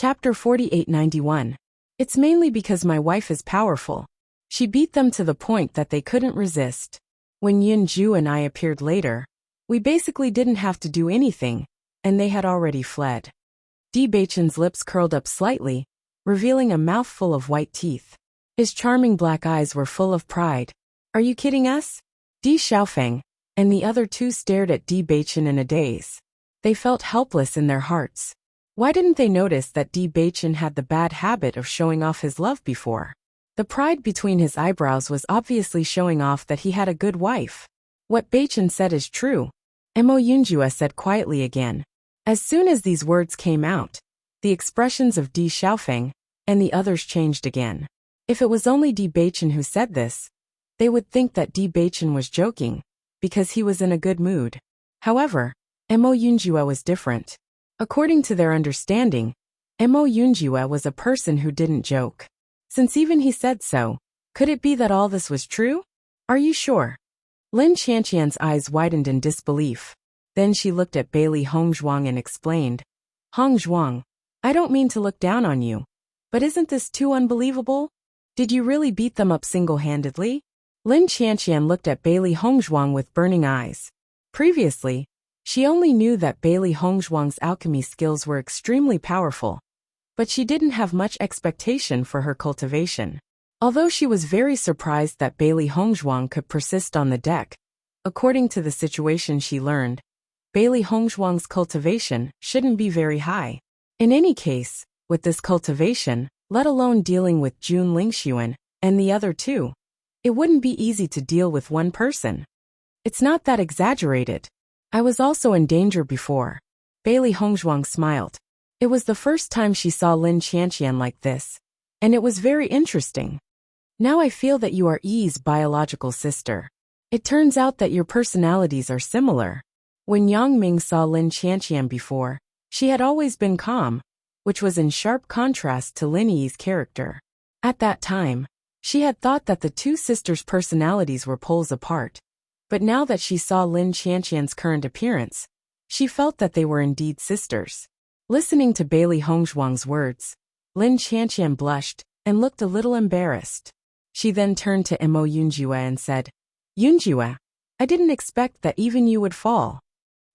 Chapter 4891. It's mainly because my wife is powerful. She beat them to the point that they couldn't resist. When Yin Ju and I appeared later, we basically didn't have to do anything, and they had already fled. Di Beichen's lips curled up slightly, revealing a mouthful of white teeth. His charming black eyes were full of pride. Are you kidding us? Di Xiaofeng and the other two stared at Di Beichen in a daze. They felt helpless in their hearts. Why didn't they notice that Di Beichen had the bad habit of showing off his love before? The pride between his eyebrows was obviously showing off that he had a good wife. What Beichen said is true, Mo Yunjue said quietly again. As soon as these words came out, the expressions of Di Xiaofeng and the others changed again. If it was only Di Beichen who said this, they would think that Di Beichen was joking, because he was in a good mood. However, Mo Yunjue was different. According to their understanding, Mo Yunjue was a person who didn't joke. Since even he said so, could it be that all this was true? Are you sure? Lin Qianqian's eyes widened in disbelief. Then she looked at Bailey Hongzhuang and explained, Hongzhuang, I don't mean to look down on you, but isn't this too unbelievable? Did you really beat them up single-handedly? Lin Qianqian looked at Bailey Hongzhuang with burning eyes. Previously, she only knew that Bailey Hongzhuang's alchemy skills were extremely powerful, but she didn't have much expectation for her cultivation. Although she was very surprised that Bailey Hongzhuang could persist on the deck, according to the situation she learned, Bailey Hongzhuang's cultivation shouldn't be very high. In any case, with this cultivation, let alone dealing with Jun Lingxuan and the other two, it wouldn't be easy to deal with one person. It's not that exaggerated. I was also in danger before. Bailey Hongzhuang smiled. It was the first time she saw Lin Qianqian like this, and it was very interesting. Now I feel that you are Yi's biological sister. It turns out that your personalities are similar. When Yang Ming saw Lin Qianqian before, she had always been calm, which was in sharp contrast to Lin Yi's character. At that time, she had thought that the two sisters' personalities were poles apart, but now that she saw Lin Qianqian's current appearance, she felt that they were indeed sisters. Listening to Bailey Hongzhuang's words, Lin Qianqian blushed and looked a little embarrassed. She then turned to Mo Yunjue and said, Yunjue, I didn't expect that even you would fall.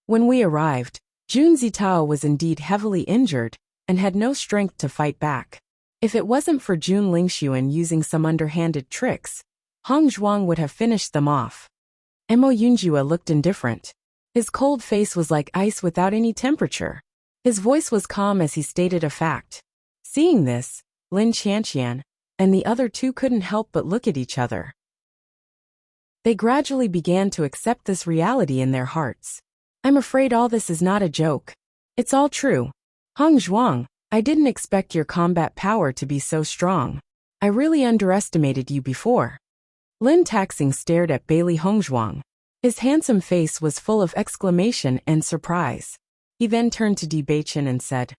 When we arrived, Jun Zitao was indeed heavily injured and had no strength to fight back. If it wasn't for Jun Lingxuan using some underhanded tricks, Hongzhuang would have finished them off. Mo Yunjue looked indifferent. His cold face was like ice without any temperature. His voice was calm as he stated a fact. Seeing this, Lin Qianqian and the other two couldn't help but look at each other. They gradually began to accept this reality in their hearts. I'm afraid all this is not a joke. It's all true. Hongzhuang, I didn't expect your combat power to be so strong. I really underestimated you before. Lin Taxing stared at Bailey Hongzhuang. His handsome face was full of exclamation and surprise. He then turned to Di Beichen and said,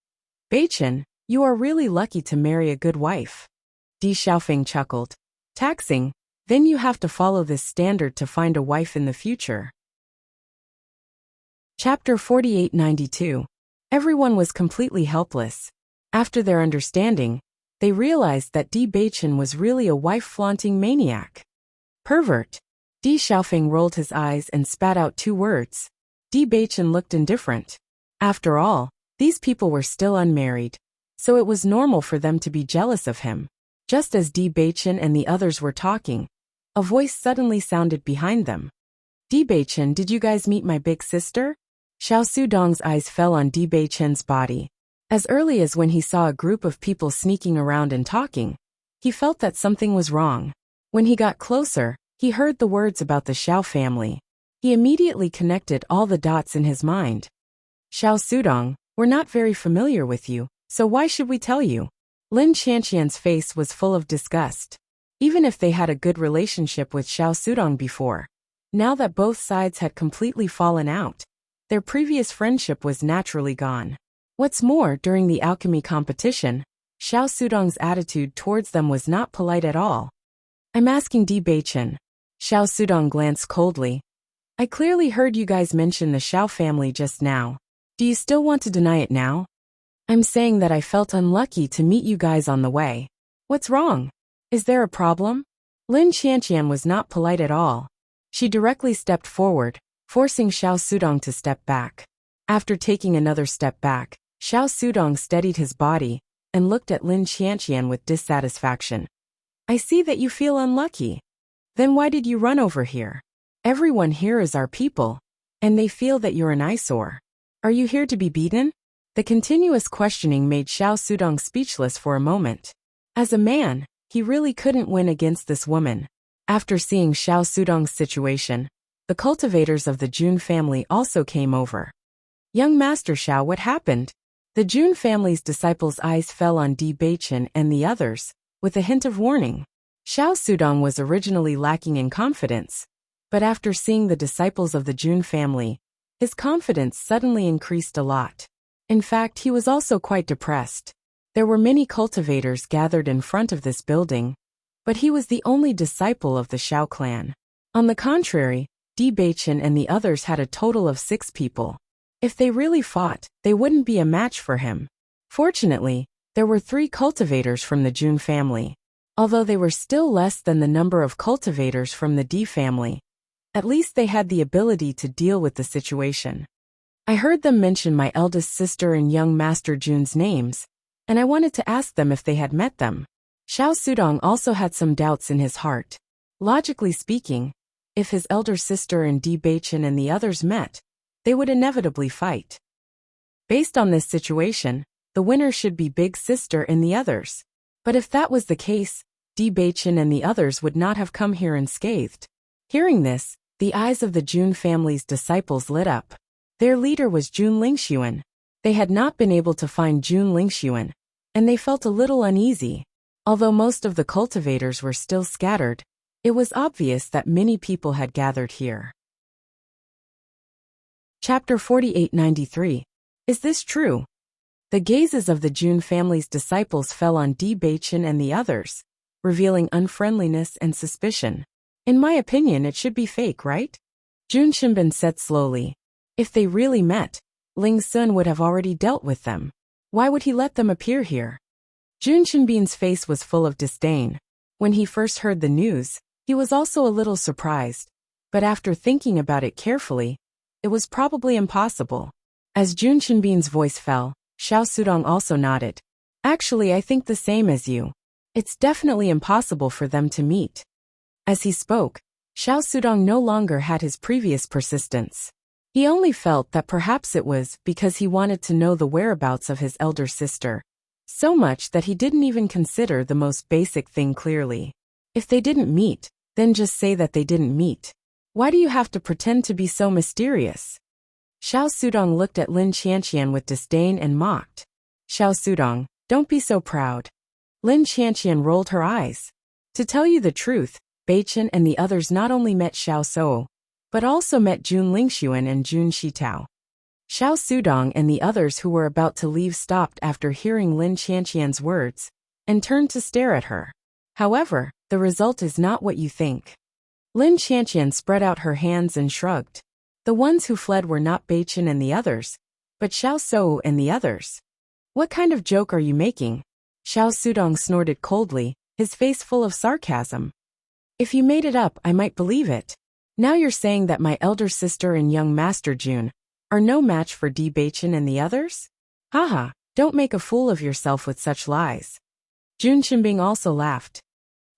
Beichen, you are really lucky to marry a good wife. Di Xiaofeng chuckled. Taxing, then you have to follow this standard to find a wife in the future. Chapter 4892. Everyone was completely helpless. After their understanding, they realized that Di Beichen was really a wife-flaunting maniac. Pervert. Di Xiaofeng rolled his eyes and spat out two words. Di Beichen looked indifferent. After all, these people were still unmarried, so it was normal for them to be jealous of him. Just as Di Beichen and the others were talking, a voice suddenly sounded behind them. Di Beichen, did you guys meet my big sister? Xiao Sudong's eyes fell on Di Beichen's body. As early as when he saw a group of people sneaking around and talking, he felt that something was wrong. When he got closer, he heard the words about the Xiao family. He immediately connected all the dots in his mind. Xiao Sudong, we're not very familiar with you, so why should we tell you? Lin Qianqian's face was full of disgust. Even if they had a good relationship with Xiao Sudong before, now that both sides had completely fallen out, their previous friendship was naturally gone. What's more, during the alchemy competition, Xiao Sudong's attitude towards them was not polite at all. I'm asking Di Beichen. Xiao Sudong glanced coldly. I clearly heard you guys mention the Xiao family just now. Do you still want to deny it now? I'm saying that I felt unlucky to meet you guys on the way. What's wrong? Is there a problem? Lin Qianqian was not polite at all. She directly stepped forward, forcing Xiao Sudong to step back. After taking another step back, Xiao Sudong steadied his body and looked at Lin Qianqian with dissatisfaction. I see that you feel unlucky. Then why did you run over here? Everyone here is our people, and they feel that you're an eyesore. Are you here to be beaten? The continuous questioning made Xiao Sudong speechless for a moment. As a man, he really couldn't win against this woman. After seeing Xiao Sudong's situation, the cultivators of the Jun family also came over. Young Master Xiao, what happened? The Jun family's disciples' eyes fell on Bewitching and the others, with a hint of warning. Xiao Sudong was originally lacking in confidence, but after seeing the disciples of the Jun family, his confidence suddenly increased a lot. In fact, he was also quite depressed. There were many cultivators gathered in front of this building, but he was the only disciple of the Xiao clan. On the contrary, Bewitching and the others had a total of 6 people. If they really fought, they wouldn't be a match for him. Fortunately, there were 3 cultivators from the Jun family. Although they were still less than the number of cultivators from the D family, at least they had the ability to deal with the situation. I heard them mention my eldest sister and young Master Jun's names, and I wanted to ask them if they had met them. Xiao Sudong also had some doubts in his heart. Logically speaking, if his elder sister and Bewitching and the others met, they would inevitably fight. Based on this situation, the winner should be Big Sister and the others. But if that was the case, Bewitching and the others would not have come here unscathed. Hearing this, the eyes of the Jun family's disciples lit up. Their leader was Jun Lingxuan. They had not been able to find Jun Lingxuan, and they felt a little uneasy. Although most of the cultivators were still scattered, it was obvious that many people had gathered here. Chapter 4893. Is this true? The gazes of the Jun family's disciples fell on Bewitching and the others, revealing unfriendliness and suspicion. In my opinion, it should be fake, right? Jun Shinbin said slowly. If they really met, Ling Sun would have already dealt with them. Why would he let them appear here? Jun Shinbin's face was full of disdain. When he first heard the news, he was also a little surprised, but after thinking about it carefully, it was probably impossible. As Jun Shinbin's voice fell, Xiao Sudong also nodded. Actually, I think the same as you. It's definitely impossible for them to meet. As he spoke, Xiao Sudong no longer had his previous persistence. He only felt that perhaps it was because he wanted to know the whereabouts of his elder sister, so much that he didn't even consider the most basic thing clearly. If they didn't meet, then just say that they didn't meet. Why do you have to pretend to be so mysterious? Xiao Sudong looked at Lin Qianqian with disdain and mocked. Xiao Sudong, don't be so proud. Lin Qianqian rolled her eyes. To tell you the truth, Beichin and the others not only met Xiao Sou, but also met Jun Lingxuan and Jun Shitao. Xiao Sudong and the others who were about to leave stopped after hearing Lin Qianqian's words, and turned to stare at her. However, the result is not what you think. Lin Qianqian spread out her hands and shrugged. The ones who fled were not Beichin and the others, but Xiao Sou and the others. What kind of joke are you making? Xiao Sudong snorted coldly, his face full of sarcasm. If you made it up, I might believe it. Now you're saying that my elder sister and young Master Jun are no match for Beichin and the others? Haha, don't make a fool of yourself with such lies. Jun Shinbing also laughed.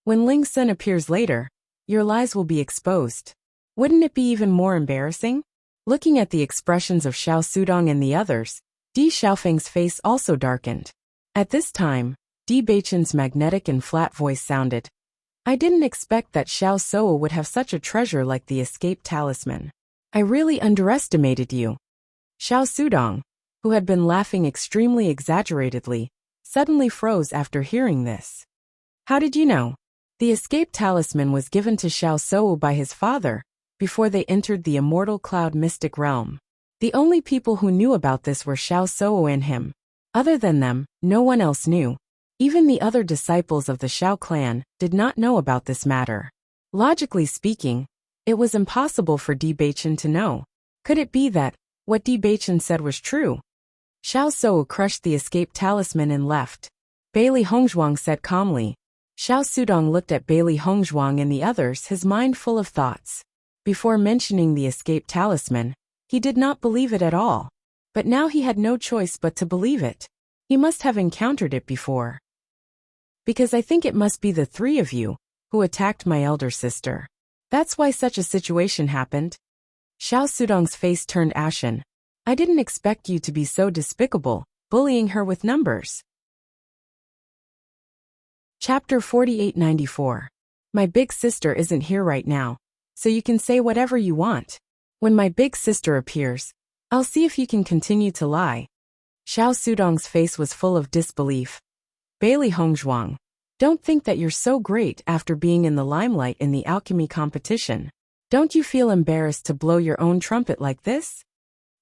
When Ling Sun appears later, your lies will be exposed. Wouldn't it be even more embarrassing? Looking at the expressions of Xiao Sudong and the others, Di Xiaofeng's face also darkened. At this time, Beichin's magnetic and flat voice sounded. I didn't expect that Xiao Sou would have such a treasure like the escape talisman. I really underestimated you. Xiao Sudong, who had been laughing extremely exaggeratedly, suddenly froze after hearing this. How did you know? The escape talisman was given to Xiao Sou by his father, before they entered the immortal cloud mystic realm. The only people who knew about this were Xiao Sou and him. Other than them, no one else knew. Even the other disciples of the Xiao clan did not know about this matter. Logically speaking, it was impossible for Beichin to know. Could it be that what Beichin said was true? Xiao Suo crushed the escape talisman and left. Bailey Hongzhuang said calmly. Xiao Sudong looked at Bailey Hongzhuang and the others, his mind full of thoughts. Before mentioning the escape talisman, he did not believe it at all. But now he had no choice but to believe it. He must have encountered it before. Because I think it must be the three of you who attacked my elder sister. That's why such a situation happened. Xiao Sudong's face turned ashen. I didn't expect you to be so despicable, bullying her with numbers. Chapter 4894. My big sister isn't here right now, so you can say whatever you want. When my big sister appears, I'll see if you can continue to lie. Xiao Sudong's face was full of disbelief. Bailey Hongzhuang, don't think that you're so great after being in the limelight in the alchemy competition. Don't you feel embarrassed to blow your own trumpet like this?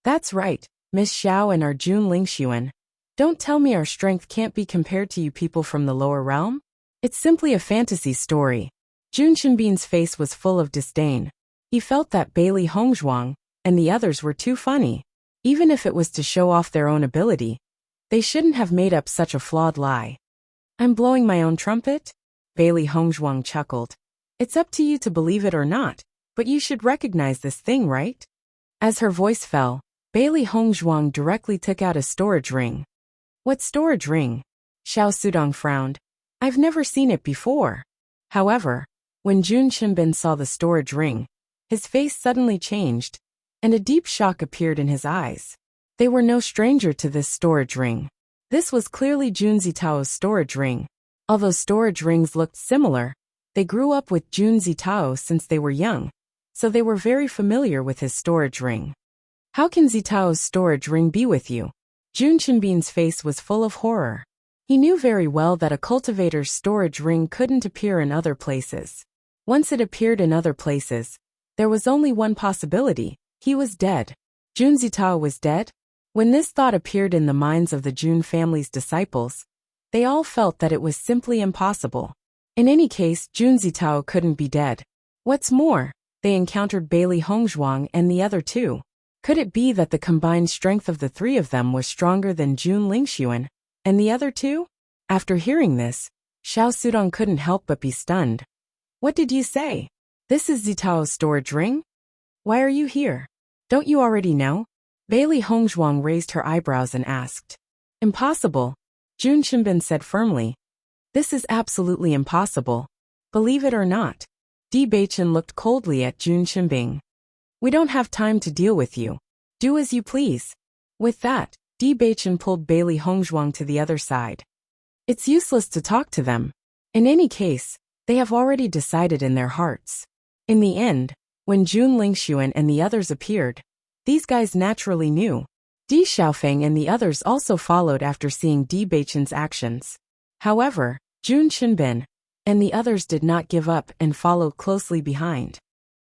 That's right, Miss Xiao and our Jun Lingxuan. Don't tell me our strength can't be compared to you people from the lower realm. It's simply a fantasy story. Jun Qinbin's face was full of disdain. He felt that Bailey Hongzhuang and the others were too funny. Even if it was to show off their own ability, they shouldn't have made up such a flawed lie. I'm blowing my own trumpet? Bailey Hongzhuang chuckled. It's up to you to believe it or not, but you should recognize this thing, right? As her voice fell, Bailey Hongzhuang directly took out a storage ring. What storage ring? Xiao Sudong frowned. I've never seen it before. However, when Jun Qinbin saw the storage ring, his face suddenly changed, and a deep shock appeared in his eyes. They were no stranger to this storage ring. This was clearly Jun Zitao's storage ring. Although storage rings looked similar, they grew up with Jun Zitao since they were young, so they were very familiar with his storage ring. How can Zitao's storage ring be with you? Jun Qinbin's face was full of horror. He knew very well that a cultivator's storage ring couldn't appear in other places. Once it appeared in other places, there was only one possibility: he was dead. Jun Zitao was dead? When this thought appeared in the minds of the Jun family's disciples, they all felt that it was simply impossible. In any case, Jun Zitao couldn't be dead. What's more, they encountered Bailey Hongzhuang and the other two. Could it be that the combined strength of the three of them was stronger than Jun Lingxuan and the other two? After hearing this, Xiao Sudong couldn't help but be stunned. What did you say? This is Zitao's storage ring? Why are you here? Don't you already know? Bailey Hongzhuang raised her eyebrows and asked. Impossible, Jun Qinbin said firmly. This is absolutely impossible. Believe it or not. Bewitching looked coldly at Jun Qinbin. We don't have time to deal with you. Do as you please. With that, Bewitching pulled Bailey Hongzhuang to the other side. It's useless to talk to them. In any case, they have already decided in their hearts. In the end, when Jun Lingxuan and the others appeared, these guys naturally knew. Di Xiaofeng and the others also followed after seeing Bewitching's actions. However, Jun Qinbin and the others did not give up and followed closely behind.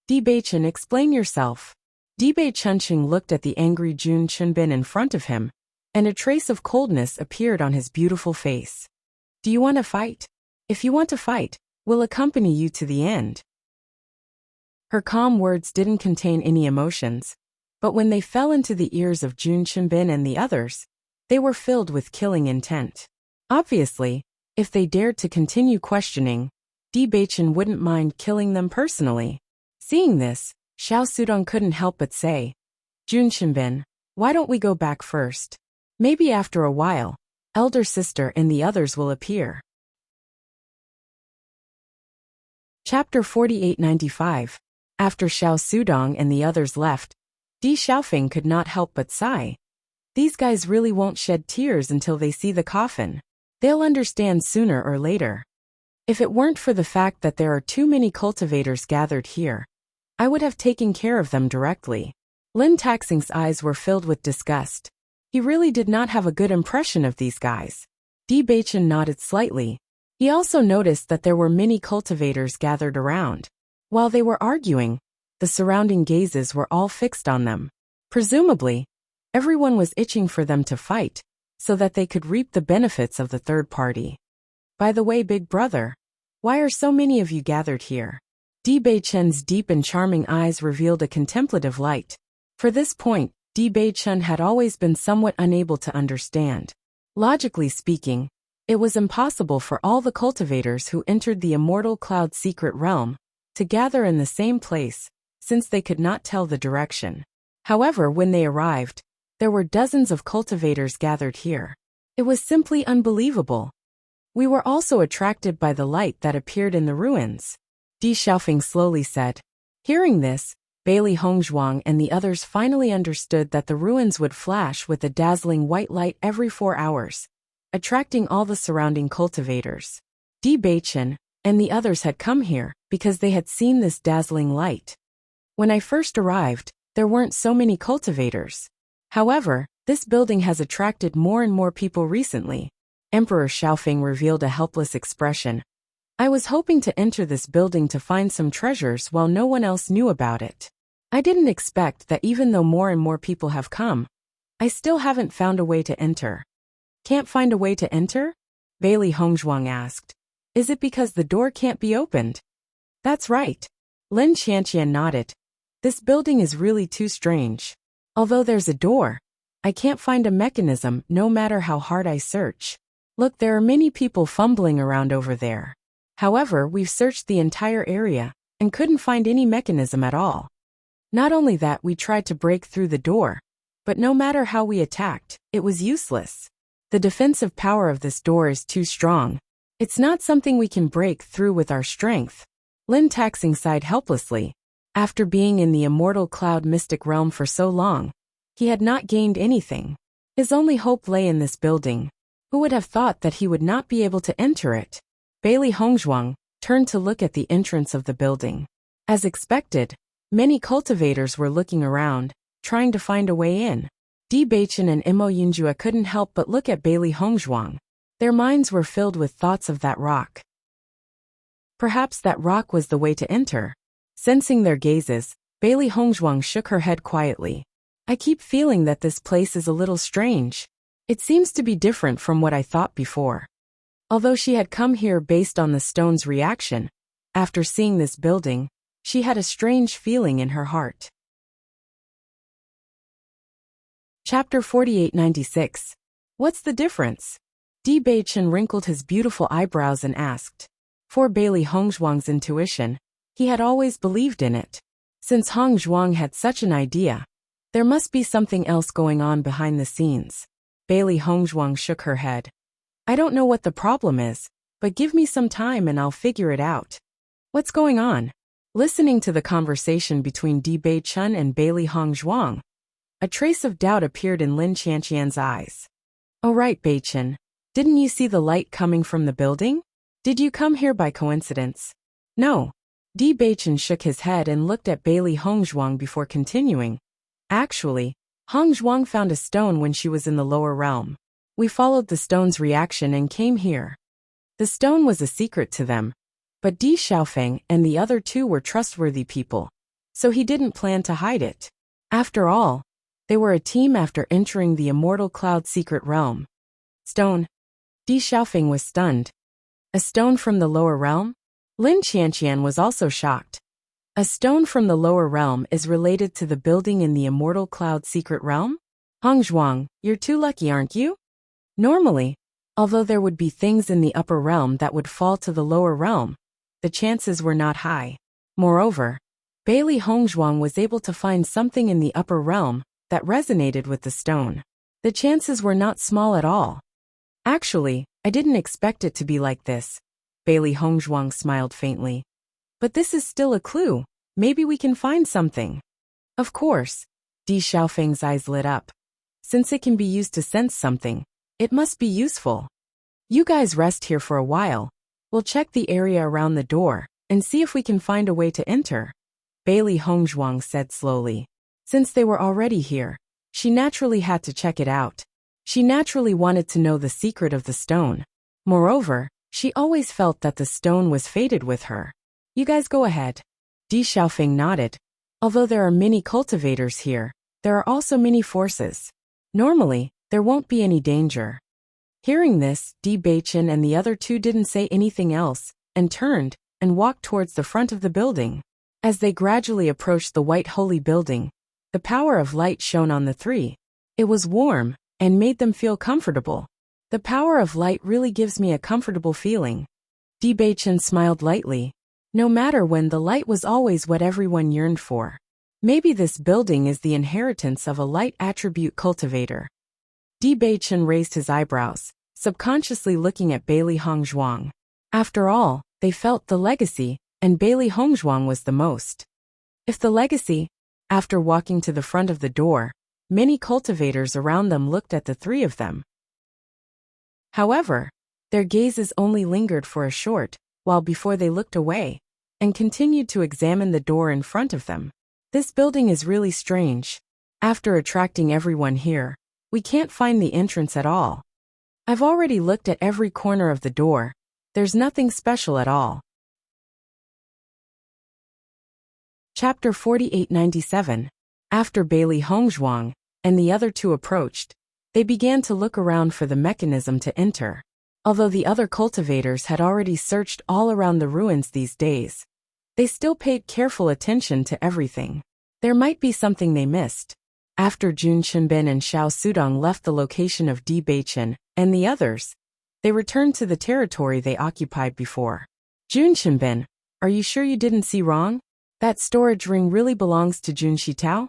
Bewitching, explain yourself. Bewitching looked at the angry Jun Qinbin in front of him, and a trace of coldness appeared on his beautiful face. Do you want to fight? If you want to fight, we'll accompany you to the end. Her calm words didn't contain any emotions, but when they fell into the ears of Jun Qinbin and the others, they were filled with killing intent. Obviously, if they dared to continue questioning, Bewitching wouldn't mind killing them personally. Seeing this, Xiao Sudong couldn't help but say, Jun Qinbin, why don't we go back first? Maybe after a while, elder sister and the others will appear. Chapter 4895. After Xiao Sudong and the others left, Di Xiaofeng could not help but sigh. These guys really won't shed tears until they see the coffin. They'll understand sooner or later. If it weren't for the fact that there are too many cultivators gathered here, I would have taken care of them directly. Lin Taxing's eyes were filled with disgust. He really did not have a good impression of these guys. Bewitching nodded slightly. He also noticed that there were many cultivators gathered around. While they were arguing, the surrounding gazes were all fixed on them. Presumably, everyone was itching for them to fight, so that they could reap the benefits of the third party. By the way, big brother, why are so many of you gathered here? Bewitching's deep and charming eyes revealed a contemplative light. For this point, Di Bei-chun had always been somewhat unable to understand. Logically speaking, it was impossible for all the cultivators who entered the Immortal Cloud's secret realm to gather in the same place, since they could not tell the direction. However, when they arrived, there were dozens of cultivators gathered here. It was simply unbelievable. We were also attracted by the light that appeared in the ruins, Di Xiaofeng slowly said. Hearing this, Bailey Hongzhuang and the others finally understood that the ruins would flash with a dazzling white light every 4 hours, attracting all the surrounding cultivators. Di Beichen and the others had come here because they had seen this dazzling light. When I first arrived, there weren't so many cultivators. However, this building has attracted more and more people recently. Emperor Xiaofeng revealed a helpless expression. I was hoping to enter this building to find some treasures while no one else knew about it. I didn't expect that even though more and more people have come, I still haven't found a way to enter. Can't find a way to enter? Bailey Hongzhuang asked. Is it because the door can't be opened? That's right. Lin Qianqian nodded. This building is really too strange. Although there's a door, I can't find a mechanism no matter how hard I search. Look, there are many people fumbling around over there. However, we've searched the entire area and couldn't find any mechanism at all. Not only that, we tried to break through the door, but no matter how we attacked, it was useless. The defensive power of this door is too strong. It's not something we can break through with our strength. Lin Taxing sighed helplessly. After being in the Immortal Cloud mystic realm for so long, he had not gained anything. His only hope lay in this building. Who would have thought that he would not be able to enter it? Bailey Hongzhuang turned to look at the entrance of the building. As expected, many cultivators were looking around, trying to find a way in. Di Beichen and Imo Yunjua couldn't help but look at Bailey Hongzhuang. Their minds were filled with thoughts of that rock. Perhaps that rock was the way to enter. Sensing their gazes, Bailey Hongzhuang shook her head quietly. I keep feeling that this place is a little strange. It seems to be different from what I thought before. Although she had come here based on the stone's reaction, after seeing this building, she had a strange feeling in her heart. Chapter 4896. What's the difference? Di Beichen wrinkled his beautiful eyebrows and asked. For Bailey Hongzhuang's intuition, he had always believed in it. Since Hongzhuang had such an idea, there must be something else going on behind the scenes. Bailey Hongzhuang shook her head. I don't know what the problem is, but give me some time and I'll figure it out. What's going on? Listening to the conversation between Di Beichen and Bailey Hongzhuang, a trace of doubt appeared in Lin Qianqian's eyes. Oh right, Beichen. Didn't you see the light coming from the building? Did you come here by coincidence? No. Di Beichen shook his head and looked at Bailey Hongzhuang before continuing. Actually, Hongzhuang found a stone when she was in the lower realm. We followed the stone's reaction and came here. The stone was a secret to them, but Di Xiaofeng and the other two were trustworthy people, so he didn't plan to hide it. After all, they were a team after entering the Immortal Cloud secret realm. Stone. Di Xiaofeng was stunned. A stone from the lower realm? Lin Qianqian was also shocked. A stone from the lower realm is related to the building in the Immortal Cloud secret realm? Hongzhuang, you're too lucky, aren't you? Normally, although there would be things in the upper realm that would fall to the lower realm, the chances were not high. Moreover, Bailey Hongzhuang was able to find something in the upper realm that resonated with the stone. The chances were not small at all. Actually, I didn't expect it to be like this. Bailey Hongzhuang smiled faintly. But this is still a clue. Maybe we can find something. Of course. Di Xiaofeng's eyes lit up. Since it can be used to sense something, it must be useful. You guys rest here for a while. We'll check the area around the door and see if we can find a way to enter. Bailey Hongzhuang said slowly. Since they were already here, she naturally had to check it out. She naturally wanted to know the secret of the stone. Moreover, she always felt that the stone was fated with her. You guys go ahead. Di Xiaofeng nodded. Although there are many cultivators here, there are also many forces. Normally, there won't be any danger. Hearing this, Di Beichen and the other two didn't say anything else, and turned and walked towards the front of the building. As they gradually approached the white holy building, The power of light shone on the three. It was warm and made them feel comfortable. The power of light really gives me a comfortable feeling. Bewitching smiled lightly. No matter when, the light was always what everyone yearned for. Maybe this building is the inheritance of a light attribute cultivator. Bewitching raised his eyebrows, subconsciously looking at Bailey Hongzhuang. After all, they felt the legacy, and Bailey Hongzhuang was the most. If the legacy. After walking to the front of the door, many cultivators around them looked at the three of them. However, their gazes only lingered for a short while before they looked away and continued to examine the door in front of them. This building is really strange. After attracting everyone here, we can't find the entrance at all. I've already looked at every corner of the door. There's nothing special at all. Chapter 4897. After Bailey Hongzhuang and the other two approached, they began to look around for the mechanism to enter. Although the other cultivators had already searched all around the ruins these days, they still paid careful attention to everything. There might be something they missed. After Jun Qinbin and Xiao Sudong left the location of Bewitching and the others, they returned to the territory they occupied before. Jun Qinbin, are you sure you didn't see wrong? That storage ring really belongs to Jun Shitao?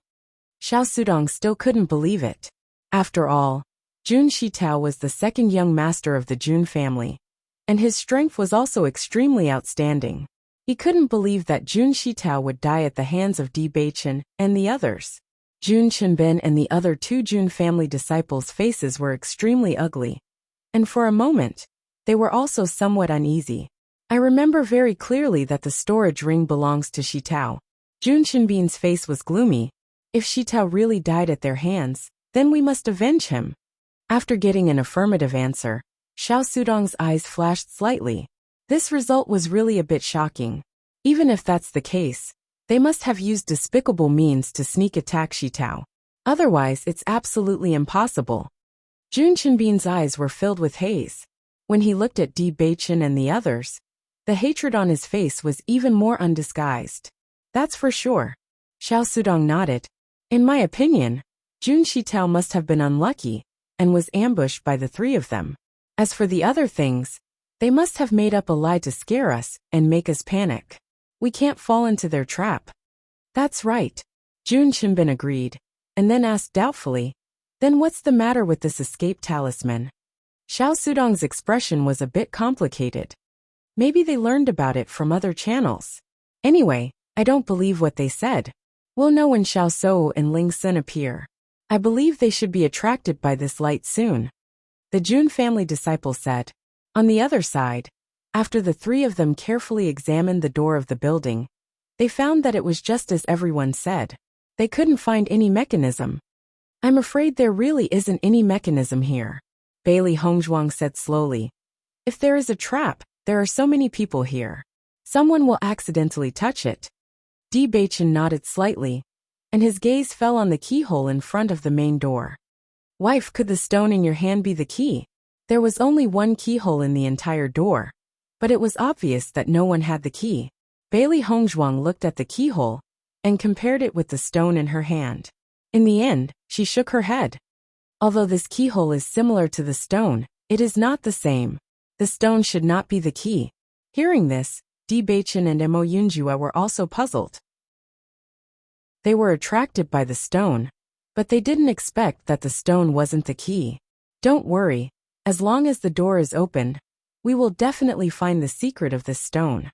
Xiao Sudong still couldn't believe it. After all, Jun Shitao was the second young master of the Jun family, and his strength was also extremely outstanding. He couldn't believe that Jun Shitao would die at the hands of Bewitching and the others. Jun Qinbin and the other two Jun family disciples' faces were extremely ugly, and for a moment, they were also somewhat uneasy. I remember very clearly that the storage ring belongs to Shitao. Jun Qinbin's face was gloomy. If Shitao really died at their hands, then we must avenge him. After getting an affirmative answer, Xiao Sudong's eyes flashed slightly. This result was really a bit shocking. Even if that's the case, they must have used despicable means to sneak attack Shitao. Otherwise, it's absolutely impossible. Jun Qinbin's eyes were filled with haze. When he looked at Bewitching and the others, the hatred on his face was even more undisguised. That's for sure. Xiao Sudong nodded. In my opinion, Jun Shitao must have been unlucky and was ambushed by the three of them. As for the other things, they must have made up a lie to scare us and make us panic. We can't fall into their trap. That's right. Jun Qinbin agreed, and then asked doubtfully, then what's the matter with this escape talisman? Xiao Sudong's expression was a bit complicated. Maybe they learned about it from other channels. Anyway, I don't believe what they said. We'll know when Xiao Sou and Ling Sun appear. I believe they should be attracted by this light soon. The Jun family disciple said. On the other side, after the three of them carefully examined the door of the building, they found that it was just as everyone said. They couldn't find any mechanism. I'm afraid there really isn't any mechanism here, Bailey Hongzhuang said slowly. If there is a trap, there are so many people here. Someone will accidentally touch it. Bewitching nodded slightly, and his gaze fell on the keyhole in front of the main door. Wife, could the stone in your hand be the key? There was only one keyhole in the entire door, but it was obvious that no one had the key. Bailey Hongzhuang looked at the keyhole and compared it with the stone in her hand. In the end, she shook her head. Although this keyhole is similar to the stone, it is not the same. The stone should not be the key. Hearing this, Bewitching and Mo Yunjua were also puzzled. They were attracted by the stone, but they didn't expect that the stone wasn't the key. Don't worry, as long as the door is open, we will definitely find the secret of this stone.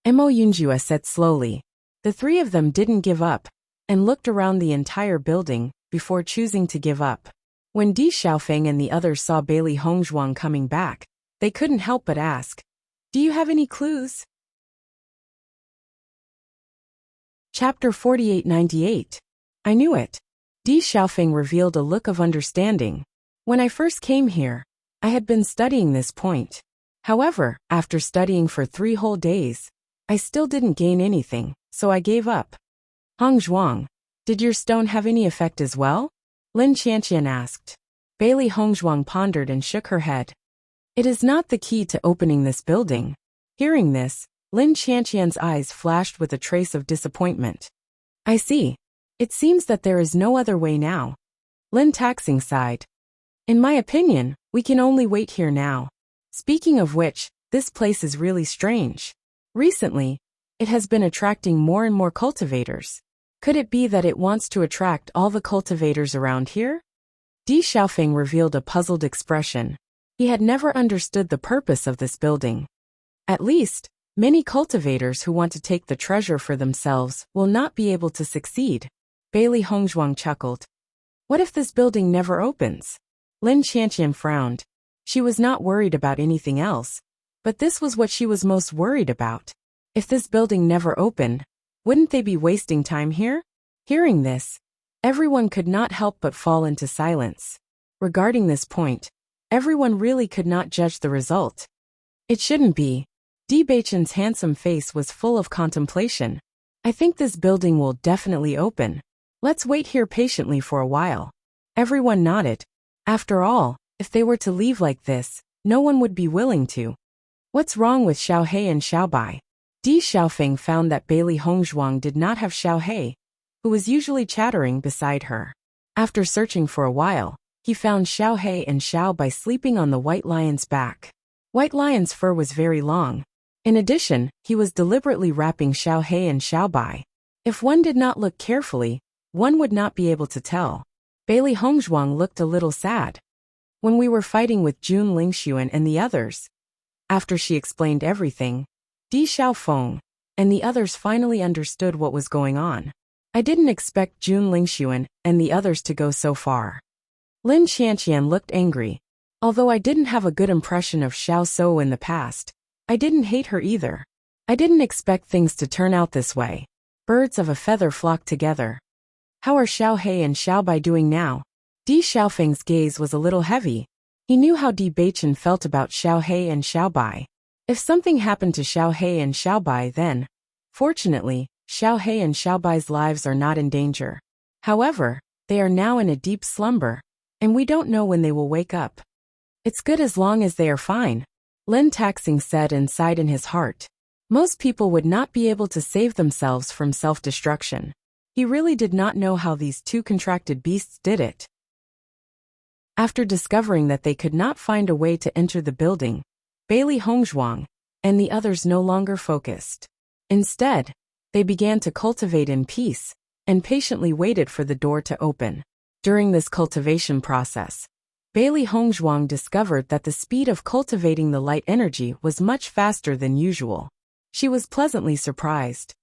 Mo Yunjua said slowly. The three of them didn't give up, and looked around the entire building before choosing to give up. When Di Xiaofeng and the others saw Bailey Hongzhuang coming back, they couldn't help but ask, do you have any clues? Chapter 4898. I knew it. Di Xiaofeng revealed a look of understanding. When I first came here, I had been studying this point. However, after studying for 3 whole days, I still didn't gain anything, so I gave up. Hongzhuang, did your stone have any effect as well? Lin Qianqian asked. Bailey Hongzhuang pondered and shook her head. It is not the key to opening this building. Hearing this, Lin Qianqian's eyes flashed with a trace of disappointment. I see. It seems that there is no other way now. Lin Taxing sighed. In my opinion, we can only wait here now. Speaking of which, this place is really strange. Recently, it has been attracting more and more cultivators. Could it be that it wants to attract all the cultivators around here? Di Xiaofeng revealed a puzzled expression. He had never understood the purpose of this building. At least, many cultivators who want to take the treasure for themselves will not be able to succeed. Bailey Hongzhuang chuckled. What if this building never opens? Lin Qianqian frowned. She was not worried about anything else, but this was what she was most worried about. If this building never opened, wouldn't they be wasting time here? Hearing this, everyone could not help but fall into silence. Regarding this point, everyone really could not judge the result. It shouldn't be. Bewitching's handsome face was full of contemplation. I think this building will definitely open. Let's wait here patiently for a while. Everyone nodded. After all, if they were to leave like this, no one would be willing to. What's wrong with Xiaohei and Xiaobai? Di Xiaofeng found that Bailey Hongzhuang did not have Xiaohei, who was usually chattering beside her. After searching for a while, he found Xiaohei and Xiaobai sleeping on the white lion's back. White lion's fur was very long. In addition, he was deliberately wrapping Xiaohei and Xiaobai. If one did not look carefully, one would not be able to tell. Bailey Hongzhuang looked a little sad. When we were fighting with Jun Lingxuan and the others. After she explained everything, Di Xiaofeng and the others finally understood what was going on. I didn't expect Jun Lingxuan and the others to go so far. Lin Qianqian looked angry. Although I didn't have a good impression of Xiao Souo in the past, I didn't hate her either. I didn't expect things to turn out this way. Birds of a feather flock together. How are Xiaohei and Xiaobai doing now? Di Xiaofeng's gaze was a little heavy. He knew how Di Beichen felt about Xiaohei and Xiaobai. If something happened to Xiaohei and Xiaobai then, fortunately, Xiaohei and Xiaobai's lives are not in danger. However, they are now in a deep slumber, and we don't know when they will wake up. It's good as long as they are fine, Lin Taxing said and sighed in his heart. Most people would not be able to save themselves from self-destruction. He really did not know how these two contracted beasts did it. After discovering that they could not find a way to enter the building, Bailey Hongzhuang and the others no longer focused. Instead, they began to cultivate in peace and patiently waited for the door to open. During this cultivation process, Bailey Hongzhuang discovered that the speed of cultivating the light energy was much faster than usual. She was pleasantly surprised.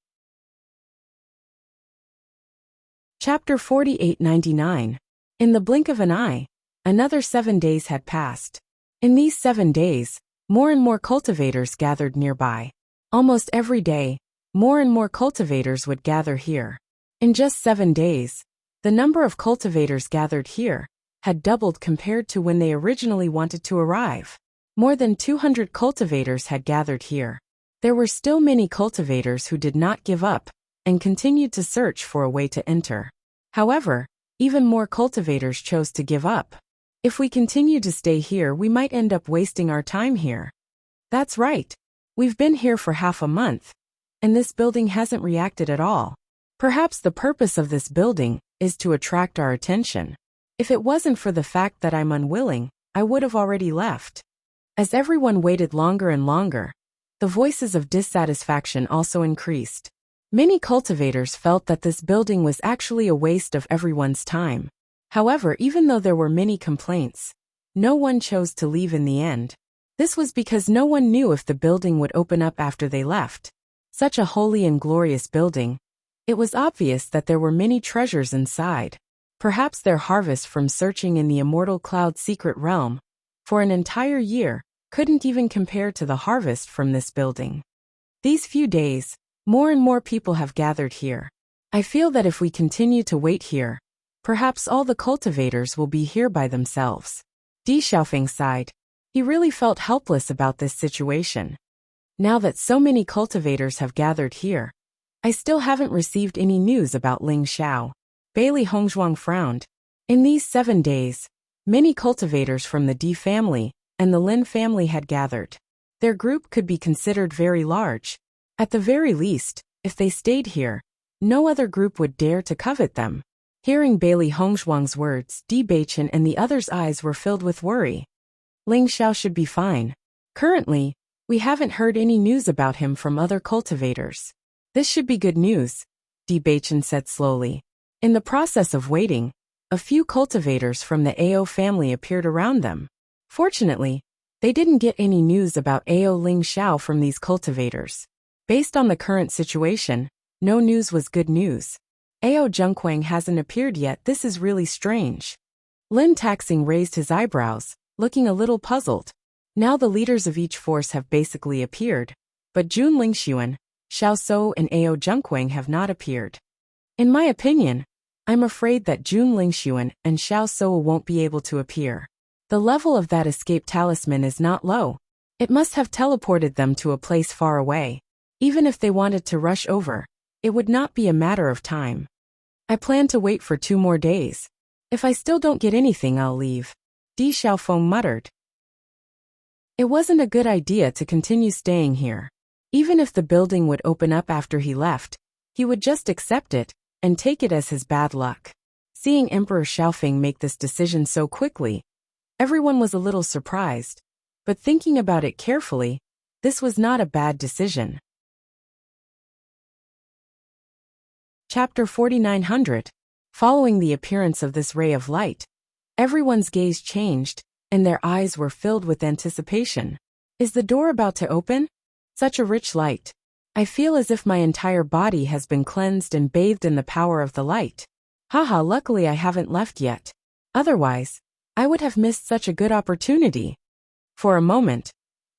Chapter 4899. In the blink of an eye, another 7 days had passed. In these 7 days, more and more cultivators gathered nearby. Almost every day, more and more cultivators would gather here. In just 7 days, the number of cultivators gathered here had doubled compared to when they originally wanted to arrive. More than 200 cultivators had gathered here. There were still many cultivators who did not give up and continued to search for a way to enter. However, even more cultivators chose to give up. If we continue to stay here, we might end up wasting our time here. That's right. We've been here for half a month, and this building hasn't reacted at all. Perhaps the purpose of this building is to attract our attention. If it wasn't for the fact that I'm unwilling, I would have already left. As everyone waited longer and longer, the voices of dissatisfaction also increased. Many cultivators felt that this building was actually a waste of everyone's time. However, even though there were many complaints, no one chose to leave in the end. This was because no one knew if the building would open up after they left. Such a holy and glorious building. It was obvious that there were many treasures inside. Perhaps their harvest from searching in the immortal cloud secret realm for an entire year couldn't even compare to the harvest from this building. These few days, more and more people have gathered here. I feel that if we continue to wait here, perhaps all the cultivators will be here by themselves. Di Xiaofeng sighed. He really felt helpless about this situation. Now that so many cultivators have gathered here, I still haven't received any news about Ling Xiao. Bailey Hongzhuang frowned. In these 7 days, many cultivators from the Di family and the Lin family had gathered. Their group could be considered very large. At the very least, if they stayed here, No other group would dare to covet them. Hearing Bailey Hongzhuang's words, Bewitching and the others' eyes were filled with worry. Ling Xiao should be fine. Currently, we haven't heard any news about him from other cultivators. This should be good news, Bewitching said slowly. In the process of waiting, a few cultivators from the Ao family appeared around them. Fortunately, they didn't get any news about Ao Ling Xiao from these cultivators. Based on the current situation, no news was good news. Ao Zhengquang hasn't appeared yet. This is really strange. Lin Taxing raised his eyebrows, looking a little puzzled. Now the leaders of each force have basically appeared, but Jun Lingxuan, Xiao So and Ao Zhengquang have not appeared. In my opinion, I'm afraid that Jun Lingxuan and Xiao So won't be able to appear. The level of that escape talisman is not low. It must have teleported them to a place far away. Even if they wanted to rush over, it would not be a matter of time. I plan to wait for 2 more days. If I still don't get anything, I'll leave, Di Xiaofeng muttered. It wasn't a good idea to continue staying here. Even if the building would open up after he left, he would just accept it and take it as his bad luck. Seeing Emperor Xiaofeng make this decision so quickly, everyone was a little surprised, but thinking about it carefully, this was not a bad decision. Chapter 4900. Following the appearance of this ray of light, everyone's gaze changed, and their eyes were filled with anticipation. Is the door about to open? Such a rich light. I feel as if my entire body has been cleansed and bathed in the power of the light. Haha, luckily I haven't left yet. Otherwise, I would have missed such a good opportunity. For a moment,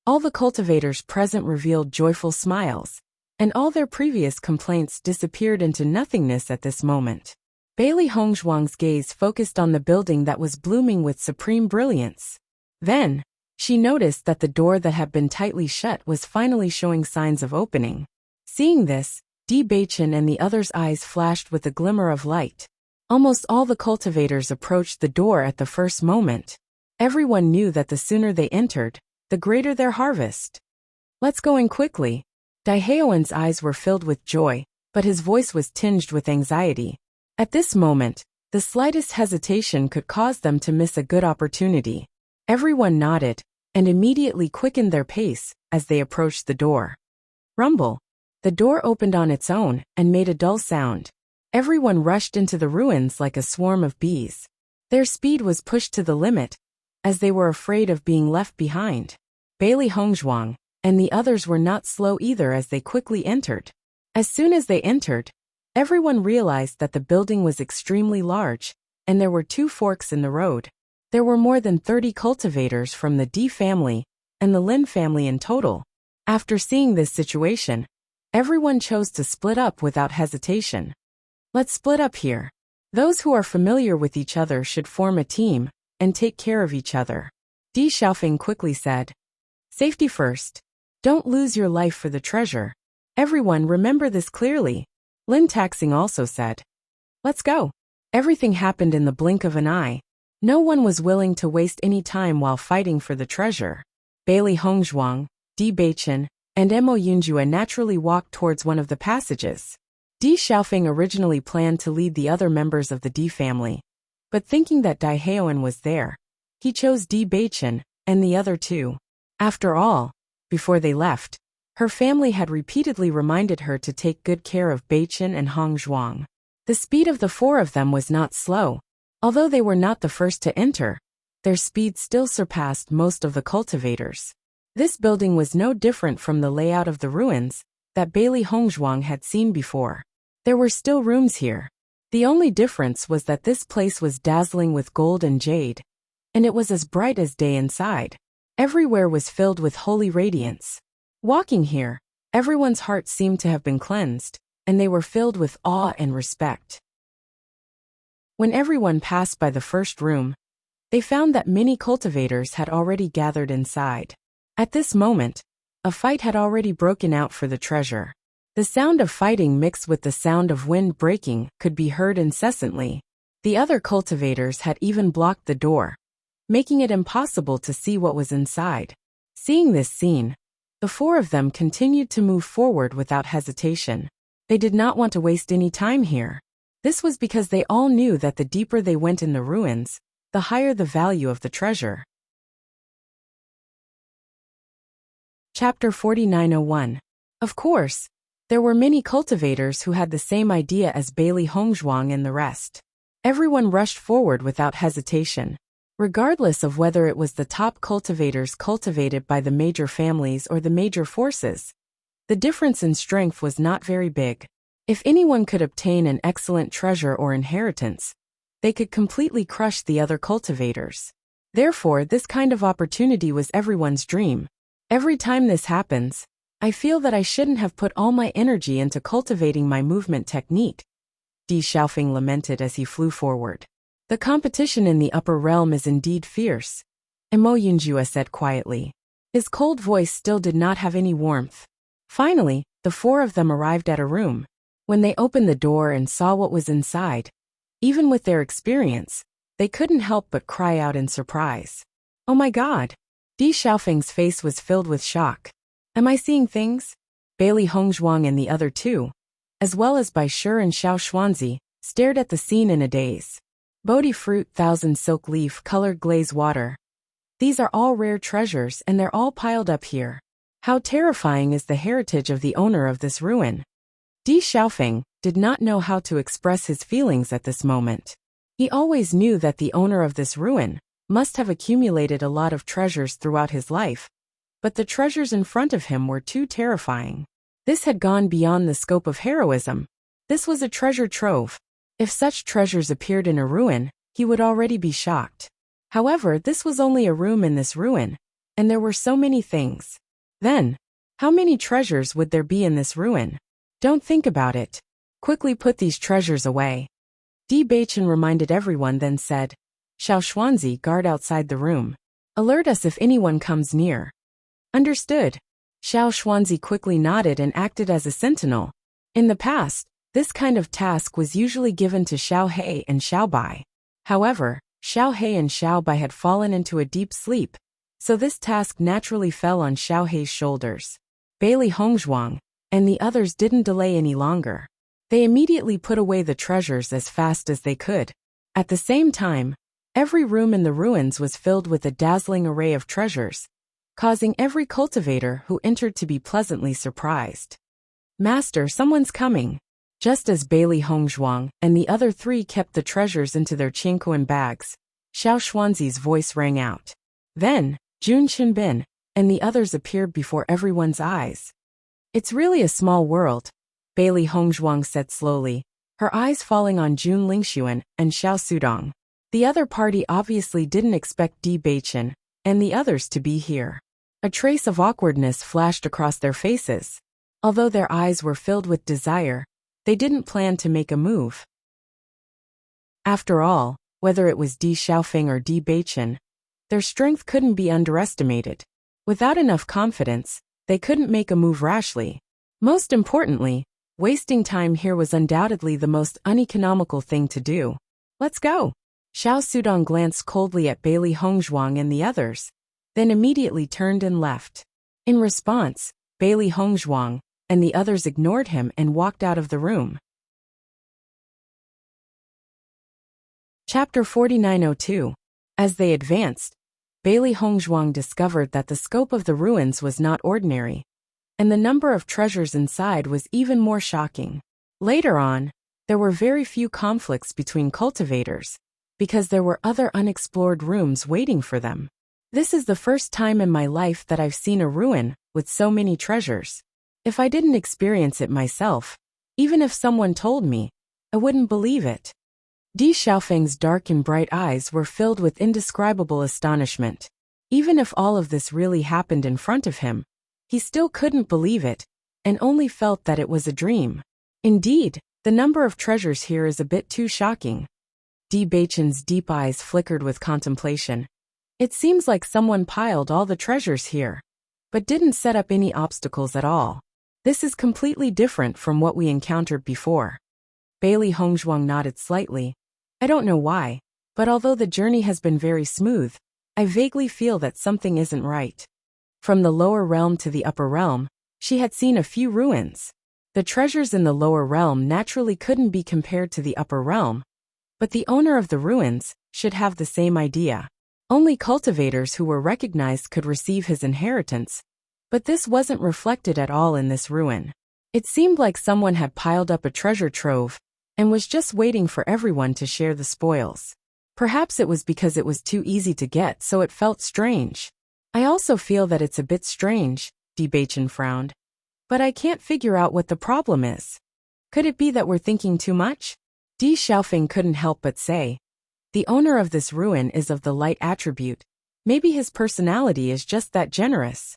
all the cultivators present revealed joyful smiles, and all their previous complaints disappeared into nothingness at this moment. Bailey Hongzhuang's gaze focused on the building that was blooming with supreme brilliance. Then, she noticed that the door that had been tightly shut was finally showing signs of opening. Seeing this, Bewitching and the others' eyes flashed with a glimmer of light. Almost all the cultivators approached the door at the first moment. Everyone knew that the sooner they entered, the greater their harvest. Let's go in quickly. Daiheoan's eyes were filled with joy, but his voice was tinged with anxiety. At this moment, the slightest hesitation could cause them to miss a good opportunity. Everyone nodded, and immediately quickened their pace as they approached the door. Rumble. The door opened on its own and made a dull sound. Everyone rushed into the ruins like a swarm of bees. Their speed was pushed to the limit, as they were afraid of being left behind. Bailey Hongzhuang and the others were not slow either as they quickly entered. As soon as they entered, everyone realized that the building was extremely large, and there were 2 forks in the road. There were more than 30 cultivators from the Di family and the Lin family in total. After seeing this situation, everyone chose to split up without hesitation. Let's split up here. Those who are familiar with each other should form a team and take care of each other, Di Xiaofeng quickly said. Safety first. Don't lose your life for the treasure. Everyone remember this clearly, Lin Taxing also said. Let's go. Everything happened in the blink of an eye. No one was willing to waste any time while fighting for the treasure. Bailey Hongzhuang, Di Beichen, and Mo Yunjue naturally walked towards one of the passages. Di Xiaofeng originally planned to lead the other members of the Di family, but thinking that Daiheoan was there, he chose Di Beichen and the other 2. After all, before they left, her family had repeatedly reminded her to take good care of Beichen and Hongzhuang. The speed of the 4 of them was not slow. Although they were not the first to enter, their speed still surpassed most of the cultivators. This building was no different from the layout of the ruins that Bailey Hongzhuang had seen before. There were still rooms here. The only difference was that this place was dazzling with gold and jade, and it was as bright as day inside. Everywhere was filled with holy radiance. Walking here, everyone's hearts seemed to have been cleansed, and they were filled with awe and respect. When everyone passed by the first room, they found that many cultivators had already gathered inside. At this moment, a fight had already broken out for the treasure. The sound of fighting mixed with the sound of wind breaking could be heard incessantly. The other cultivators had even blocked the door, making it impossible to see what was inside. Seeing this scene, the 4 of them continued to move forward without hesitation. They did not want to waste any time here. This was because they all knew that the deeper they went in the ruins, the higher the value of the treasure. Chapter 4901. Of course, there were many cultivators who had the same idea as Bailey Hongzhuang and the rest. Everyone rushed forward without hesitation. Regardless of whether it was the top cultivators cultivated by the major families or the major forces, the difference in strength was not very big. If anyone could obtain an excellent treasure or inheritance, they could completely crush the other cultivators. Therefore, this kind of opportunity was everyone's dream. Every time this happens, I feel that I shouldn't have put all my energy into cultivating my movement technique, Di Xiaofeng lamented as he flew forward. The competition in the upper realm is indeed fierce, Mo Yunjue said quietly. His cold voice still did not have any warmth. Finally, the four of them arrived at a room. When they opened the door and saw what was inside, even with their experience, they couldn't help but cry out in surprise. Oh my God! Di Xiaofeng's face was filled with shock. Am I seeing things? Bailey Hongzhuang and the other two, as well as Bai Shi and Xiao Xuanzi, stared at the scene in a daze. Bodhi fruit, thousand silk leaf, colored glaze water. These are all rare treasures and they're all piled up here. How terrifying is the heritage of the owner of this ruin? Di Xiaofeng did not know how to express his feelings at this moment. He always knew that the owner of this ruin must have accumulated a lot of treasures throughout his life, but the treasures in front of him were too terrifying. This had gone beyond the scope of heroism. This was a treasure trove. If such treasures appeared in a ruin, he would already be shocked. However, this was only a room in this ruin, and there were so many things. Then, how many treasures would there be in this ruin? Don't think about it. Quickly put these treasures away. Di Beichen reminded everyone, then said, Xiao Xuanzi, guard outside the room. Alert us if anyone comes near. Understood. Xiao Xuanzi quickly nodded and acted as a sentinel. In the past, this kind of task was usually given to Xiao He and Xiao Bai. However, Xiao He and Xiao Bai had fallen into a deep sleep, so this task naturally fell on Xiao He's shoulders. Bailey Hongzhuang and the others didn't delay any longer. They immediately put away the treasures as fast as they could. At the same time, every room in the ruins was filled with a dazzling array of treasures, causing every cultivator who entered to be pleasantly surprised. Master, someone's coming. Just as Bailey Hongzhuang and the other three kept the treasures into their qingquan bags, Xiao Xuanzi's voice rang out. Then, Jun Qinbin and the others appeared before everyone's eyes. It's really a small world, Bailey Hongzhuang said slowly, her eyes falling on Jun Lingxuan and Xiao Sudong. The other party obviously didn't expect Di Beichen and the others to be here. A trace of awkwardness flashed across their faces. Although their eyes were filled with desire, they didn't plan to make a move. After all, whether it was Di Xiaofeng or Di Beichen, their strength couldn't be underestimated. Without enough confidence, they couldn't make a move rashly. Most importantly, wasting time here was undoubtedly the most uneconomical thing to do. Let's go. Xiao Sudong glanced coldly at Bailey Hongzhuang and the others, then immediately turned and left. In response, Bailey Hongzhuang and the others ignored him and walked out of the room. Chapter 4902. As they advanced, Bailey Hongzhuang discovered that the scope of the ruins was not ordinary, and the number of treasures inside was even more shocking. Later on, there were very few conflicts between cultivators, because there were other unexplored rooms waiting for them. This is the first time in my life that I've seen a ruin with so many treasures. If I didn't experience it myself, even if someone told me, I wouldn't believe it. Di Xiaofeng's dark and bright eyes were filled with indescribable astonishment. Even if all of this really happened in front of him, he still couldn't believe it, and only felt that it was a dream. Indeed, the number of treasures here is a bit too shocking. Di Beichen's deep eyes flickered with contemplation. It seems like someone piled all the treasures here, but didn't set up any obstacles at all. This is completely different from what we encountered before. Bailey Hongzhuang nodded slightly. I don't know why, but although the journey has been very smooth, I vaguely feel that something isn't right. From the lower realm to the upper realm, she had seen a few ruins. The treasures in the lower realm naturally couldn't be compared to the upper realm, but the owner of the ruins should have the same idea. Only cultivators who were recognized could receive his inheritance, but this wasn't reflected at all in this ruin. It seemed like someone had piled up a treasure trove and was just waiting for everyone to share the spoils. Perhaps it was because it was too easy to get, so it felt strange. I also feel that it's a bit strange, Bewitching frowned. But I can't figure out what the problem is. Could it be that we're thinking too much? Di Xiaofeng couldn't help but say. The owner of this ruin is of the light attribute. Maybe his personality is just that generous.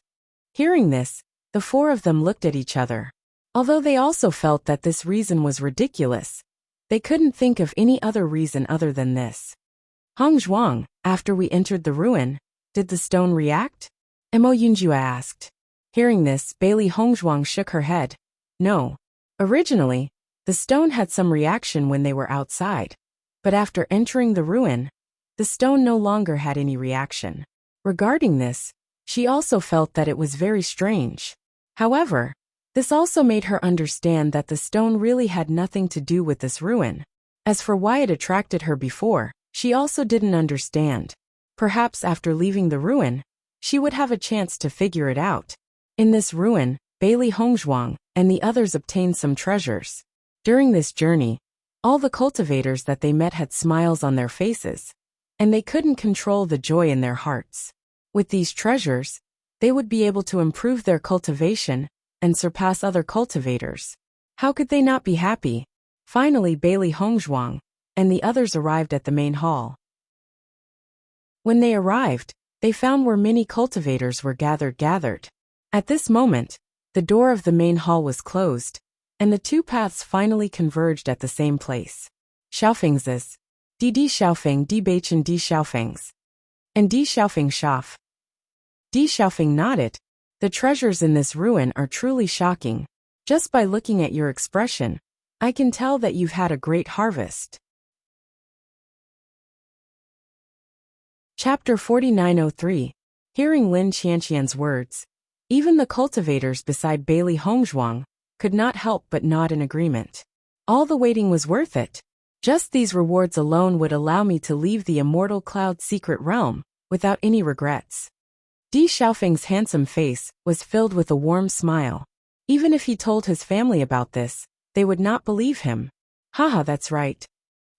Hearing this, the four of them looked at each other. Although they also felt that this reason was ridiculous, they couldn't think of any other reason other than this. Hong Zhuang, after we entered the ruin, did the stone react? Mo Yunjue asked. Hearing this, Bailey Hongzhuang shook her head. No. Originally, the stone had some reaction when they were outside, but after entering the ruin, the stone no longer had any reaction. Regarding this, she also felt that it was very strange. However, this also made her understand that the stone really had nothing to do with this ruin. As for why it attracted her before, she also didn't understand. Perhaps after leaving the ruin, she would have a chance to figure it out. In this ruin, Bailey Hongzhuang and the others obtained some treasures. During this journey, all the cultivators that they met had smiles on their faces, and they couldn't control the joy in their hearts. With these treasures, they would be able to improve their cultivation and surpass other cultivators. How could they not be happy? Finally, Bailey Hongzhuang and the others arrived at the main hall. When they arrived, they found where many cultivators were gathered. At this moment, the door of the main hall was closed, and the two paths finally converged at the same place. Xiaofeng's, Di Xiaofeng Di Beichen Di Xiaofeng's, and Di Xiaofeng Shaf. Di Xiaofeng nodded. The treasures in this ruin are truly shocking. Just by looking at your expression, I can tell that you've had a great harvest. Chapter 4903. Hearing Lin Qianqian's words, even the cultivators beside Bailey Hongzhuang could not help but nod in agreement. All the waiting was worth it. Just these rewards alone would allow me to leave the immortal cloud secret realm without any regrets. Di Xiaofeng's handsome face was filled with a warm smile. Even if he told his family about this, they would not believe him. Haha, that's right.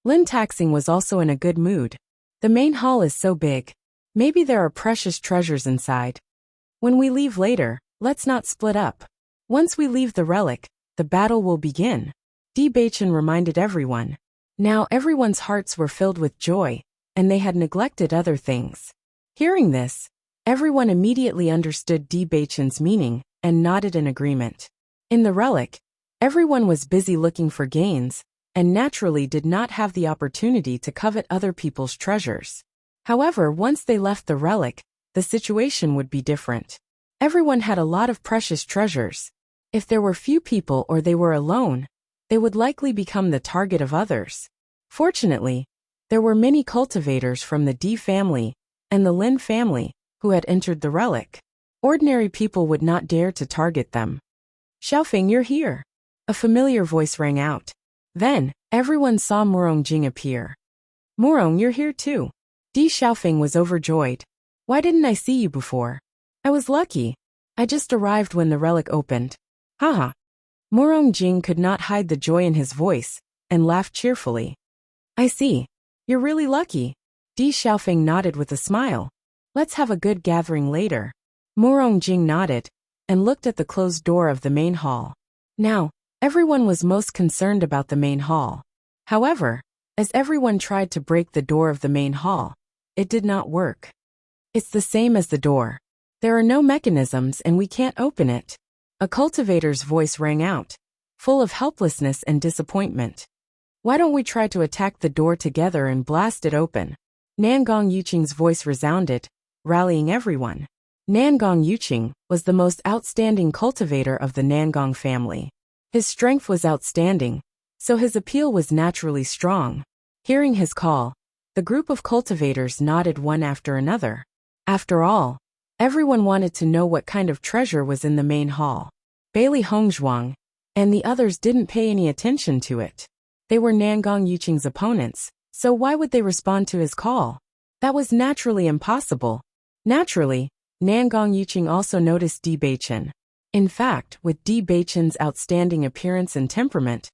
Lin Taxing was also in a good mood. The main hall is so big. Maybe there are precious treasures inside. When we leave later, let's not split up. Once we leave the relic, the battle will begin. Di Beichen reminded everyone. Now everyone's hearts were filled with joy, and they had neglected other things. Hearing this, everyone immediately understood Di Beichen's meaning and nodded in agreement. In the relic, everyone was busy looking for gains, and naturally did not have the opportunity to covet other people's treasures. However, once they left the relic, the situation would be different. Everyone had a lot of precious treasures. If there were few people or they were alone, they would likely become the target of others. Fortunately, there were many cultivators from the Di family and the Lin family who had entered the relic. Ordinary people would not dare to target them. Xiaofeng, you're here. A familiar voice rang out. Then, everyone saw Murong Jing appear. Murong, you're here too. Di Xiaofeng was overjoyed. Why didn't I see you before? I was lucky. I just arrived when the relic opened. Haha. Murong Jing could not hide the joy in his voice, and laughed cheerfully. I see. You're really lucky. Di Xiaofeng nodded with a smile. Let's have a good gathering later. Murong Jing nodded, and looked at the closed door of the main hall. Now, everyone was most concerned about the main hall. However, as everyone tried to break the door of the main hall, it did not work. It's the same as the door. There are no mechanisms and we can't open it. A cultivator's voice rang out, full of helplessness and disappointment. Why don't we try to attack the door together and blast it open? Nangong Yuqing's voice resounded, rallying everyone. Nangong Yuqing was the most outstanding cultivator of the Nangong family. His strength was outstanding, so his appeal was naturally strong. Hearing his call, the group of cultivators nodded one after another. After all, everyone wanted to know what kind of treasure was in the main hall. Bailey Hongzhuang and the others didn't pay any attention to it. They were Nangong Yuqing's opponents, so why would they respond to his call? That was naturally impossible. Naturally, Nangong Yuqing also noticed Di Beichen. In fact, with Di Beichen's outstanding appearance and temperament,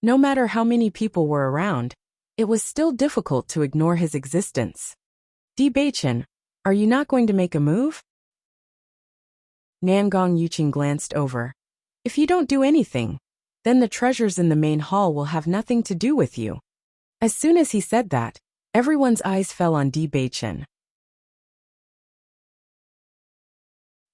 no matter how many people were around, it was still difficult to ignore his existence. Di Beichen, are you not going to make a move? Nangong Yuqing glanced over. If you don't do anything, then the treasures in the main hall will have nothing to do with you. As soon as he said that, everyone's eyes fell on Di Beichen.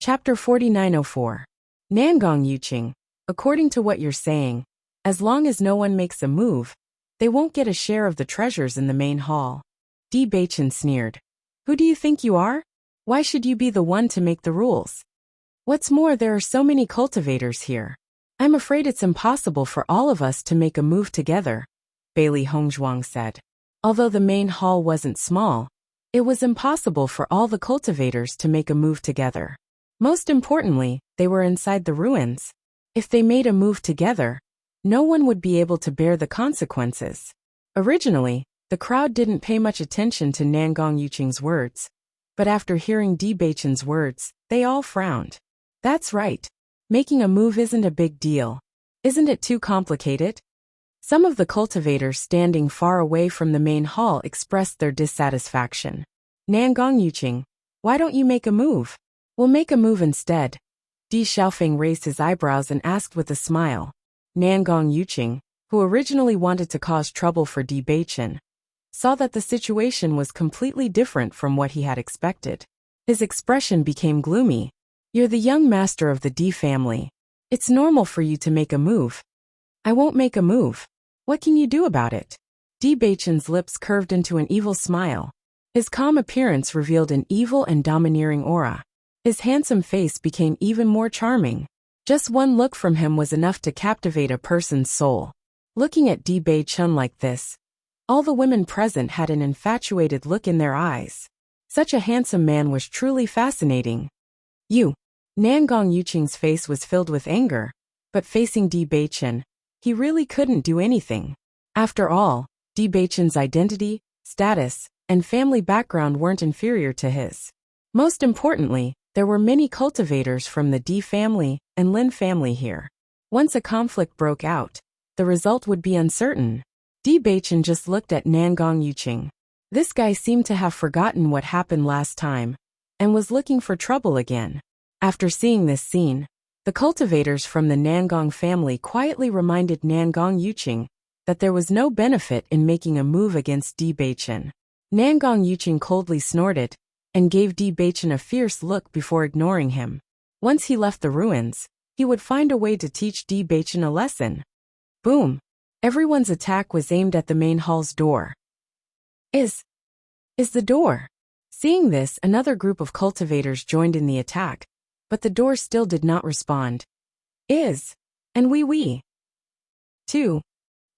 Chapter 4904. Nangong Yuqing, according to what you're saying, as long as no one makes a move, they won't get a share of the treasures in the main hall. Di Beichen sneered. Who do you think you are? Why should you be the one to make the rules? What's more, there are so many cultivators here. I'm afraid it's impossible for all of us to make a move together, Bailey Hongzhuang said. Although the main hall wasn't small, it was impossible for all the cultivators to make a move together. Most importantly, they were inside the ruins. If they made a move together, no one would be able to bear the consequences. Originally, the crowd didn't pay much attention to Nangong Yuqing's words, but after hearing Di Beichen's words, they all frowned. That's right. Making a move isn't a big deal. Isn't it too complicated? Some of the cultivators standing far away from the main hall expressed their dissatisfaction. Nangong Yuqing, why don't you make a move? We'll make a move instead. Di Xiaofeng raised his eyebrows and asked with a smile. Nangong Yuqing, who originally wanted to cause trouble for Di Beichen, saw that the situation was completely different from what he had expected. His expression became gloomy. You're the young master of the Di family. It's normal for you to make a move. I won't make a move. What can you do about it? Di Beichen's lips curved into an evil smile. His calm appearance revealed an evil and domineering aura. His handsome face became even more charming. Just one look from him was enough to captivate a person's soul. Looking at Di Beichen like this, all the women present had an infatuated look in their eyes. Such a handsome man was truly fascinating. You. Nangong Yuqing's face was filled with anger, but facing Di Beichen, he really couldn't do anything. After all, Di Beichen's identity, status, and family background weren't inferior to his. Most importantly, there were many cultivators from the Di family and Lin family here. Once a conflict broke out, the result would be uncertain. Di Beichen just looked at Nangong Yuqing. This guy seemed to have forgotten what happened last time, and was looking for trouble again. After seeing this scene, the cultivators from the Nangong family quietly reminded Nangong Yuqing that there was no benefit in making a move against Di Beichen. Nangong Yuqing coldly snorted, and gave Di Beichen a fierce look before ignoring him. Once he left the ruins, he would find a way to teach Di Beichen a lesson. Boom! Everyone's attack was aimed at the main hall's door. Is the door? Seeing this, another group of cultivators joined in the attack, but the door still did not respond. And we. 2.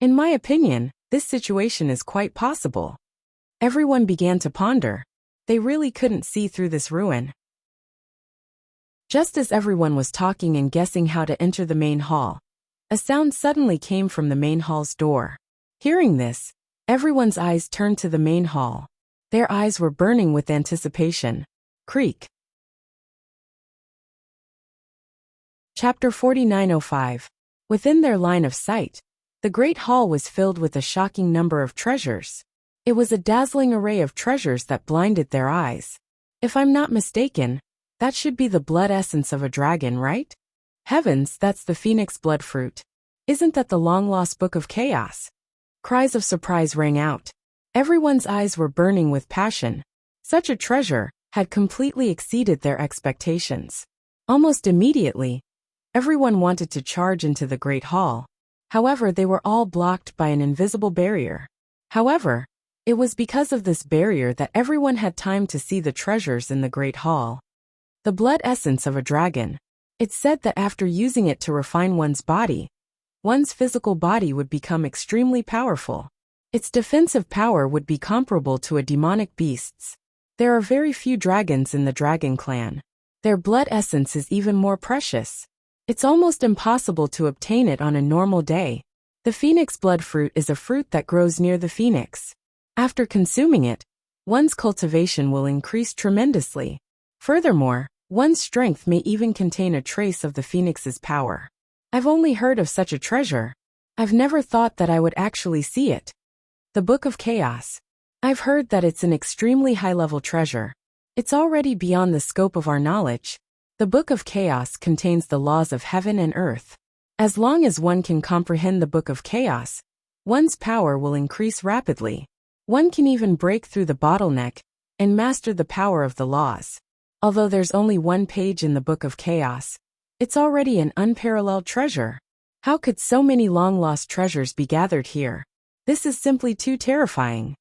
In my opinion, this situation is quite possible. Everyone began to ponder. They really couldn't see through this ruin. Just as everyone was talking and guessing how to enter the main hall, a sound suddenly came from the main hall's door. Hearing this, everyone's eyes turned to the main hall. Their eyes were burning with anticipation. Creak. Chapter 4905. Within their line of sight, the great hall was filled with a shocking number of treasures. It was a dazzling array of treasures that blinded their eyes. If I'm not mistaken, that should be the blood essence of a dragon, right? Heavens, that's the phoenix blood fruit. Isn't that the long-lost book of chaos? Cries of surprise rang out. Everyone's eyes were burning with passion. Such a treasure had completely exceeded their expectations. Almost immediately, everyone wanted to charge into the great hall. However, they were all blocked by an invisible barrier. However, it was because of this barrier that everyone had time to see the treasures in the great hall. The blood essence of a dragon. It's said that after using it to refine one's body, one's physical body would become extremely powerful. Its defensive power would be comparable to a demonic beast's. There are very few dragons in the dragon clan. Their blood essence is even more precious. It's almost impossible to obtain it on a normal day. The phoenix blood fruit is a fruit that grows near the phoenix. After consuming it, one's cultivation will increase tremendously. Furthermore, one's strength may even contain a trace of the phoenix's power. I've only heard of such a treasure. I've never thought that I would actually see it. The Book of Chaos. I've heard that it's an extremely high-level treasure. It's already beyond the scope of our knowledge. The Book of Chaos contains the laws of heaven and earth. As long as one can comprehend the Book of Chaos, one's power will increase rapidly. One can even break through the bottleneck and master the power of the laws. Although there's only one page in the Book of Chaos, it's already an unparalleled treasure. How could so many long-lost treasures be gathered here? This is simply too terrifying.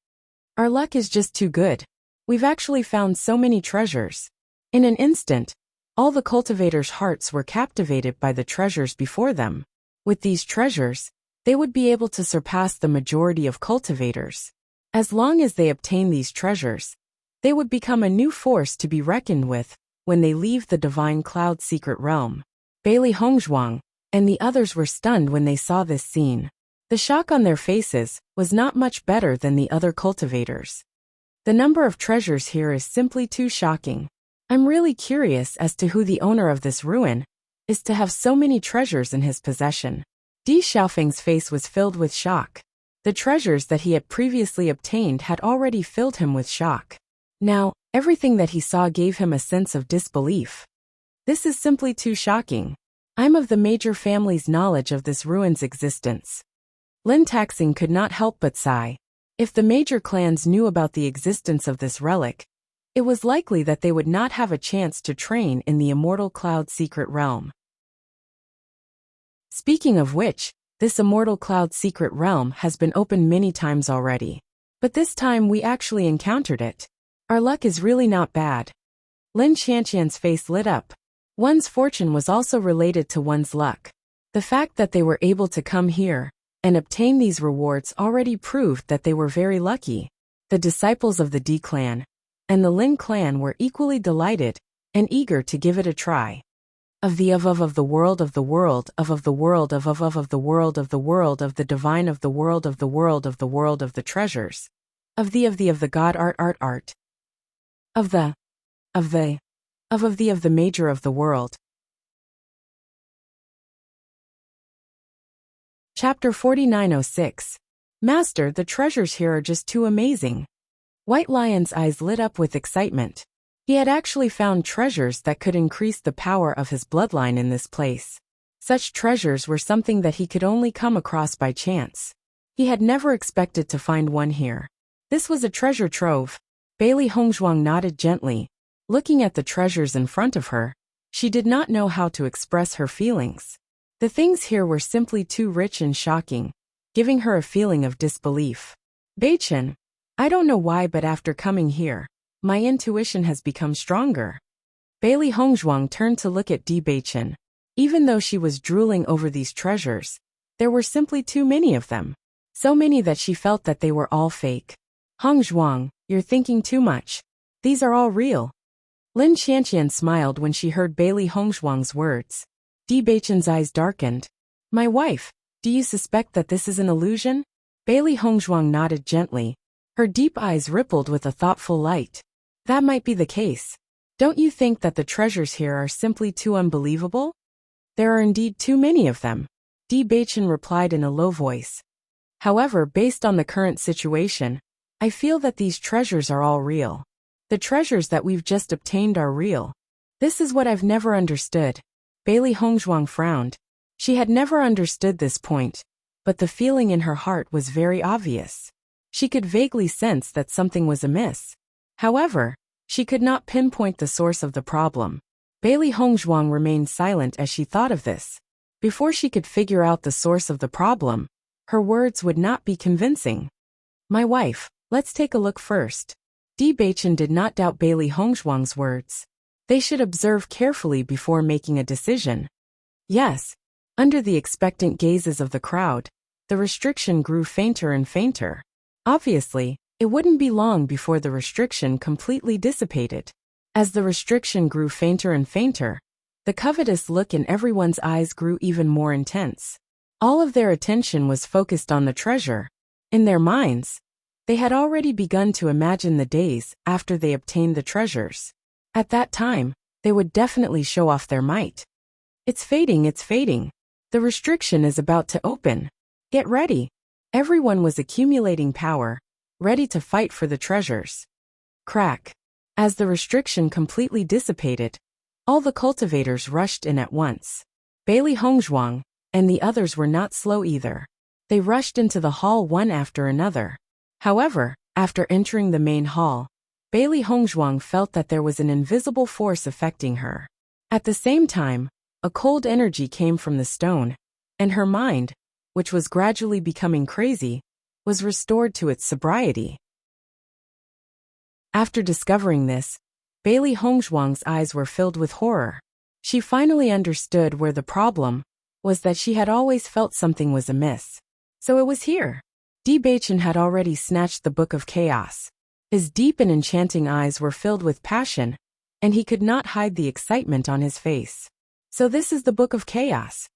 Our luck is just too good. We've actually found so many treasures. In an instant, all the cultivators' hearts were captivated by the treasures before them. With these treasures, they would be able to surpass the majority of cultivators. As long as they obtain these treasures, they would become a new force to be reckoned with when they leave the Divine Cloud Secret Realm. Bailey Hongzhuang and the others were stunned when they saw this scene. The shock on their faces was not much better than the other cultivators. The number of treasures here is simply too shocking. I'm really curious as to who the owner of this ruin is to have so many treasures in his possession. Di Xiaofeng's face was filled with shock. The treasures that he had previously obtained had already filled him with shock. Now, everything that he saw gave him a sense of disbelief. This is simply too shocking. I'm of the major family's knowledge of this ruin's existence. Lin Taxing could not help but sigh. If the major clans knew about the existence of this relic, it was likely that they would not have a chance to train in the Immortal Cloud Secret Realm. Speaking of which, this Immortal Cloud Secret Realm has been opened many times already. But this time we actually encountered it. Our luck is really not bad. Lin Qianqian's face lit up. One's fortune was also related to one's luck. The fact that they were able to come here and obtain these rewards already proved that they were very lucky. The disciples of the D clan and the Lin clan were equally delighted and eager to give it a try. Of the the world of the world of the world of the world of the world of the divine of the world of the world of the world of the treasures of the god art of the major of the world. Chapter 4906. Master, the treasures here are just too amazing. White Lion's eyes lit up with excitement. He had actually found treasures that could increase the power of his bloodline in this place. Such treasures were something that he could only come across by chance. He had never expected to find one here. This was a treasure trove. Bailey Hongzhuang nodded gently. Looking at the treasures in front of her, she did not know how to express her feelings. The things here were simply too rich and shocking, giving her a feeling of disbelief. Beichen, I don't know why, but after coming here, my intuition has become stronger. Bailey Hongzhuang turned to look at Di Beichen. Even though she was drooling over these treasures, there were simply too many of them. So many that she felt that they were all fake. Hongzhuang, you're thinking too much. These are all real. Lin Qianqian smiled when she heard Bailey Hongzhuang's words. Di Beichen's eyes darkened. My wife, do you suspect that this is an illusion? Bailey Hongzhuang nodded gently. Her deep eyes rippled with a thoughtful light. That might be the case. Don't you think that the treasures here are simply too unbelievable? There are indeed too many of them. Di Beichen replied in a low voice. However, based on the current situation, I feel that these treasures are all real. The treasures that we've just obtained are real. This is what I've never understood. Bailey Hongzhuang frowned. She had never understood this point, but the feeling in her heart was very obvious. She could vaguely sense that something was amiss. However, she could not pinpoint the source of the problem. Bailey Hongzhuang remained silent as she thought of this. Before she could figure out the source of the problem, her words would not be convincing. My wife, let's take a look first. Di Beichen did not doubt Bailey Hongzhuang's words. They should observe carefully before making a decision. Yes. Under the expectant gazes of the crowd, the restriction grew fainter and fainter. Obviously, it wouldn't be long before the restriction completely dissipated. As the restriction grew fainter and fainter, The covetous look in everyone's eyes grew even more intense. All of their attention was focused on the treasure. In their minds, they had already begun to imagine the days after they obtained the treasures. At that time, they would definitely show off their might. It's fading, it's fading. The restriction is about to open. Get ready. Everyone was accumulating power, ready to fight for the treasures. Crack. As the restriction completely dissipated, all the cultivators rushed in at once. Bailey Hongzhuang and the others were not slow either. They rushed into the hall one after another. However, after entering the main hall, Bailey Hongzhuang felt that there was an invisible force affecting her. At the same time, a cold energy came from the stone, and her mind, which was gradually becoming crazy, was restored to its sobriety. After discovering this, Bailey Hongzhuang's eyes were filled with horror. She finally understood where the problem was, that she had always felt something was amiss. So it was here. Bewitching had already snatched the Book of Chaos. His deep and enchanting eyes were filled with passion, and he could not hide the excitement on his face. So this is the Book of Chaos.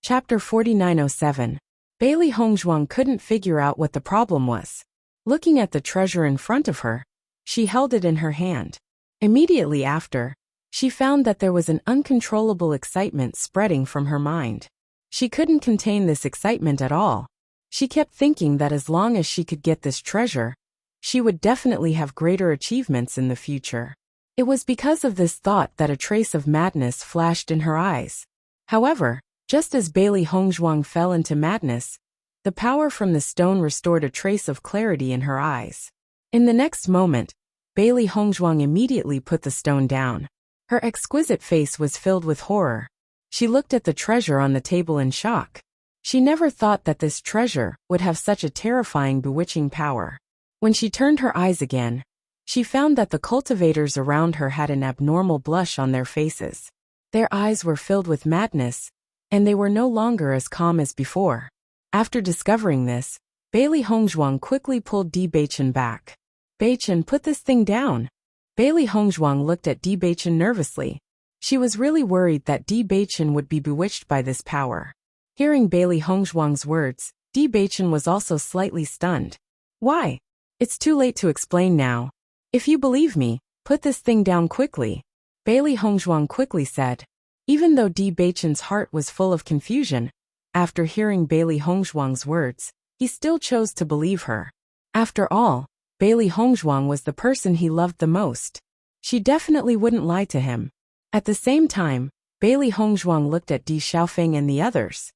Chapter 4907. Bailey Hongzhuang couldn't figure out what the problem was. Looking at the treasure in front of her, she held it in her hand. Immediately after, she found that there was an uncontrollable excitement spreading from her mind. She couldn't contain this excitement at all. She kept thinking that as long as she could get this treasure, she would definitely have greater achievements in the future. It was because of this thought that a trace of madness flashed in her eyes. However, just as Bailey Hongzhuang fell into madness, the power from the stone restored a trace of clarity in her eyes. In the next moment, Bailey Hongzhuang immediately put the stone down. Her exquisite face was filled with horror. She looked at the treasure on the table in shock. She never thought that this treasure would have such a terrifying bewitching power. When she turned her eyes again, she found that the cultivators around her had an abnormal blush on their faces. Their eyes were filled with madness, and they were no longer as calm as before. After discovering this, Bailey Hongzhuang quickly pulled Bewitching back. Bewitching, put this thing down. Bailey Hongzhuang looked at Bewitching nervously. She was really worried that Bewitching would be bewitched by this power. Hearing Bailey Hongzhuang's words, Bewitching was also slightly stunned. Why? It's too late to explain now. If you believe me, put this thing down quickly, Bailey Hongzhuang quickly said. Even though Bewitching's heart was full of confusion, after hearing Bailey Hongzhuang's words, he still chose to believe her. After all, Bailey Hongzhuang was the person he loved the most. She definitely wouldn't lie to him. At the same time, Bailey Hongzhuang looked at Di Xiaofeng and the others.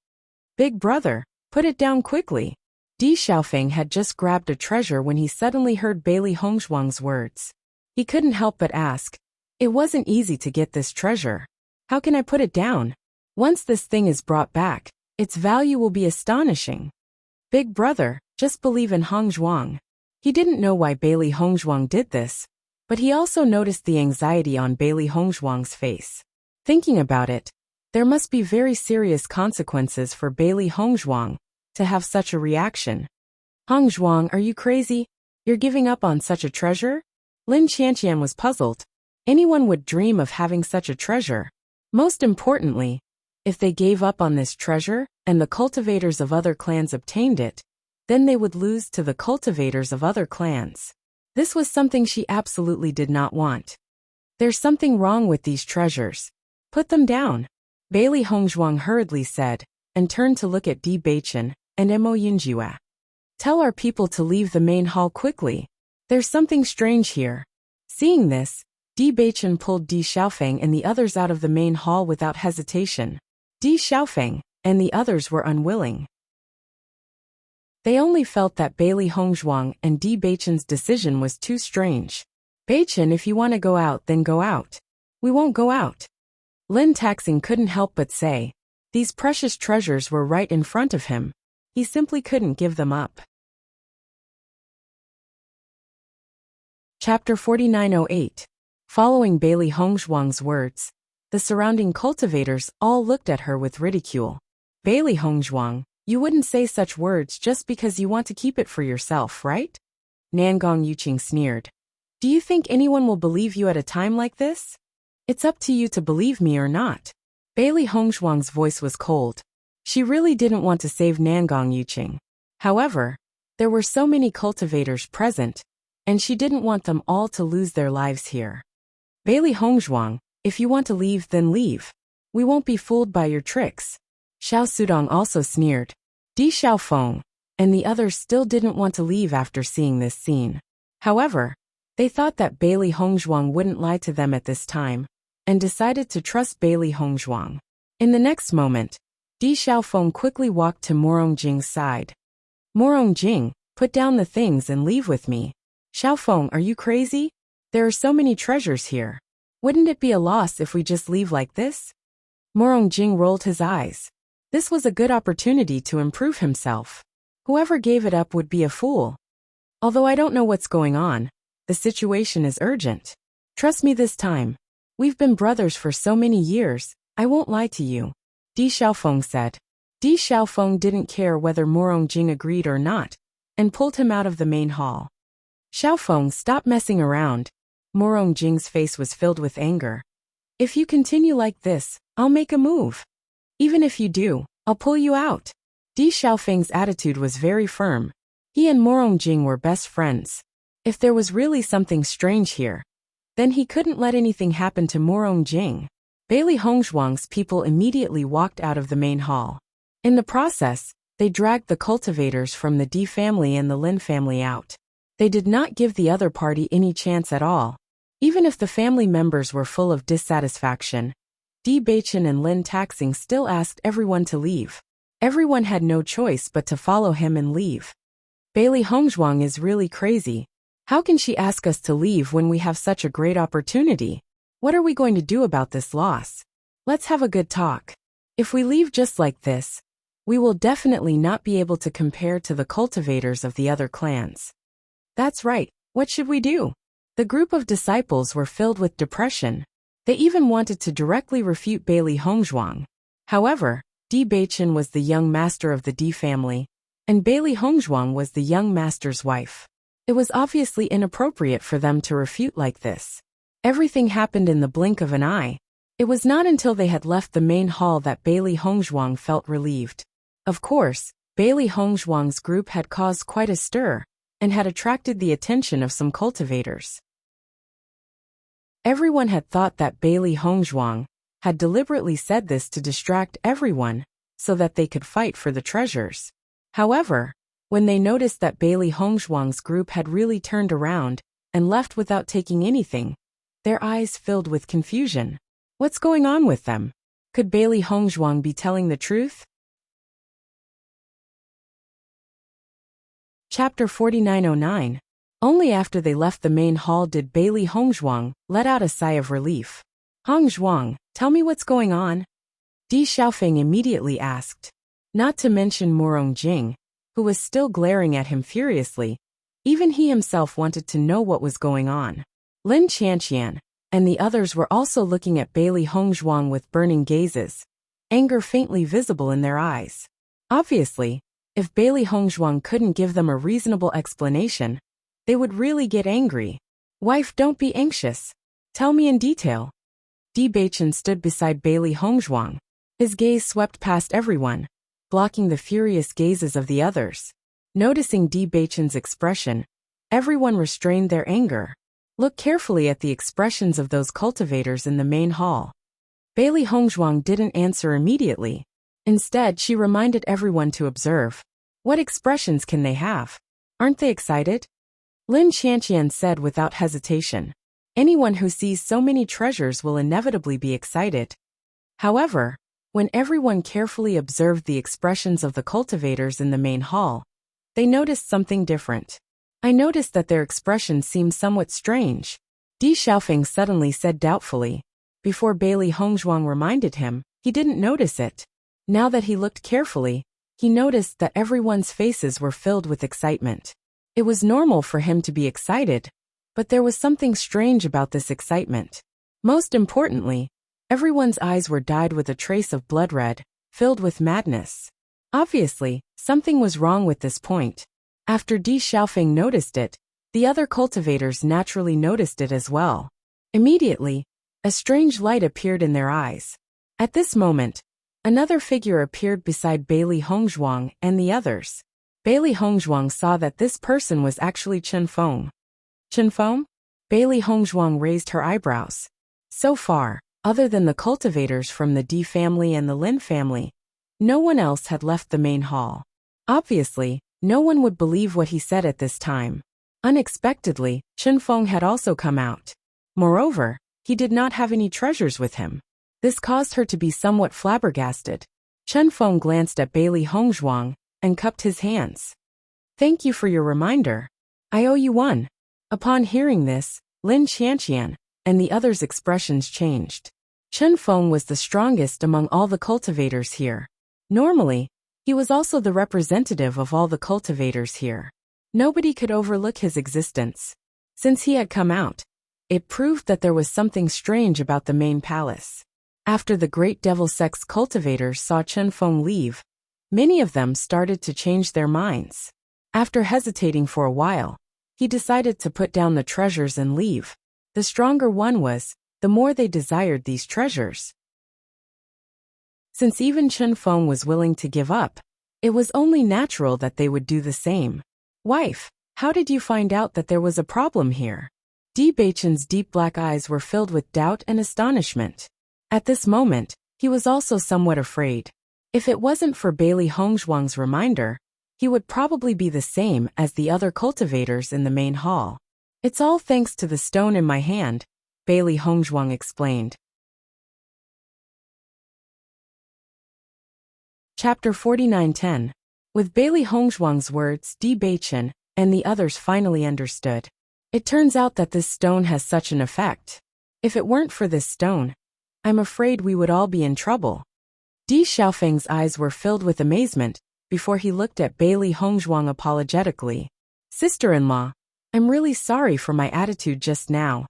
Big brother, put it down quickly. Di Xiaofeng had just grabbed a treasure when he suddenly heard Bailey Hongzhuang's words. He couldn't help but ask, it wasn't easy to get this treasure. How can I put it down? Once this thing is brought back, its value will be astonishing. Big brother, just believe in Hongzhuang. He didn't know why Bailey Hongzhuang did this, but he also noticed the anxiety on Bailey Hongzhuang's face. Thinking about it, there must be very serious consequences for Bailey Hongzhuang to have such a reaction. Hongzhuang, are you crazy? You're giving up on such a treasure? Lin Qianqian was puzzled. Anyone would dream of having such a treasure. Most importantly, if they gave up on this treasure and the cultivators of other clans obtained it, then they would lose to the cultivators of other clans. This was something she absolutely did not want. There's something wrong with these treasures. Put them down, Bailey Hongzhuang hurriedly said, and turned to look at Bewitching and Mo Yunjue. Tell our people to leave the main hall quickly. There's something strange here. Seeing this, Bewitching pulled Di Xiaofeng and the others out of the main hall without hesitation. Di Xiaofeng and the others were unwilling. They only felt that Bailey Hongzhuang and Bewitching's decision was too strange. Bewitching, if you want to go out, then go out. We won't go out. Lin Taxing couldn't help but say. These precious treasures were right in front of him. He simply couldn't give them up. Chapter 4908. Following Bailey Hongzhuang's words, the surrounding cultivators all looked at her with ridicule. Bailey Hongzhuang, you wouldn't say such words just because you want to keep it for yourself, right? Nangong Yuqing sneered. Do you think anyone will believe you at a time like this? It's up to you to believe me or not. Bailey Hongshuang's voice was cold. She really didn't want to save Nangong Yuqing. However, there were so many cultivators present, and she didn't want them all to lose their lives here. Bailey Hongshuang, if you want to leave, then leave. We won't be fooled by your tricks. Xiao Sudong also sneered. Di Xiaofeng and the others still didn't want to leave after seeing this scene. However, they thought that Bailey Hongshuang wouldn't lie to them at this time, and decided to trust Bailey Hongshuang. In the next moment, Di Xiaofeng quickly walked to Morongjing's side. Morongjing, put down the things and leave with me. Xiaofeng, are you crazy? There are so many treasures here. Wouldn't it be a loss if we just leave like this? Morongjing rolled his eyes. This was a good opportunity to improve himself. Whoever gave it up would be a fool. Although I don't know what's going on, the situation is urgent. Trust me this time. We've been brothers for so many years, I won't lie to you. Di Xiaofeng said. Di Xiaofeng didn't care whether Morongjing agreed or not, and pulled him out of the main hall. Xiaofeng, stop messing around. Morongjing's face was filled with anger. If you continue like this, I'll make a move. Even if you do, I'll pull you out. Di Xiaofeng's attitude was very firm. He and Morongjing were best friends. If there was really something strange here, then he couldn't let anything happen to Morongjing. Bailey Hongshuang's people immediately walked out of the main hall. In the process, they dragged the cultivators from the Di family and the Lin family out. They did not give the other party any chance at all. Even if the family members were full of dissatisfaction, Di Beichen and Lin Taxing still asked everyone to leave. Everyone had no choice but to follow him and leave. Bailey Hongshuang is really crazy. How can she ask us to leave when we have such a great opportunity? What are we going to do about this loss? Let's have a good talk. If we leave just like this, we will definitely not be able to compare to the cultivators of the other clans. That's right, what should we do? The group of disciples were filled with depression. They even wanted to directly refute Bailey Hongshuang. However, Di Beichen was the young master of the Di family, and Bailey Hongshuang was the young master's wife. It was obviously inappropriate for them to refute like this. Everything happened in the blink of an eye. It was not until they had left the main hall that Bailey Hongshuang felt relieved. Of course, Bailey Hongshuang's group had caused quite a stir, and had attracted the attention of some cultivators. Everyone had thought that Bailey Hongshuang had deliberately said this to distract everyone, so that they could fight for the treasures. However, when they noticed that Bailey Hongshuang's group had really turned around and left without taking anything, their eyes filled with confusion. What's going on with them? Could Bailey Hongshuang be telling the truth? Chapter 4909. Only after they left the main hall did Bailey Hongshuang let out a sigh of relief. Hongshuang, tell me what's going on? Di Xiaofeng immediately asked. Not to mention Morongjing, who was still glaring at him furiously. Even he himself wanted to know what was going on. Lin Qianqian and the others were also looking at Bailey Hongshuang with burning gazes, anger faintly visible in their eyes. Obviously, if Bailey Hongshuang couldn't give them a reasonable explanation, they would really get angry. Wife, don't be anxious. Tell me in detail. Di Beichen stood beside Bailey Hongshuang. His gaze swept past everyone, blocking the furious gazes of the others. Noticing Di Beichen's expression, everyone restrained their anger. Look carefully at the expressions of those cultivators in the main hall. Bailey Hongshuang didn't answer immediately. Instead, she reminded everyone to observe. What expressions can they have? Aren't they excited? Lin Qianqian said without hesitation. Anyone who sees so many treasures will inevitably be excited. However, when everyone carefully observed the expressions of the cultivators in the main hall, they noticed something different. I noticed that their expressions seemed somewhat strange. Di Xiaofeng suddenly said doubtfully. Before Bailey Hongshuang reminded him, he didn't notice it. Now that he looked carefully, he noticed that everyone's faces were filled with excitement. It was normal for him to be excited, but there was something strange about this excitement. Most importantly, everyone's eyes were dyed with a trace of blood red, filled with madness. Obviously, something was wrong with this point. After Di Xiaofeng noticed it, The other cultivators naturally noticed it as well. Immediately, a strange light appeared in their eyes. At this moment, another figure appeared beside Bailey Hongzhuang and the others. Bailey Hongzhuang saw that this person was actually Chen Feng. Chen Feng? Bailey Hongzhuang raised her eyebrows. So far, other than the cultivators from the Di family and the Lin family, no one else had left the main hall. Obviously, no one would believe what he said at this time. Unexpectedly, Chen Feng had also come out. Moreover, he did not have any treasures with him. This caused her to be somewhat flabbergasted. Chen Feng glanced at Bailey Hongzhuang and cupped his hands. "Thank you for your reminder. I owe you one." Upon hearing this, Lin Qianqian and the others' expressions changed. Chen Feng was the strongest among all the cultivators here. Normally, he was also the representative of all the cultivators here. Nobody could overlook his existence. Since he had come out, it proved that there was something strange about the main palace. After the Great Devil Sect's cultivators saw Chen Feng leave, many of them started to change their minds. After hesitating for a while, he decided to put down the treasures and leave. The stronger one was, the more they desired these treasures. Since even Chen Feng was willing to give up, it was only natural that they would do the same. "Wife, how did you find out that there was a problem here?" Di Beichen's deep black eyes were filled with doubt and astonishment. At this moment, he was also somewhat afraid. If it wasn't for Bailey Hongzhuang's reminder, he would probably be the same as the other cultivators in the main hall. "It's all thanks to the stone in my hand," Bailey Hongzhuang explained. Chapter 49:10. With Bailey Hongzhuang's words, Di Beichen and the others finally understood. It turns out that this stone has such an effect. If it weren't for this stone, I'm afraid we would all be in trouble. Di Xiaofeng's eyes were filled with amazement before he looked at Bailey Hongzhuang apologetically. "Sister-in-law, I'm really sorry for my attitude just now."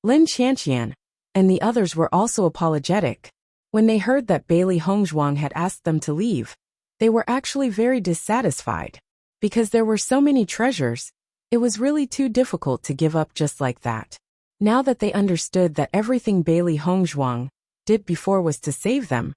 Lin Qianqian and the others were also apologetic. When they heard that Bailey Hongzhuang had asked them to leave, they were actually very dissatisfied. Because there were so many treasures, it was really too difficult to give up just like that. Now that they understood that everything Bailey Hongzhuang did before was to save them,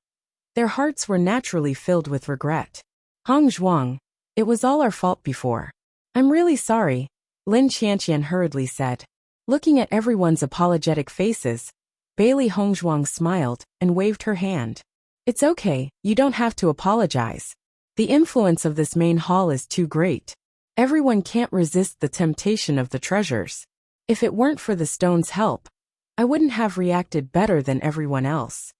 their hearts were naturally filled with regret. "Hongzhuang, it was all our fault before. I'm really sorry," Lin Qianqian hurriedly said. Looking at everyone's apologetic faces, Bailey Hongzhuang smiled and waved her hand. "It's okay, you don't have to apologize. The influence of this main hall is too great. Everyone can't resist the temptation of the treasures. If it weren't for the stone's help, I wouldn't have reacted better than everyone else."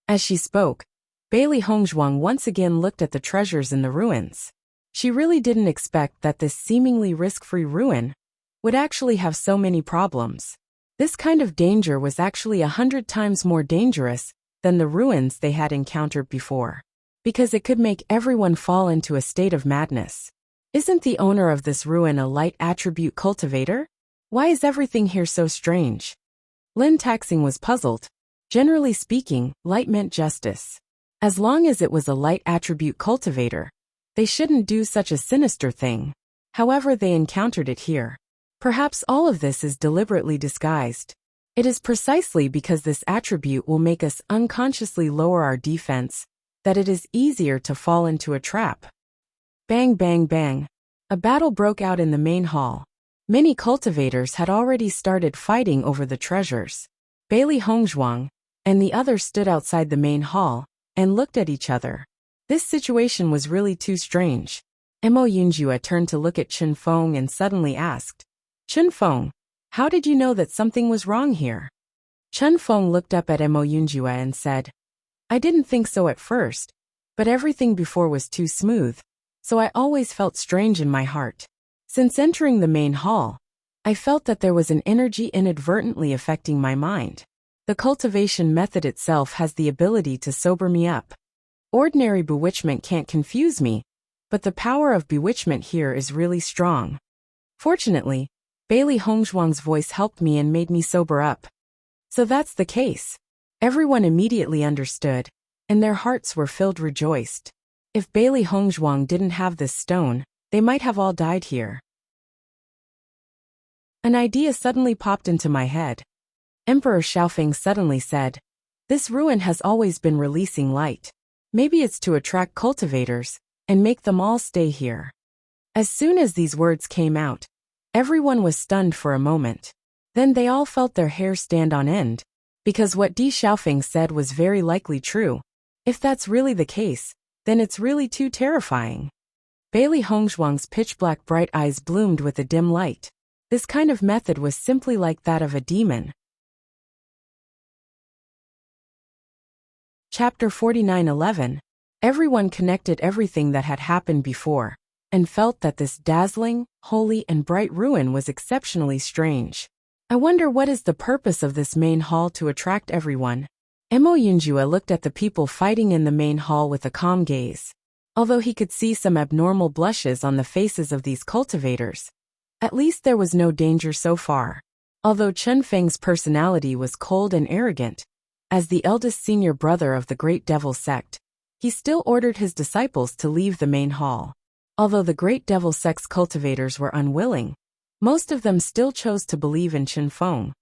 As she spoke, Bailey Hongzhuang once again looked at the treasures in the ruins. She really didn't expect that this seemingly risk-free ruin would actually have so many problems. This kind of danger was actually 100 times more dangerous than the ruins they had encountered before, because it could make everyone fall into a state of madness. "Isn't the owner of this ruin a light attribute cultivator? Why is everything here so strange?" Lin Taxing was puzzled. Generally speaking, light meant justice. As long as it was a light attribute cultivator, they shouldn't do such a sinister thing. However, they encountered it here. Perhaps all of this is deliberately disguised. It is precisely because this attribute will make us unconsciously lower our defense that it is easier to fall into a trap. Bang bang bang. A battle broke out in the main hall. Many cultivators had already started fighting over the treasures. Bailey Hongzhuang and the others stood outside the main hall and looked at each other. This situation was really too strange. Mo Yunjue turned to look at Chen Feng and suddenly asked, "Chen Feng, how did you know that something was wrong here?" Chen Feng looked up at Mo Yunjue and said, "I didn't think so at first, but everything before was too smooth, so I always felt strange in my heart. Since entering the main hall, I felt that there was an energy inadvertently affecting my mind. The cultivation method itself has the ability to sober me up. Ordinary bewitchment can't confuse me, but the power of bewitchment here is really strong. Fortunately, Bailey Hongzhuang's voice helped me and made me sober up." So that's the case. Everyone immediately understood, and their hearts were filled rejoiced. If Bailey Hongzhuang didn't have this stone, they might have all died here. An idea suddenly popped into my head. Emperor Xiaofeng suddenly said, "This ruin has always been releasing light. Maybe it's to attract cultivators and make them all stay here." As soon as these words came out, everyone was stunned for a moment. Then they all felt their hair stand on end, because what Di Xiaofeng said was very likely true. If that's really the case, then it's really too terrifying. Bailey Hongzhuang's pitch-black bright eyes bloomed with a dim light. This kind of method was simply like that of a demon. Chapter 49:11. Everyone connected everything that had happened before, and felt that this dazzling, holy and bright ruin was exceptionally strange. I wonder what is the purpose of this main hall to attract everyone. Mo Yunjue looked at the people fighting in the main hall with a calm gaze. Although he could see some abnormal blushes on the faces of these cultivators, at least there was no danger so far. Although Chen Feng's personality was cold and arrogant, as the eldest senior brother of the Great Devil sect, he still ordered his disciples to leave the main hall. Although the Great Devil sect's cultivators were unwilling, most of them still chose to believe in Chen Feng,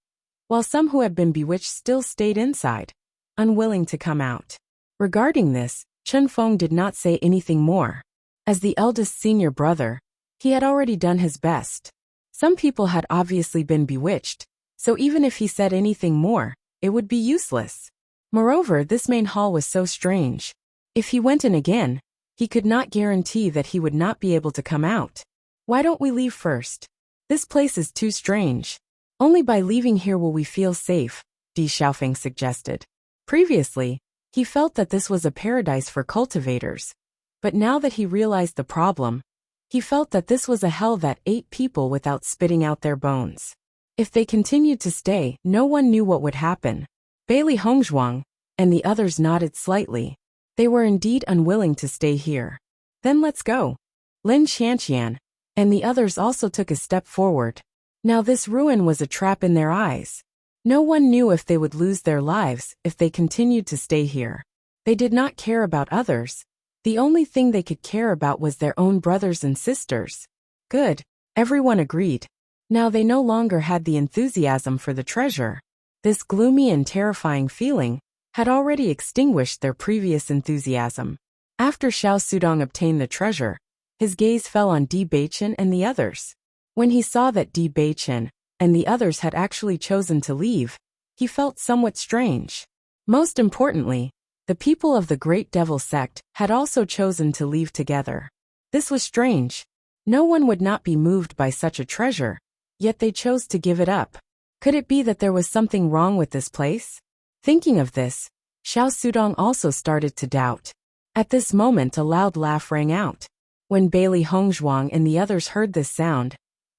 while some who had been bewitched still stayed inside, unwilling to come out. Regarding this, Chen Feng did not say anything more. As the eldest senior brother, he had already done his best. Some people had obviously been bewitched, so even if he said anything more, it would be useless. Moreover, this main hall was so strange. If he went in again, he could not guarantee that he would not be able to come out. Why don't we leave first? This place is too strange. Only by leaving here will we feel safe, Di Xiaofeng suggested. Previously, he felt that this was a paradise for cultivators, but now that he realized the problem, he felt that this was a hell that ate people without spitting out their bones. If they continued to stay, no one knew what would happen. Bailey Hongzhuang and the others nodded slightly. They were indeed unwilling to stay here. Then let's go. Lin Qianqian and the others also took a step forward. Now this ruin was a trap in their eyes. No one knew if they would lose their lives if they continued to stay here. They did not care about others. The only thing they could care about was their own brothers and sisters. Good, everyone agreed. Now they no longer had the enthusiasm for the treasure. This gloomy and terrifying feeling had already extinguished their previous enthusiasm. After Xiao Sudong obtained the treasure, his gaze fell on Di Beichen and the others. When he saw that Di Beichen and the others had actually chosen to leave, he felt somewhat strange. Most importantly, the people of the Great Devil sect had also chosen to leave together. This was strange. No one would not be moved by such a treasure, yet they chose to give it up. Could it be that there was something wrong with this place? Thinking of this, Xiao Sudong also started to doubt. At this moment a loud laugh rang out. When Bailey Hongzhuang and the others heard this sound,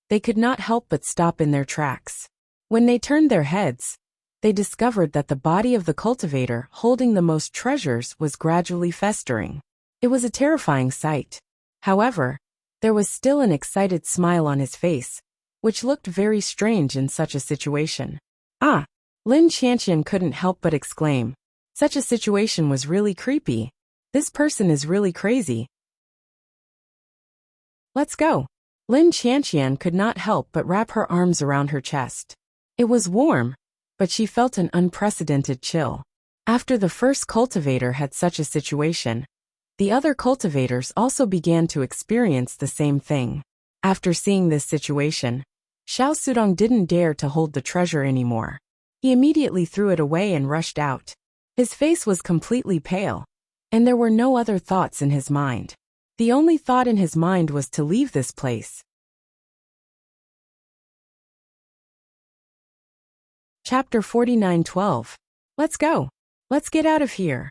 they could not help but stop in their tracks. When they turned their heads, they discovered that the body of the cultivator holding the most treasures was gradually festering. It was a terrifying sight. However, there was still an excited smile on his face, which looked very strange in such a situation. Ah! Lin Qianqian couldn't help but exclaim. Such a situation was really creepy. This person is really crazy. Let's go. Lin Qianqian could not help but wrap her arms around her chest. It was warm, but she felt an unprecedented chill. After the first cultivator had such a situation, the other cultivators also began to experience the same thing. After seeing this situation, Xiao Sudong didn't dare to hold the treasure anymore. He immediately threw it away and rushed out. His face was completely pale, and there were no other thoughts in his mind. The only thought in his mind was to leave this place. Chapter 49:12. Let's go. Let's get out of here.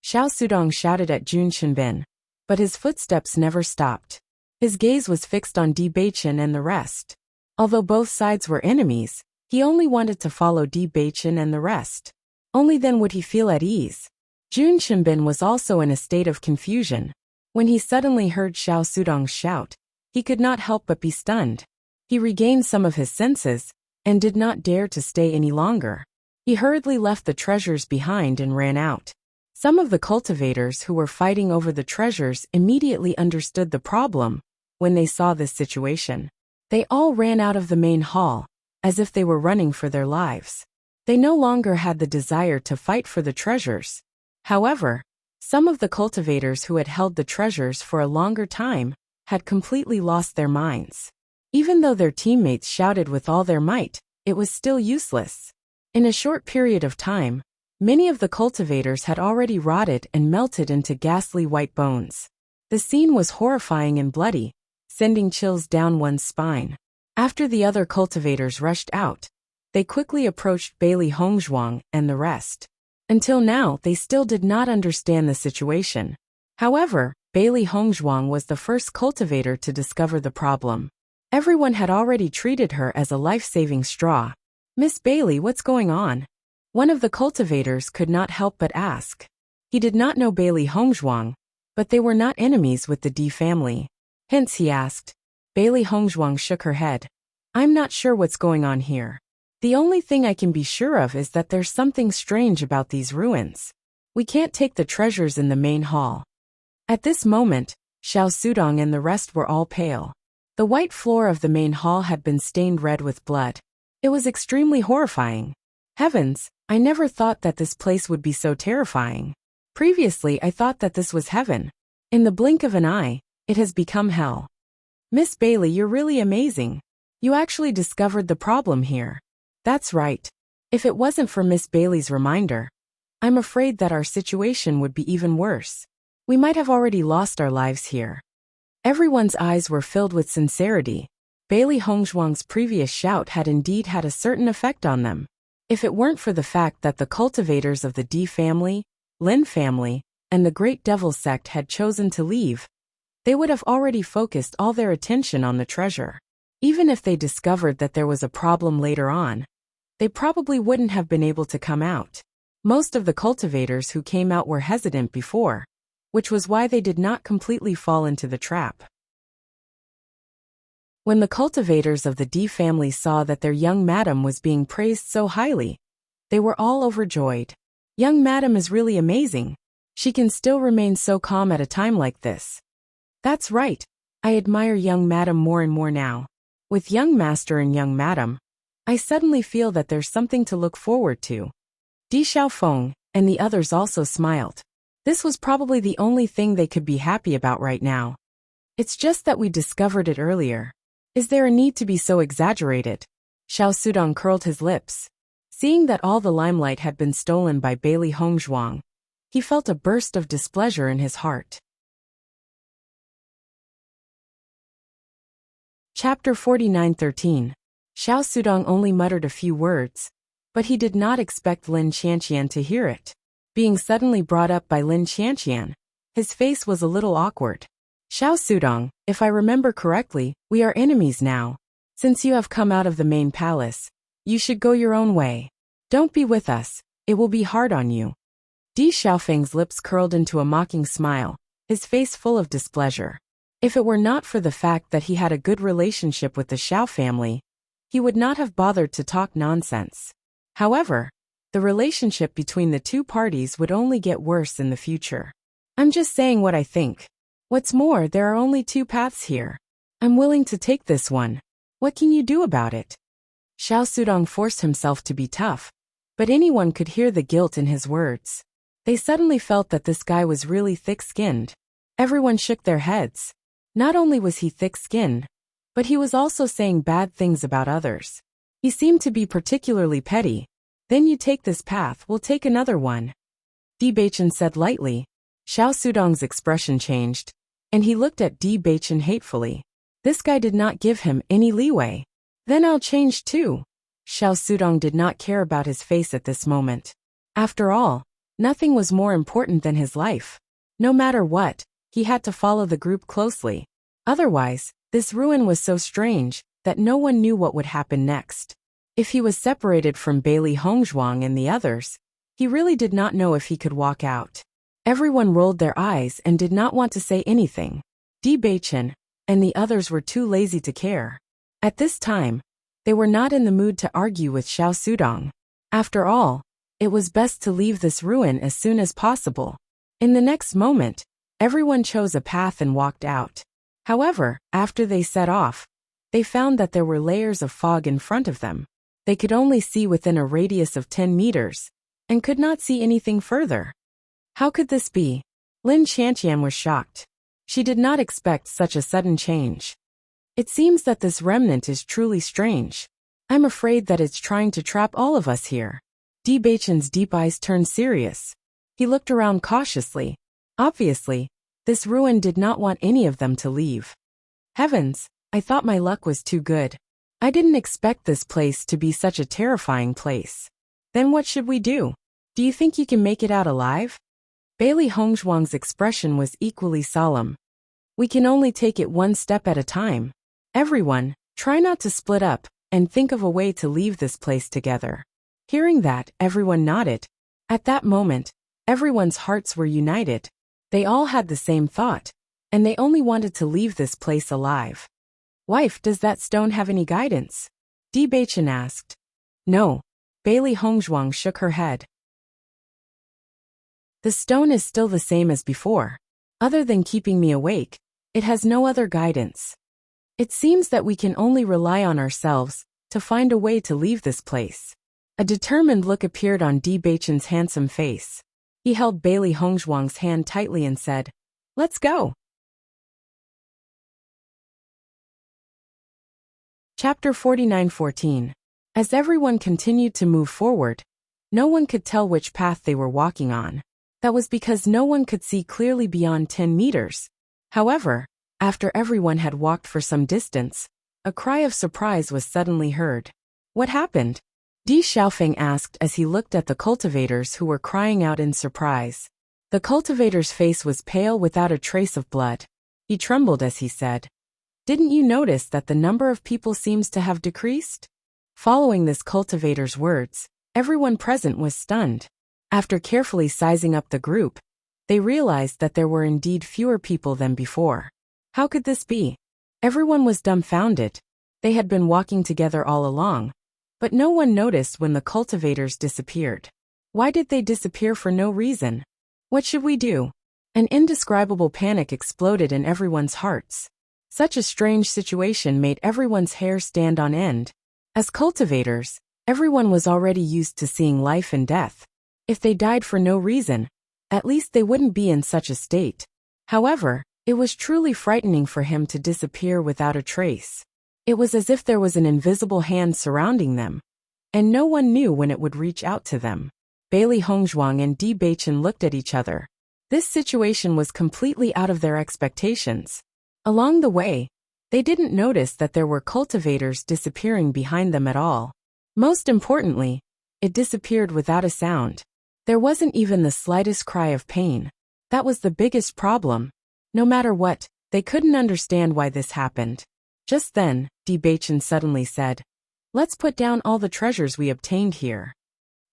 Xiao Sudong shouted at Jun Shenbin, but his footsteps never stopped. His gaze was fixed on Di Beichen and the rest. Although both sides were enemies, he only wanted to follow Di Beichen and the rest. Only then would he feel at ease. Jun Shenbin was also in a state of confusion. When he suddenly heard Xiao Sudong shout, he could not help but be stunned. He regained some of his senses, and did not dare to stay any longer. He hurriedly left the treasures behind and ran out. Some of the cultivators who were fighting over the treasures immediately understood the problem when they saw this situation. They all ran out of the main hall, as if they were running for their lives. They no longer had the desire to fight for the treasures. However, some of the cultivators who had held the treasures for a longer time had completely lost their minds. Even though their teammates shouted with all their might, it was still useless. In a short period of time, many of the cultivators had already rotted and melted into ghastly white bones. The scene was horrifying and bloody, sending chills down one's spine. After the other cultivators rushed out, they quickly approached Bailey Hongzhuang and the rest. Until now, they still did not understand the situation. However, Bailey Hongzhuang was the first cultivator to discover the problem. Everyone had already treated her as a life-saving straw. "Miss Bailey, what's going on?" One of the cultivators could not help but ask. He did not know Bailey Hongzhuang, but they were not enemies with the D family. Hence he asked. Bailey Hongzhuang shook her head. "I'm not sure what's going on here. The only thing I can be sure of is that there's something strange about these ruins. We can't take the treasures in the main hall." At this moment, Xiao Sudong and the rest were all pale. The white floor of the main hall had been stained red with blood. It was extremely horrifying. Heavens, I never thought that this place would be so terrifying. Previously I thought that this was heaven. In the blink of an eye, it has become hell. "Miss Bailey, you're really amazing. You actually discovered the problem here." "That's right. If it wasn't for Miss Bailey's reminder, I'm afraid that our situation would be even worse. We might have already lost our lives here." Everyone's eyes were filled with sincerity. Bailey Hongzhuang's previous shout had indeed had a certain effect on them. If it weren't for the fact that the cultivators of the D family, Lin family, and the Great Devil sect had chosen to leave, they would have already focused all their attention on the treasure. Even if they discovered that there was a problem later on, they probably wouldn't have been able to come out. Most of the cultivators who came out were hesitant before, which was why they did not completely fall into the trap. When the cultivators of the D family saw that their young madam was being praised so highly, they were all overjoyed. "Young madam is really amazing. She can still remain so calm at a time like this." "That's right. I admire young madam more and more now. With young master and young madam, I suddenly feel that there's something to look forward to." Di Xiaofeng and the others also smiled. This was probably the only thing they could be happy about right now. "It's just that we discovered it earlier. Is there a need to be so exaggerated?" Xiao Sudong curled his lips. Seeing that all the limelight had been stolen by Bailey Hongzhuang, he felt a burst of displeasure in his heart. Chapter 49:13. Xiao Sudong only muttered a few words, but he did not expect Lin Qianqian to hear it. Being suddenly brought up by Lin Qianqian, his face was a little awkward. "Xiao Sudong, if I remember correctly, we are enemies now. Since you have come out of the main palace, you should go your own way. Don't be with us, it will be hard on you." Di Xiaofeng's lips curled into a mocking smile, his face full of displeasure. If it were not for the fact that he had a good relationship with the Xiao family, he would not have bothered to talk nonsense. However, the relationship between the two parties would only get worse in the future. "I'm just saying what I think. What's more, there are only two paths here. I'm willing to take this one. What can you do about it?" Xiao Sudong forced himself to be tough, but anyone could hear the guilt in his words. They suddenly felt that this guy was really thick-skinned. Everyone shook their heads. Not only was he thick-skinned, but he was also saying bad things about others. He seemed to be particularly petty. "Then you take this path, we'll take another one," Di Beichen said lightly. Xiao Sudong's expression changed, and he looked at Di Beichen hatefully. This guy did not give him any leeway. "Then I'll change too." Xiao Sudong did not care about his face at this moment. After all, nothing was more important than his life. No matter what, he had to follow the group closely. Otherwise, this ruin was so strange that no one knew what would happen next. If he was separated from Bailey Hongzhuang and the others, he really did not know if he could walk out. Everyone rolled their eyes and did not want to say anything. Di Beichen and the others were too lazy to care. At this time, they were not in the mood to argue with Xiao Sudong. After all, it was best to leave this ruin as soon as possible. In the next moment, everyone chose a path and walked out. However, after they set off, they found that there were layers of fog in front of them. They could only see within a radius of 10 meters, and could not see anything further. How could this be? Lin Chantian was shocked. She did not expect such a sudden change. It seems that this remnant is truly strange. I'm afraid that it's trying to trap all of us here. Bewitching's deep eyes turned serious. He looked around cautiously. Obviously, this ruin did not want any of them to leave. Heavens, I thought my luck was too good. I didn't expect this place to be such a terrifying place. Then what should we do? Do you think you can make it out alive? Bailey Hongzhuang's expression was equally solemn. We can only take it one step at a time. Everyone, try not to split up, and think of a way to leave this place together. Hearing that, everyone nodded. At that moment, everyone's hearts were united. They all had the same thought, and they only wanted to leave this place alive. Wife, does that stone have any guidance? Bewitching asked. No. Bailey Hongzhuang shook her head. The stone is still the same as before. Other than keeping me awake, it has no other guidance. It seems that we can only rely on ourselves to find a way to leave this place. A determined look appeared on Bewitching's handsome face. He held Bailey Hongzhuang's hand tightly and said, "Let's go." Chapter 49:14. As everyone continued to move forward, no one could tell which path they were walking on. That was because no one could see clearly beyond 10 meters. However, after everyone had walked for some distance, a cry of surprise was suddenly heard. What happened? Di Xiaofeng asked as he looked at the cultivators who were crying out in surprise. The cultivator's face was pale without a trace of blood. He trembled as he said, "Didn't you notice that the number of people seems to have decreased?" Following this cultivator's words, everyone present was stunned. After carefully sizing up the group, they realized that there were indeed fewer people than before. How could this be? Everyone was dumbfounded. They had been walking together all along, but no one noticed when the cultivators disappeared. Why did they disappear for no reason? What should we do? An indescribable panic exploded in everyone's hearts. Such a strange situation made everyone's hair stand on end. As cultivators, everyone was already used to seeing life and death. If they died for no reason, at least they wouldn't be in such a state. However, it was truly frightening for him to disappear without a trace. It was as if there was an invisible hand surrounding them, and no one knew when it would reach out to them. Bailey Hongzhuang and Bewitching looked at each other. This situation was completely out of their expectations. Along the way, they didn't notice that there were cultivators disappearing behind them at all. Most importantly, it disappeared without a sound. There wasn't even the slightest cry of pain. That was the biggest problem. No matter what, they couldn't understand why this happened. Just then, Bewitching suddenly said, "Let's put down all the treasures we obtained here."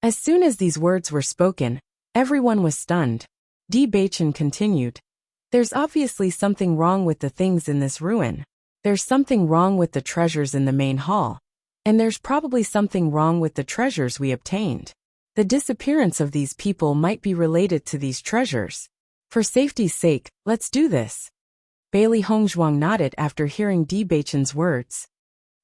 As soon as these words were spoken, everyone was stunned. Bewitching continued, "There's obviously something wrong with the things in this ruin. There's something wrong with the treasures in the main hall. And there's probably something wrong with the treasures we obtained. The disappearance of these people might be related to these treasures. For safety's sake, let's do this." Bailey Hongzhuang nodded after hearing Bewitching's words.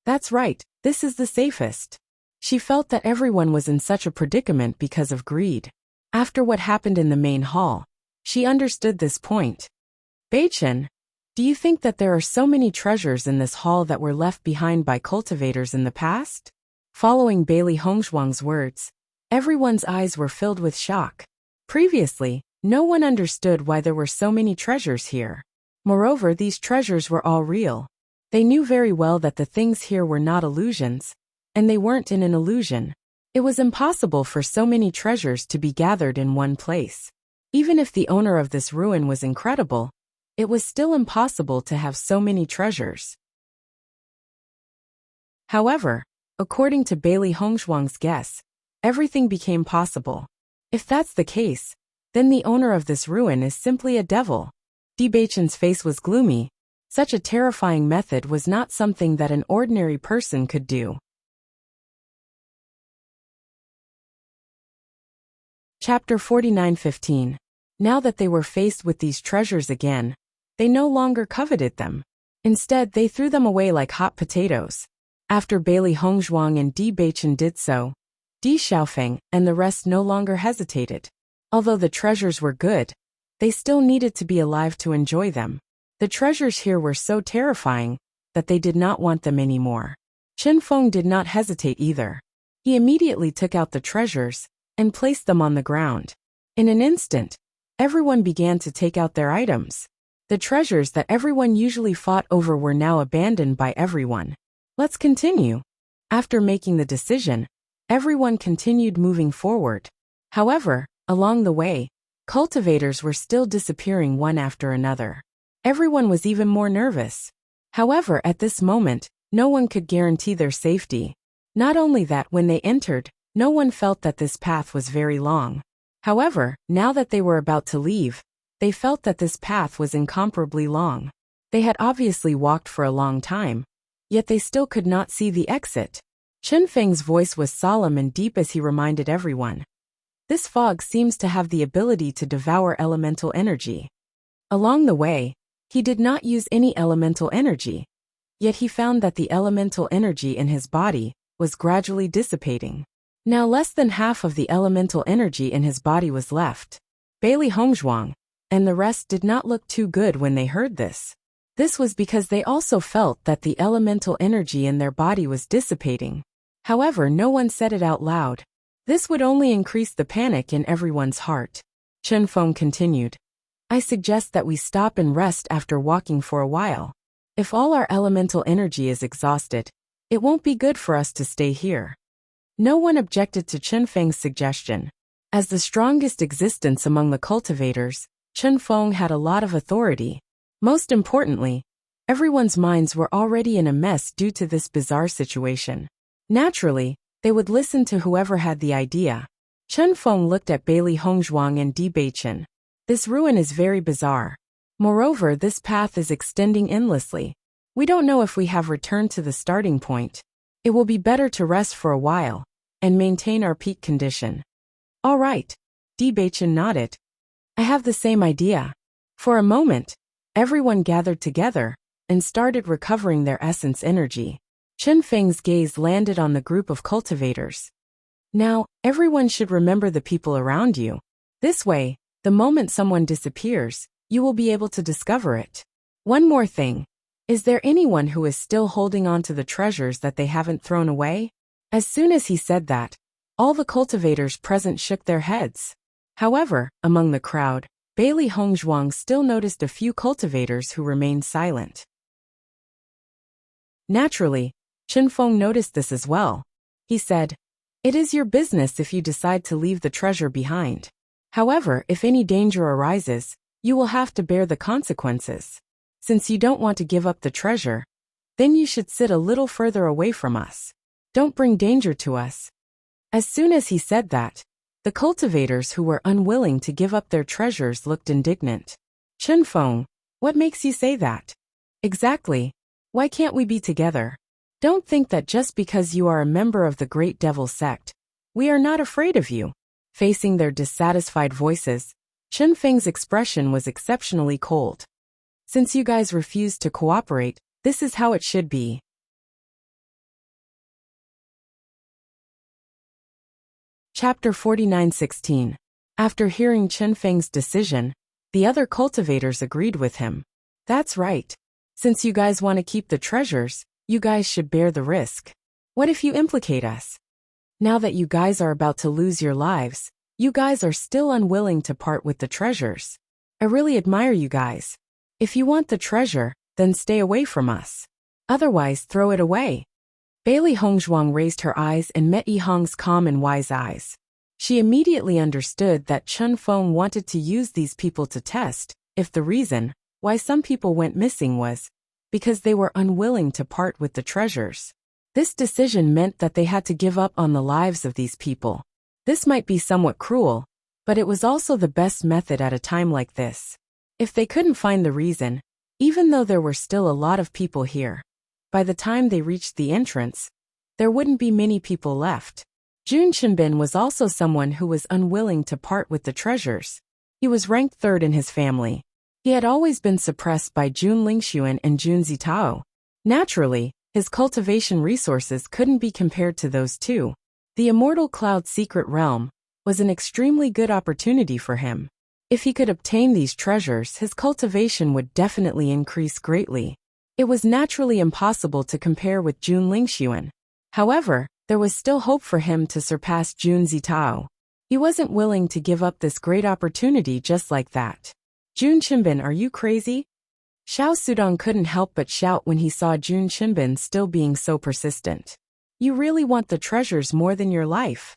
That's right, this is the safest. She felt that everyone was in such a predicament because of greed. After what happened in the main hall, she understood this point. Bewitching, do you think that there are so many treasures in this hall that were left behind by cultivators in the past? Following Bailey Hongzhuang's words, everyone's eyes were filled with shock. Previously, no one understood why there were so many treasures here. Moreover, these treasures were all real. They knew very well that the things here were not illusions, and they weren't in an illusion. It was impossible for so many treasures to be gathered in one place. Even if the owner of this ruin was incredible, it was still impossible to have so many treasures. However, according to Bailey Hongzhuang's guess, everything became possible. If that's the case, then the owner of this ruin is simply a devil. Bewitching's face was gloomy. Such a terrifying method was not something that an ordinary person could do. Chapter 49:15. Now that they were faced with these treasures again, they no longer coveted them. Instead, they threw them away like hot potatoes. After Bailey Hongzhuang and Di Beichen did so, Di Xiaofeng and the rest no longer hesitated. Although the treasures were good, they still needed to be alive to enjoy them. The treasures here were so terrifying that they did not want them anymore. Chen Feng did not hesitate either. He immediately took out the treasures and placed them on the ground. In an instant, everyone began to take out their items. The treasures that everyone usually fought over were now abandoned by everyone. Let's continue. After making the decision, everyone continued moving forward. However, along the way, cultivators were still disappearing one after another. Everyone was even more nervous. However, at this moment, no one could guarantee their safety. Not only that, when they entered, no one felt that this path was very long. However, now that they were about to leave, they felt that this path was incomparably long. They had obviously walked for a long time, yet they still could not see the exit. Chen Feng's voice was solemn and deep as he reminded everyone. This fog seems to have the ability to devour elemental energy. Along the way, he did not use any elemental energy, yet he found that the elemental energy in his body was gradually dissipating. Now less than half of the elemental energy in his body was left. Bailey Hongzhuang and the rest did not look too good when they heard this. This was because they also felt that the elemental energy in their body was dissipating. However, no one said it out loud. This would only increase the panic in everyone's heart. Chen Feng continued. I suggest that we stop and rest after walking for a while. If all our elemental energy is exhausted, it won't be good for us to stay here. No one objected to Chen Feng's suggestion. As the strongest existence among the cultivators, Chen Feng had a lot of authority. Most importantly, everyone's minds were already in a mess due to this bizarre situation. Naturally, they would listen to whoever had the idea. Chen Feng looked at Bailey Hongzhuang and Di Beichen. This ruin is very bizarre. Moreover, this path is extending endlessly. We don't know if we have returned to the starting point. It will be better to rest for a while and maintain our peak condition. All right. Di Beichen nodded. I have the same idea. For a moment, everyone gathered together and started recovering their essence energy. Chen Feng's gaze landed on the group of cultivators. Now, everyone should remember the people around you. This way, the moment someone disappears, you will be able to discover it. One more thing. Is there anyone who is still holding on to the treasures that they haven't thrown away? As soon as he said that, all the cultivators present shook their heads. However, among the crowd, Bailey Hongzhuang still noticed a few cultivators who remained silent. Naturally, Chen Feng noticed this as well. He said, It is your business if you decide to leave the treasure behind. However, if any danger arises, you will have to bear the consequences. Since you don't want to give up the treasure, then you should sit a little further away from us. Don't bring danger to us. As soon as he said that, the cultivators who were unwilling to give up their treasures looked indignant. Chen Feng, what makes you say that? Exactly. Why can't we be together? Don't think that just because you are a member of the Great Devil sect, we are not afraid of you. Facing their dissatisfied voices, Chen Feng's expression was exceptionally cold. Since you guys refused to cooperate, this is how it should be. Chapter 49:16. After hearing Chen Feng's decision, the other cultivators agreed with him. That's right. Since you guys want to keep the treasures, you guys should bear the risk. What if you implicate us? Now that you guys are about to lose your lives, you guys are still unwilling to part with the treasures. I really admire you guys. If you want the treasure, then stay away from us. Otherwise, throw it away. Bailey Hongzhuang raised her eyes and met Yihang's calm and wise eyes. She immediately understood that Chen Feng wanted to use these people to test if the reason why some people went missing was because they were unwilling to part with the treasures. This decision meant that they had to give up on the lives of these people. This might be somewhat cruel, but it was also the best method at a time like this. If they couldn't find the reason, even though there were still a lot of people here, by the time they reached the entrance, there wouldn't be many people left. Jun Chenbin was also someone who was unwilling to part with the treasures. He was ranked third in his family. He had always been suppressed by Jun Lingxuan and Jun Zitao. Naturally, his cultivation resources couldn't be compared to those two. The Immortal Cloud Secret Realm was an extremely good opportunity for him. If he could obtain these treasures, his cultivation would definitely increase greatly. It was naturally impossible to compare with Jun Lingxuan. However, there was still hope for him to surpass Jun Zitao. He wasn't willing to give up this great opportunity just like that. Jun Qinbin, are you crazy? Xiao Sudong couldn't help but shout when he saw Jun Qinbin still being so persistent. You really want the treasures more than your life?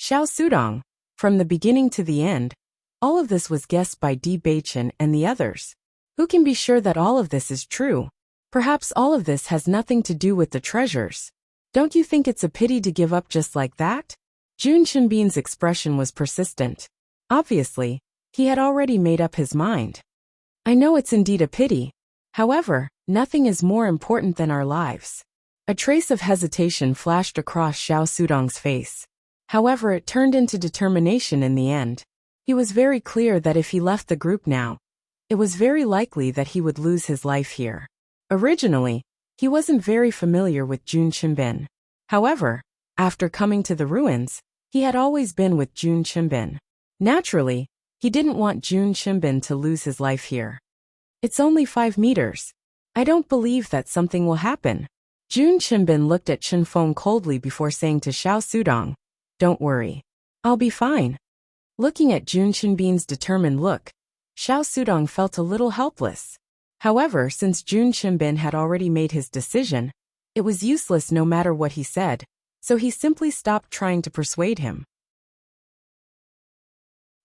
Xiao Sudong, from the beginning to the end, all of this was guessed by Bewitching and the others. Who can be sure that all of this is true? Perhaps all of this has nothing to do with the treasures. Don't you think it's a pity to give up just like that? Jun Qinbin's expression was persistent. Obviously, he had already made up his mind. I know it's indeed a pity. However, nothing is more important than our lives. A trace of hesitation flashed across Xiao Sudong's face. However, it turned into determination in the end. He was very clear that if he left the group now, it was very likely that he would lose his life here. Originally, he wasn't very familiar with Jun Qinbin. However, after coming to the ruins, he had always been with Jun Qinbin. Naturally, he didn't want Jun Qinbin to lose his life here. It's only 5 meters. I don't believe that something will happen. Jun Qinbin looked at Chen Feng coldly before saying to Xiao Sudong, don't worry. I'll be fine. Looking at Jun Qinbin's determined look, Xiao Sudong felt a little helpless. However, since Jun Qinbin had already made his decision, it was useless no matter what he said, so he simply stopped trying to persuade him.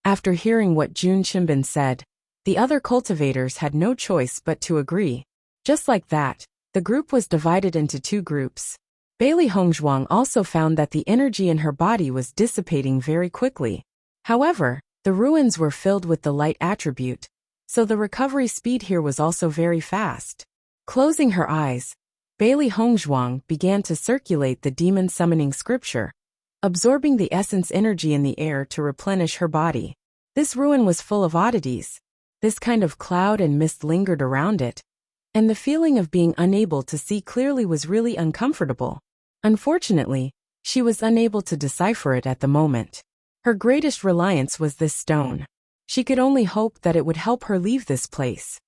After hearing what Jun Qinbin said, the other cultivators had no choice but to agree. Just like that, the group was divided into 2 groups. Bailey Hongzhuang also found that the energy in her body was dissipating very quickly. However, the ruins were filled with the light attribute, so the recovery speed here was also very fast. Closing her eyes, Bailey Hongzhuang began to circulate the demon summoning scripture, absorbing the essence energy in the air to replenish her body. This ruin was full of oddities. This kind of cloud and mist lingered around it, and the feeling of being unable to see clearly was really uncomfortable. Unfortunately, she was unable to decipher it at the moment. Her greatest reliance was this stone. She could only hope that it would help her leave this place.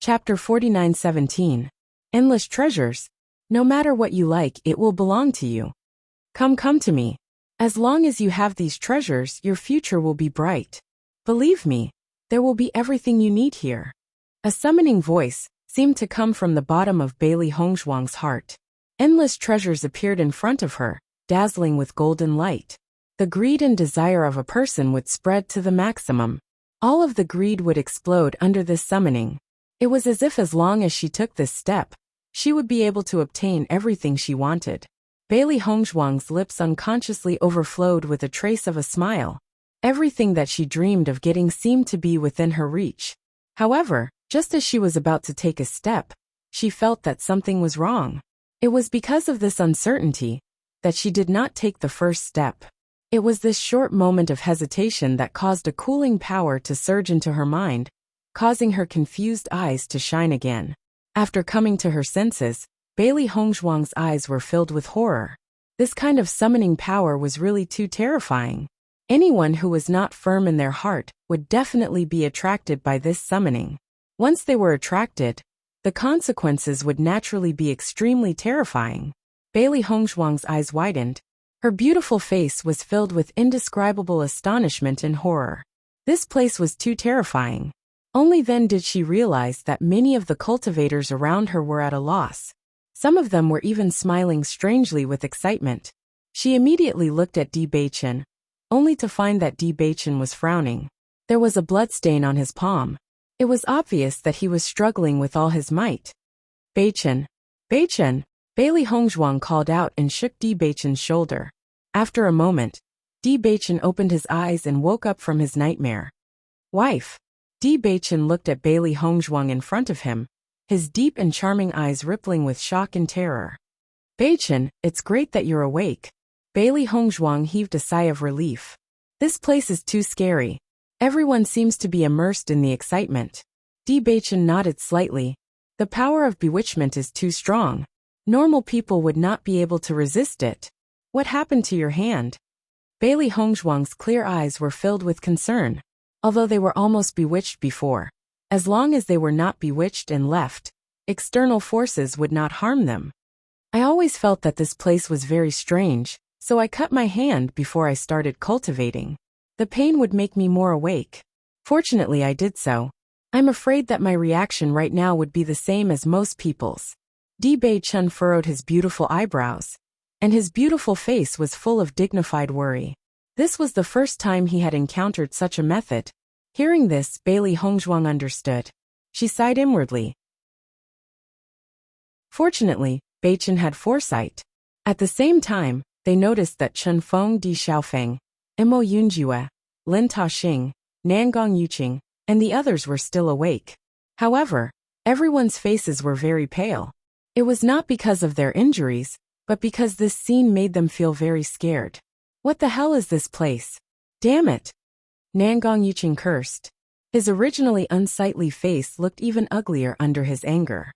Chapter 49:17. Endless treasures. No matter what you like, it will belong to you. Come to me. As long as you have these treasures, your future will be bright. Believe me, there will be everything you need here. A summoning voice seemed to come from the bottom of Bailey Hongzhuang's heart. Endless treasures appeared in front of her, dazzling with golden light. The greed and desire of a person would spread to the maximum. All of the greed would explode under this summoning. It was as if as long as she took this step, she would be able to obtain everything she wanted. Bailey Hongzhuang's lips unconsciously overflowed with a trace of a smile. Everything that she dreamed of getting seemed to be within her reach. However, just as she was about to take a step, she felt that something was wrong. It was because of this uncertainty that she did not take the first step. It was this short moment of hesitation that caused a cooling power to surge into her mind, causing her confused eyes to shine again. After coming to her senses, Bailey Hongzhuang's eyes were filled with horror. This kind of summoning power was really too terrifying. Anyone who was not firm in their heart would definitely be attracted by this summoning. Once they were attracted, the consequences would naturally be extremely terrifying. Bailey Hongzhuang's eyes widened. Her beautiful face was filled with indescribable astonishment and horror. This place was too terrifying. Only then did she realize that many of the cultivators around her were at a loss. Some of them were even smiling strangely with excitement. She immediately looked at Bewitching, only to find that Bewitching was frowning. There was a bloodstain on his palm. It was obvious that he was struggling with all his might. Bewitching, Bailey Hongzhuang called out and shook Bewitching's shoulder. After a moment, Bewitching opened his eyes and woke up from his nightmare. Wife. Bewitching looked at Bailey Hongzhuang in front of him, his deep and charming eyes rippling with shock and terror. Bewitching, it's great that you're awake. Bailey Hongzhuang heaved a sigh of relief. This place is too scary. Everyone seems to be immersed in the excitement. Bewitching nodded slightly. The power of bewitchment is too strong. Normal people would not be able to resist it. What happened to your hand? Bailey Hongzhuang's clear eyes were filled with concern. Although they were almost bewitched before. As long as they were not bewitched and left, external forces would not harm them. I always felt that this place was very strange, so I cut my hand before I started cultivating. The pain would make me more awake. Fortunately, I did so. I'm afraid that my reaction right now would be the same as most people's. Bewitching furrowed his beautiful eyebrows, and his beautiful face was full of dignified worry. This was the first time he had encountered such a method. Hearing this, Bailey Hongzhuang understood. She sighed inwardly. Fortunately, Beichen had foresight. At the same time, they noticed that Chen Feng Di Xiaofeng, Mo Yunjue, Lin Taoxing, Nangong Yuqing, and the others were still awake. However, everyone's faces were very pale. It was not because of their injuries, but because this scene made them feel very scared. What the hell is this place? Damn it! Nangong Yuqing cursed. His originally unsightly face looked even uglier under his anger.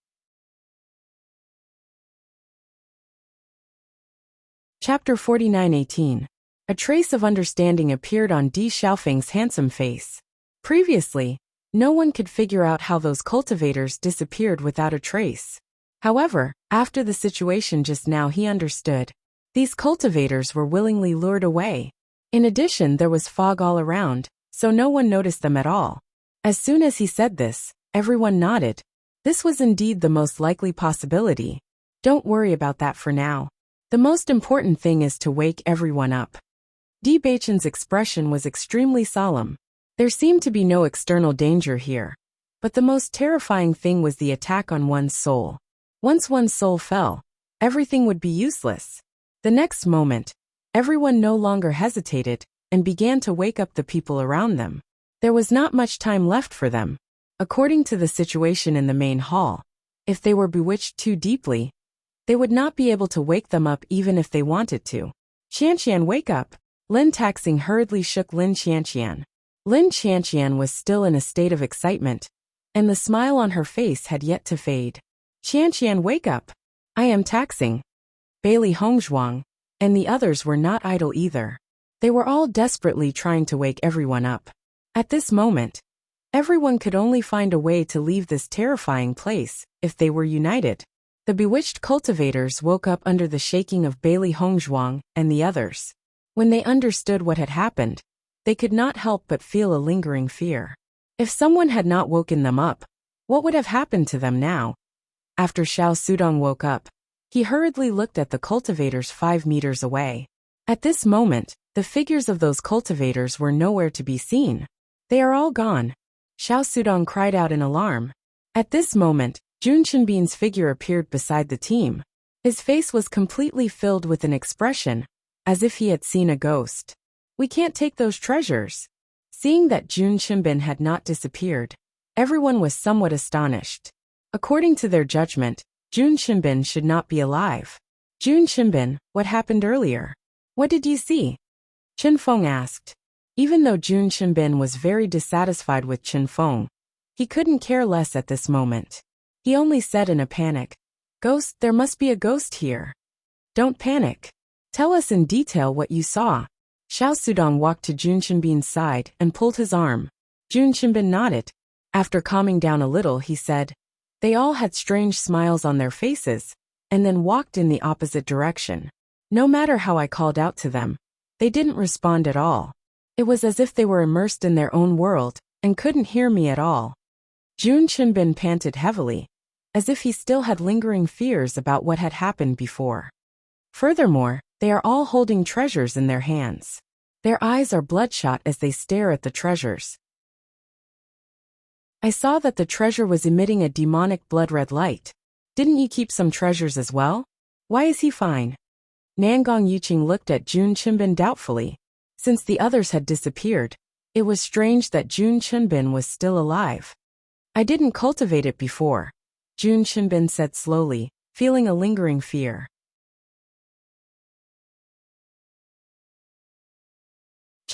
Chapter 49:18. A trace of understanding appeared on Di Xiaofeng's handsome face. Previously, no one could figure out how those cultivators disappeared without a trace. However, after the situation just now, he understood. These cultivators were willingly lured away. In addition, there was fog all around, so no one noticed them at all. As soon as he said this, everyone nodded. This was indeed the most likely possibility. Don't worry about that for now. The most important thing is to wake everyone up. Bewitching's expression was extremely solemn. There seemed to be no external danger here. But the most terrifying thing was the attack on one's soul. Once one's soul fell, everything would be useless. The next moment, everyone no longer hesitated and began to wake up the people around them. There was not much time left for them. According to the situation in the main hall, if they were bewitched too deeply, they would not be able to wake them up even if they wanted to. Qianqian, wake up! Lin Taoxing hurriedly shook Lin Qianqian. Lin Qianqian was still in a state of excitement, and the smile on her face had yet to fade. Qianqian, wake up! I am Taoxing. Bailey Hongzhuang, and the others were not idle either. They were all desperately trying to wake everyone up. At this moment, everyone could only find a way to leave this terrifying place if they were united. The bewitched cultivators woke up under the shaking of Bailey Hongzhuang and the others. When they understood what had happened, they could not help but feel a lingering fear. If someone had not woken them up, what would have happened to them now? After Xiao Sudong woke up, he hurriedly looked at the cultivators 5 meters away. At this moment, the figures of those cultivators were nowhere to be seen. They are all gone. Xiao Sudong cried out in alarm. At this moment, Jun Qinbin's figure appeared beside the team. His face was completely filled with an expression, as if he had seen a ghost. We can't take those treasures. Seeing that Jun Qinbin had not disappeared, everyone was somewhat astonished. According to their judgment, Jun Qinbin should not be alive. Jun Qinbin, what happened earlier? What did you see? Chen Feng asked. Even though Jun Qinbin was very dissatisfied with Chen Feng, he couldn't care less at this moment. He only said in a panic, "Ghost, there must be a ghost here." Don't panic. Tell us in detail what you saw. Xiao Sudong walked to Jun Qinbin's side and pulled his arm. Jun Qinbin nodded. After calming down a little, he said, they all had strange smiles on their faces, and then walked in the opposite direction. No matter how I called out to them, they didn't respond at all. It was as if they were immersed in their own world and couldn't hear me at all. Jun Qinbin panted heavily, as if he still had lingering fears about what had happened before. Furthermore, they are all holding treasures in their hands. Their eyes are bloodshot as they stare at the treasures. I saw that the treasure was emitting a demonic blood-red light. Didn't you keep some treasures as well? Why is he fine? Nangong Yuqing looked at Jun Qinbin doubtfully. Since the others had disappeared, it was strange that Jun Qinbin was still alive. I didn't cultivate it before, Jun Qinbin said slowly, feeling a lingering fear.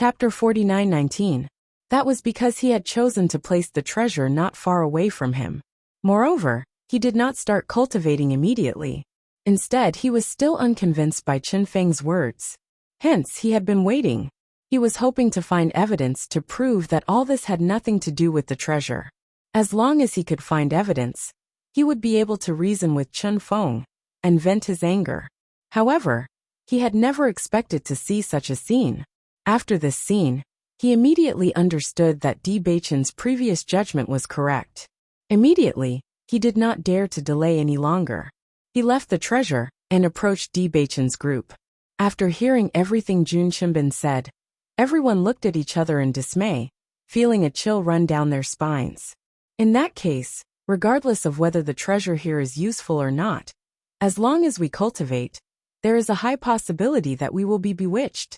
Chapter 49:19. That was because he had chosen to place the treasure not far away from him. Moreover, he did not start cultivating immediately. Instead, he was still unconvinced by Chen Feng's words. Hence, he had been waiting. He was hoping to find evidence to prove that all this had nothing to do with the treasure. As long as he could find evidence, he would be able to reason with Chen Feng and vent his anger. However, he had never expected to see such a scene. After this scene, he immediately understood that Bewitching's previous judgment was correct. Immediately, he did not dare to delay any longer. He left the treasure and approached Bewitching's group. After hearing everything Jun Qianbin said, everyone looked at each other in dismay, feeling a chill run down their spines. In that case, regardless of whether the treasure here is useful or not, as long as we cultivate, there is a high possibility that we will be bewitched.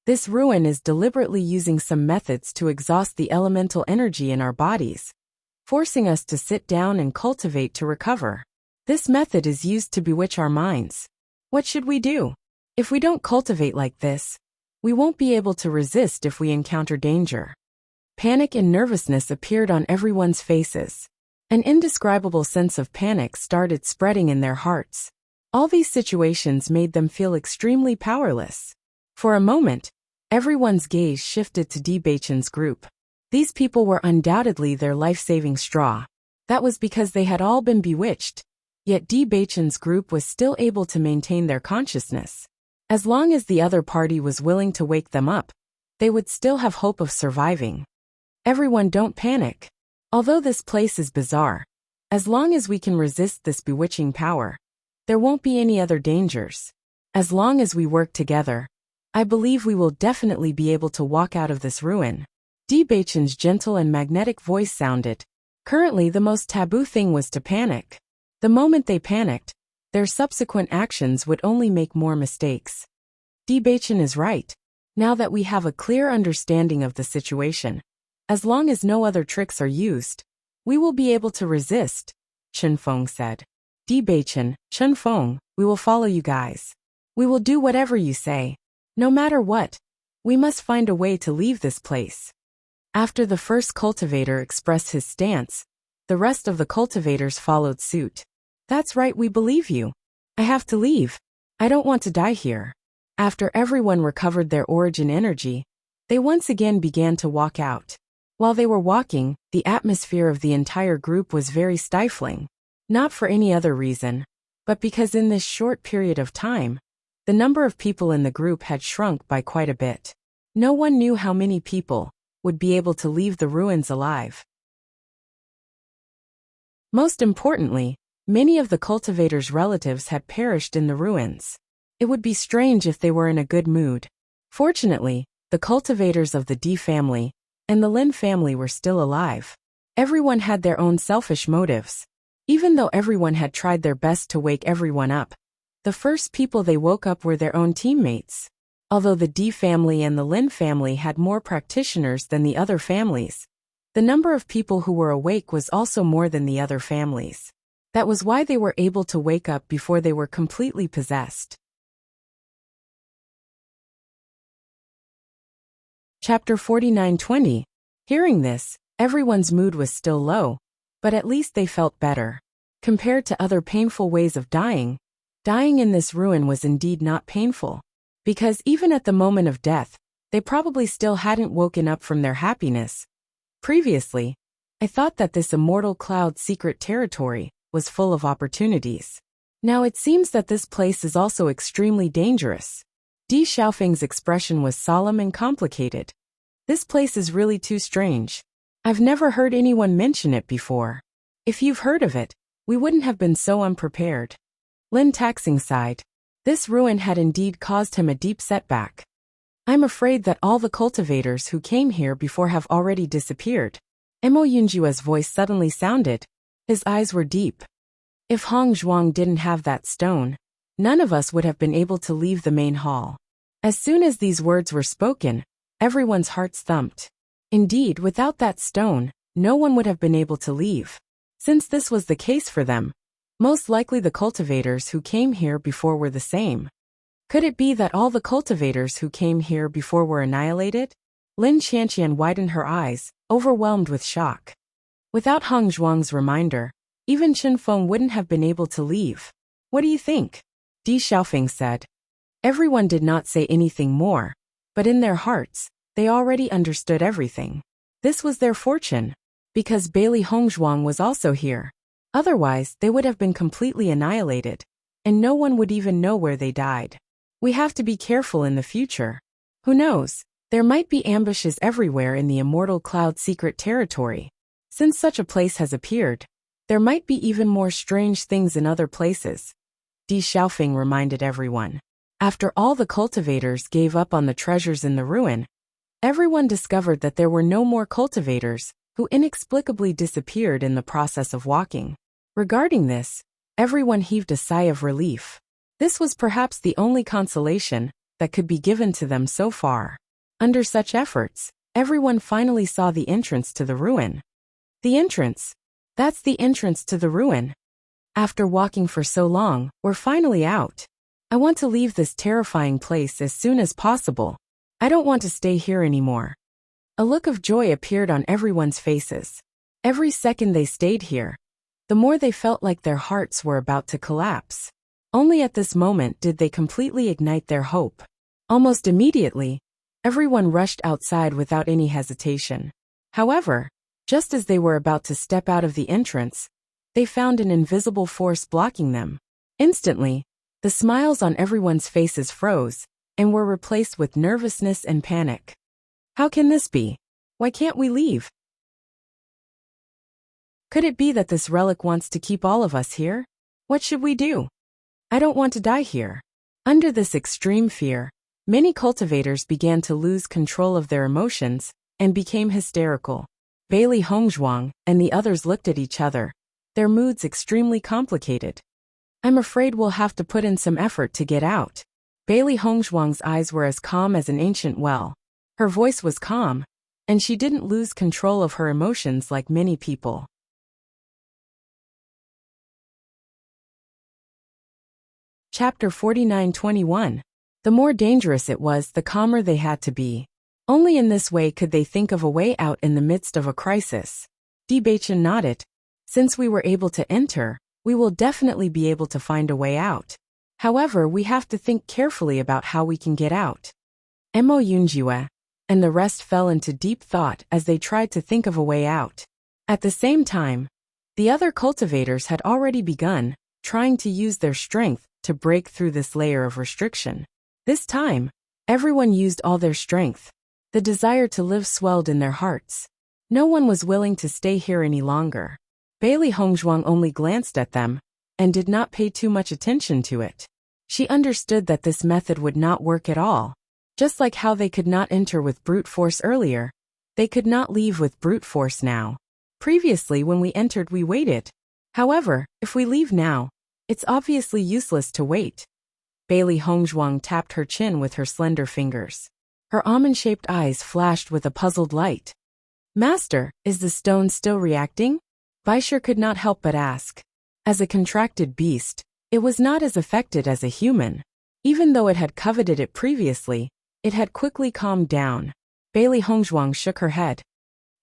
This ruin is deliberately using some methods to exhaust the elemental energy in our bodies, forcing us to sit down and cultivate to recover. This method is used to bewitch our minds. What should we do? If we don't cultivate like this, we won't be able to resist if we encounter danger. Panic and nervousness appeared on everyone's faces. An indescribable sense of panic started spreading in their hearts. All these situations made them feel extremely powerless. For a moment, everyone's gaze shifted to Bewitching's group. These people were undoubtedly their life-saving straw. That was because they had all been bewitched. Yet Bewitching's group was still able to maintain their consciousness. As long as the other party was willing to wake them up, they would still have hope of surviving. Everyone, don't panic. Although this place is bizarre, as long as we can resist this bewitching power, there won't be any other dangers. As long as we work together, I believe we will definitely be able to walk out of this ruin. Bewitching's gentle and magnetic voice sounded. Currently, the most taboo thing was to panic. The moment they panicked, their subsequent actions would only make more mistakes. Bewitching is right. Now that we have a clear understanding of the situation, as long as no other tricks are used, we will be able to resist, Chen Feng said. Bewitching, Chen Feng, we will follow you guys. We will do whatever you say. No matter what, we must find a way to leave this place. After the first cultivator expressed his stance, the rest of the cultivators followed suit. That's right, we believe you. I have to leave. I don't want to die here. After everyone recovered their origin energy, they once again began to walk out. While they were walking, the atmosphere of the entire group was very stifling. Not for any other reason, but because in this short period of time, the number of people in the group had shrunk by quite a bit. No one knew how many people would be able to leave the ruins alive. Most importantly, many of the cultivators' relatives had perished in the ruins. It would be strange if they were in a good mood. Fortunately, the cultivators of the D family and the Lin family were still alive. Everyone had their own selfish motives. Even though everyone had tried their best to wake everyone up, the first people they woke up were their own teammates. Although the D family and the Lin family had more practitioners than the other families, the number of people who were awake was also more than the other families. That was why they were able to wake up before they were completely possessed. Chapter 49:20. Hearing this, everyone's mood was still low, but at least they felt better. Compared to other painful ways of dying, dying in this ruin was indeed not painful. Because even at the moment of death, they probably still hadn't woken up from their happiness. Previously, I thought that this immortal cloud secret territory was full of opportunities. Now it seems that this place is also extremely dangerous. Di Xiaofeng's expression was solemn and complicated. This place is really too strange. I've never heard anyone mention it before. If you've heard of it, we wouldn't have been so unprepared. Lin Taxing sighed. This ruin had indeed caused him a deep setback. I'm afraid that all the cultivators who came here before have already disappeared. Mo Yunjua's voice suddenly sounded. His eyes were deep. If Hong Zhuang didn't have that stone, none of us would have been able to leave the main hall. As soon as these words were spoken, everyone's hearts thumped. Indeed, without that stone, no one would have been able to leave. Since this was the case for them, most likely the cultivators who came here before were the same. Could it be that all the cultivators who came here before were annihilated? Lin Qianqian widened her eyes, overwhelmed with shock. Without Heng Zhuang's reminder, even Chen Feng wouldn't have been able to leave. What do you think? Di Xiaofeng said. Everyone did not say anything more, but in their hearts, they already understood everything. This was their fortune, because Bailey Hongzhuang was also here. Otherwise, they would have been completely annihilated, and no one would even know where they died. We have to be careful in the future. Who knows, there might be ambushes everywhere in the Immortal Cloud secret territory. Since such a place has appeared, there might be even more strange things in other places. Di Xiaofeng reminded everyone. After all the cultivators gave up on the treasures in the ruin, everyone discovered that there were no more cultivators, who inexplicably disappeared in the process of walking. Regarding this, everyone heaved a sigh of relief. This was perhaps the only consolation that could be given to them so far. Under such efforts, everyone finally saw the entrance to the ruin. The entrance? That's the entrance to the ruin. After walking for so long, we're finally out. I want to leave this terrifying place as soon as possible. I don't want to stay here anymore. A look of joy appeared on everyone's faces. Every second they stayed here, the more they felt like their hearts were about to collapse. Only at this moment did they completely ignite their hope. Almost immediately, everyone rushed outside without any hesitation. However, just as they were about to step out of the entrance, they found an invisible force blocking them. Instantly, the smiles on everyone's faces froze and were replaced with nervousness and panic. How can this be? Why can't we leave? Could it be that this relic wants to keep all of us here? What should we do? I don't want to die here. Under this extreme fear, many cultivators began to lose control of their emotions and became hysterical. Bailey Hongzhuang and the others looked at each other, their moods extremely complicated. I'm afraid we'll have to put in some effort to get out. Bailey Hongzhuang's eyes were as calm as an ancient well. Her voice was calm, and she didn't lose control of her emotions like many people. Chapter 49-21. The more dangerous it was, the calmer they had to be. Only in this way could they think of a way out in the midst of a crisis. Bewitching nodded. Since we were able to enter, we will definitely be able to find a way out. However, we have to think carefully about how we can get out. Mo Yunjue and the rest fell into deep thought as they tried to think of a way out. At the same time, the other cultivators had already begun, trying to use their strength to break through this layer of restriction. This time, everyone used all their strength. The desire to live swelled in their hearts. No one was willing to stay here any longer. Bailey Hongzhuang only glanced at them and did not pay too much attention to it. She understood that this method would not work at all. Just like how they could not enter with brute force earlier, they could not leave with brute force now. Previously, when we entered, we waited. However, if we leave now, it's obviously useless to wait. Bailey Hongzhuang tapped her chin with her slender fingers. Her almond-shaped eyes flashed with a puzzled light. Master, is the stone still reacting? Baisher could not help but ask. As a contracted beast, it was not as affected as a human. Even though it had coveted it previously, it had quickly calmed down. Bailey Hongzhuang shook her head.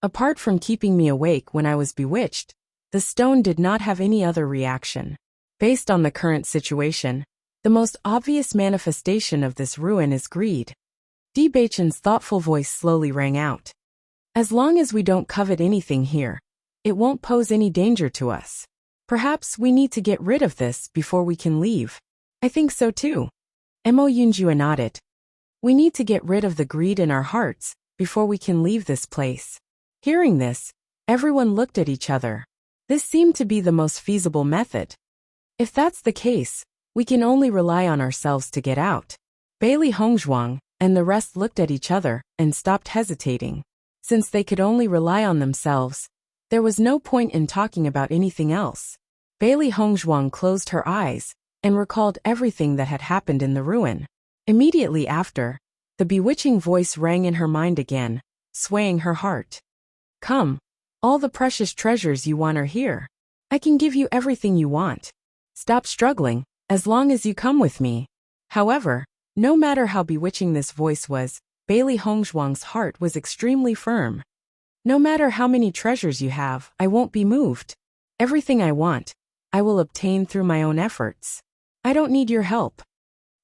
Apart from keeping me awake when I was bewitched, the stone did not have any other reaction. Based on the current situation, the most obvious manifestation of this ruin is greed. Di Beichen's thoughtful voice slowly rang out. As long as we don't covet anything here, it won't pose any danger to us. Perhaps we need to get rid of this before we can leave. I think so too. Mo Yunjue nodded. We need to get rid of the greed in our hearts before we can leave this place. Hearing this, everyone looked at each other. This seemed to be the most feasible method. If that's the case, we can only rely on ourselves to get out. Bailey Hongzhuang and the rest looked at each other and stopped hesitating. Since they could only rely on themselves, there was no point in talking about anything else. Bailey Hongzhuang closed her eyes and recalled everything that had happened in the ruin. Immediately after, the bewitching voice rang in her mind again, swaying her heart. Come, all the precious treasures you want are here. I can give you everything you want. Stop struggling, as long as you come with me. However, No matter how bewitching this voice was, Bailey Hongzhuang's heart was extremely firm. No matter how many treasures you have, I won't be moved. Everything I want, I will obtain through my own efforts. I don't need your help.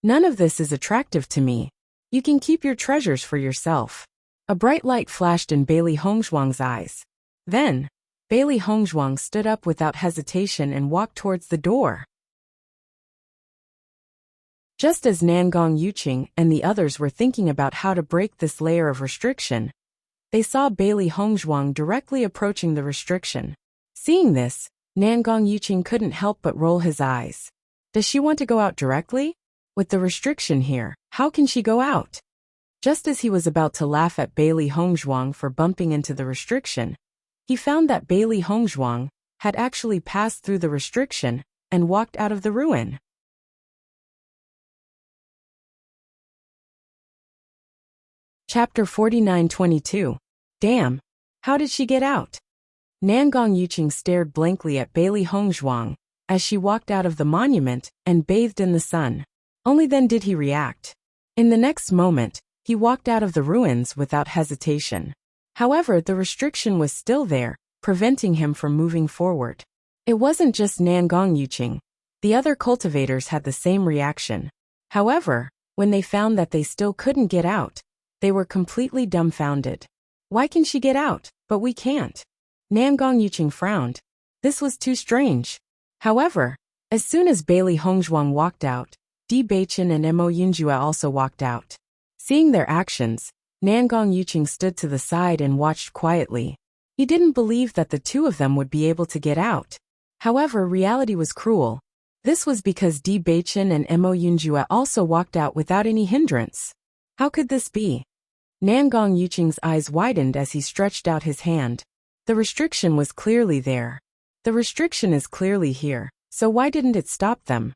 None of this is attractive to me. You can keep your treasures for yourself. A bright light flashed in Bailey Hongzhuang's eyes. Then, Bailey Hongzhuang stood up without hesitation and walked towards the door. Just as Nangong Yuqing and the others were thinking about how to break this layer of restriction, they saw Bailey Hongzhuang directly approaching the restriction. Seeing this, Nangong Yuqing couldn't help but roll his eyes. Does she want to go out directly? With the restriction here, how can she go out? Just as he was about to laugh at Bailey Hongzhuang for bumping into the restriction, he found that Bailey Hongzhuang had actually passed through the restriction and walked out of the ruin. Chapter 49-22. Damn! How did she get out? Nangong Yuqing stared blankly at Bailey Hongzhuang as she walked out of the monument and bathed in the sun. Only then did he react. In the next moment, he walked out of the ruins without hesitation. However, the restriction was still there, preventing him from moving forward. It wasn't just Nangong Yuqing. The other cultivators had the same reaction. However, when they found that they still couldn't get out, they were completely dumbfounded. Why can she get out, but we can't? Nangong Yuqing frowned. This was too strange. However, as soon as Bailey Hongzhuang walked out, Bewitching and Mo Yunjue also walked out. Seeing their actions, Nangong Yuqing stood to the side and watched quietly. He didn't believe that the two of them would be able to get out. However, reality was cruel. This was because Bewitching and Mo Yunjue also walked out without any hindrance. How could this be? Nangong Yuqing's eyes widened as he stretched out his hand. The restriction was clearly there. The restriction is clearly here, so why didn't it stop them?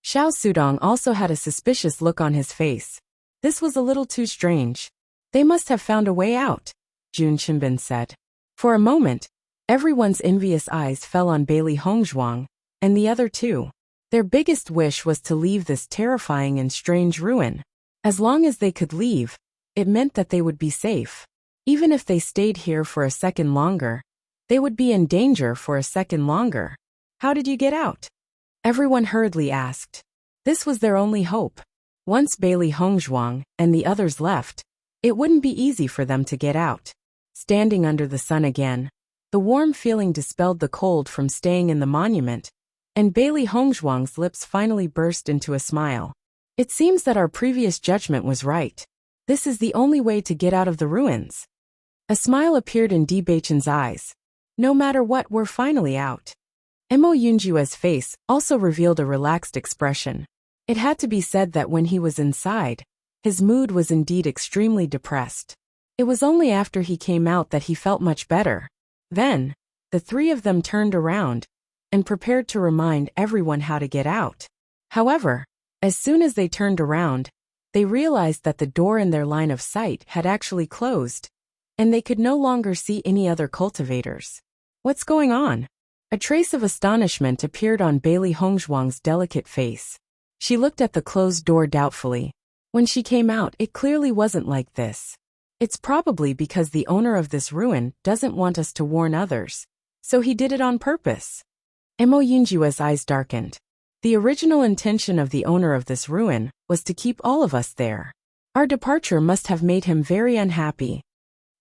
Xiao Sudong also had a suspicious look on his face. This was a little too strange. They must have found a way out, Jun Qinbin said. For a moment, everyone's envious eyes fell on Bailey Hongzhuang, and the other two. Their biggest wish was to leave this terrifying and strange ruin. As long as they could leave, it meant that they would be safe. Even if they stayed here for a second longer, they would be in danger for a second longer. How did you get out? Everyone hurriedly asked. This was their only hope. Once Bailey Hongzhuang and the others left, it wouldn't be easy for them to get out. Standing under the sun again, the warm feeling dispelled the cold from staying in the monument, and Bailey Hongzhuang's lips finally burst into a smile. It seems that our previous judgment was right. This is the only way to get out of the ruins. A smile appeared in Bewitching's eyes. No matter what, we're finally out. Mo Yunjue's face also revealed a relaxed expression. It had to be said that when he was inside, his mood was indeed extremely depressed. It was only after he came out that he felt much better. Then, the three of them turned around and prepared to remind everyone how to get out. However, as soon as they turned around, they realized that the door in their line of sight had actually closed, and they could no longer see any other cultivators. What's going on? A trace of astonishment appeared on Bailey Hongzhuang's delicate face. She looked at the closed door doubtfully. When she came out, it clearly wasn't like this. It's probably because the owner of this ruin doesn't want us to warn others, so he did it on purpose. Mo Yunjue's eyes darkened. The original intention of the owner of this ruin was to keep all of us there. Our departure must have made him very unhappy.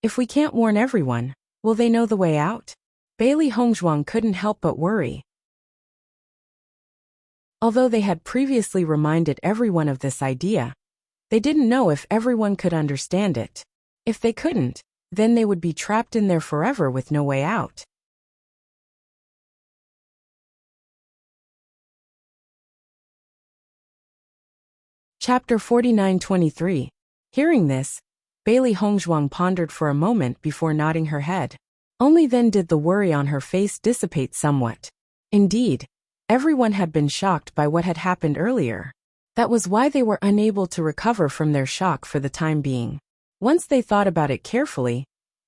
If we can't warn everyone, will they know the way out? Bailey Hongzhuang couldn't help but worry. Although they had previously reminded everyone of this idea, they didn't know if everyone could understand it. If they couldn't, then they would be trapped in there forever with no way out. Chapter 49-23. Hearing this, Bailey Hongzhuang pondered for a moment before nodding her head. Only then did the worry on her face dissipate somewhat. Indeed, everyone had been shocked by what had happened earlier. That was why they were unable to recover from their shock for the time being. Once they thought about it carefully,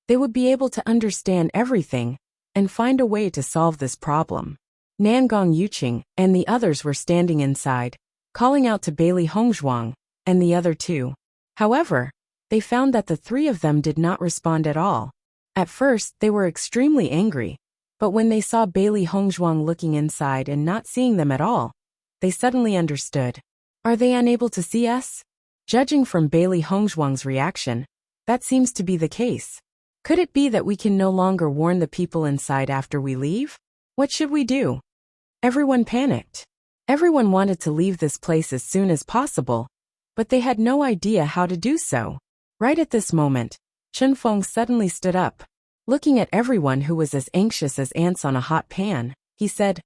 they would be able to understand everything and find a way to solve this problem. Nangong Yuqing and the others were standing inside, calling out to Bailey Hongzhuang, and the other two. However, they found that the three of them did not respond at all. At first, they were extremely angry, but when they saw Bailey Hongzhuang looking inside and not seeing them at all, they suddenly understood. Are they unable to see us? Judging from Bailey Hongzhuang's reaction, that seems to be the case. Could it be that we can no longer warn the people inside after we leave? What should we do? Everyone panicked. Everyone wanted to leave this place as soon as possible, but they had no idea how to do so. Right at this moment, Chen Feng suddenly stood up. Looking at everyone who was as anxious as ants on a hot pan, he said,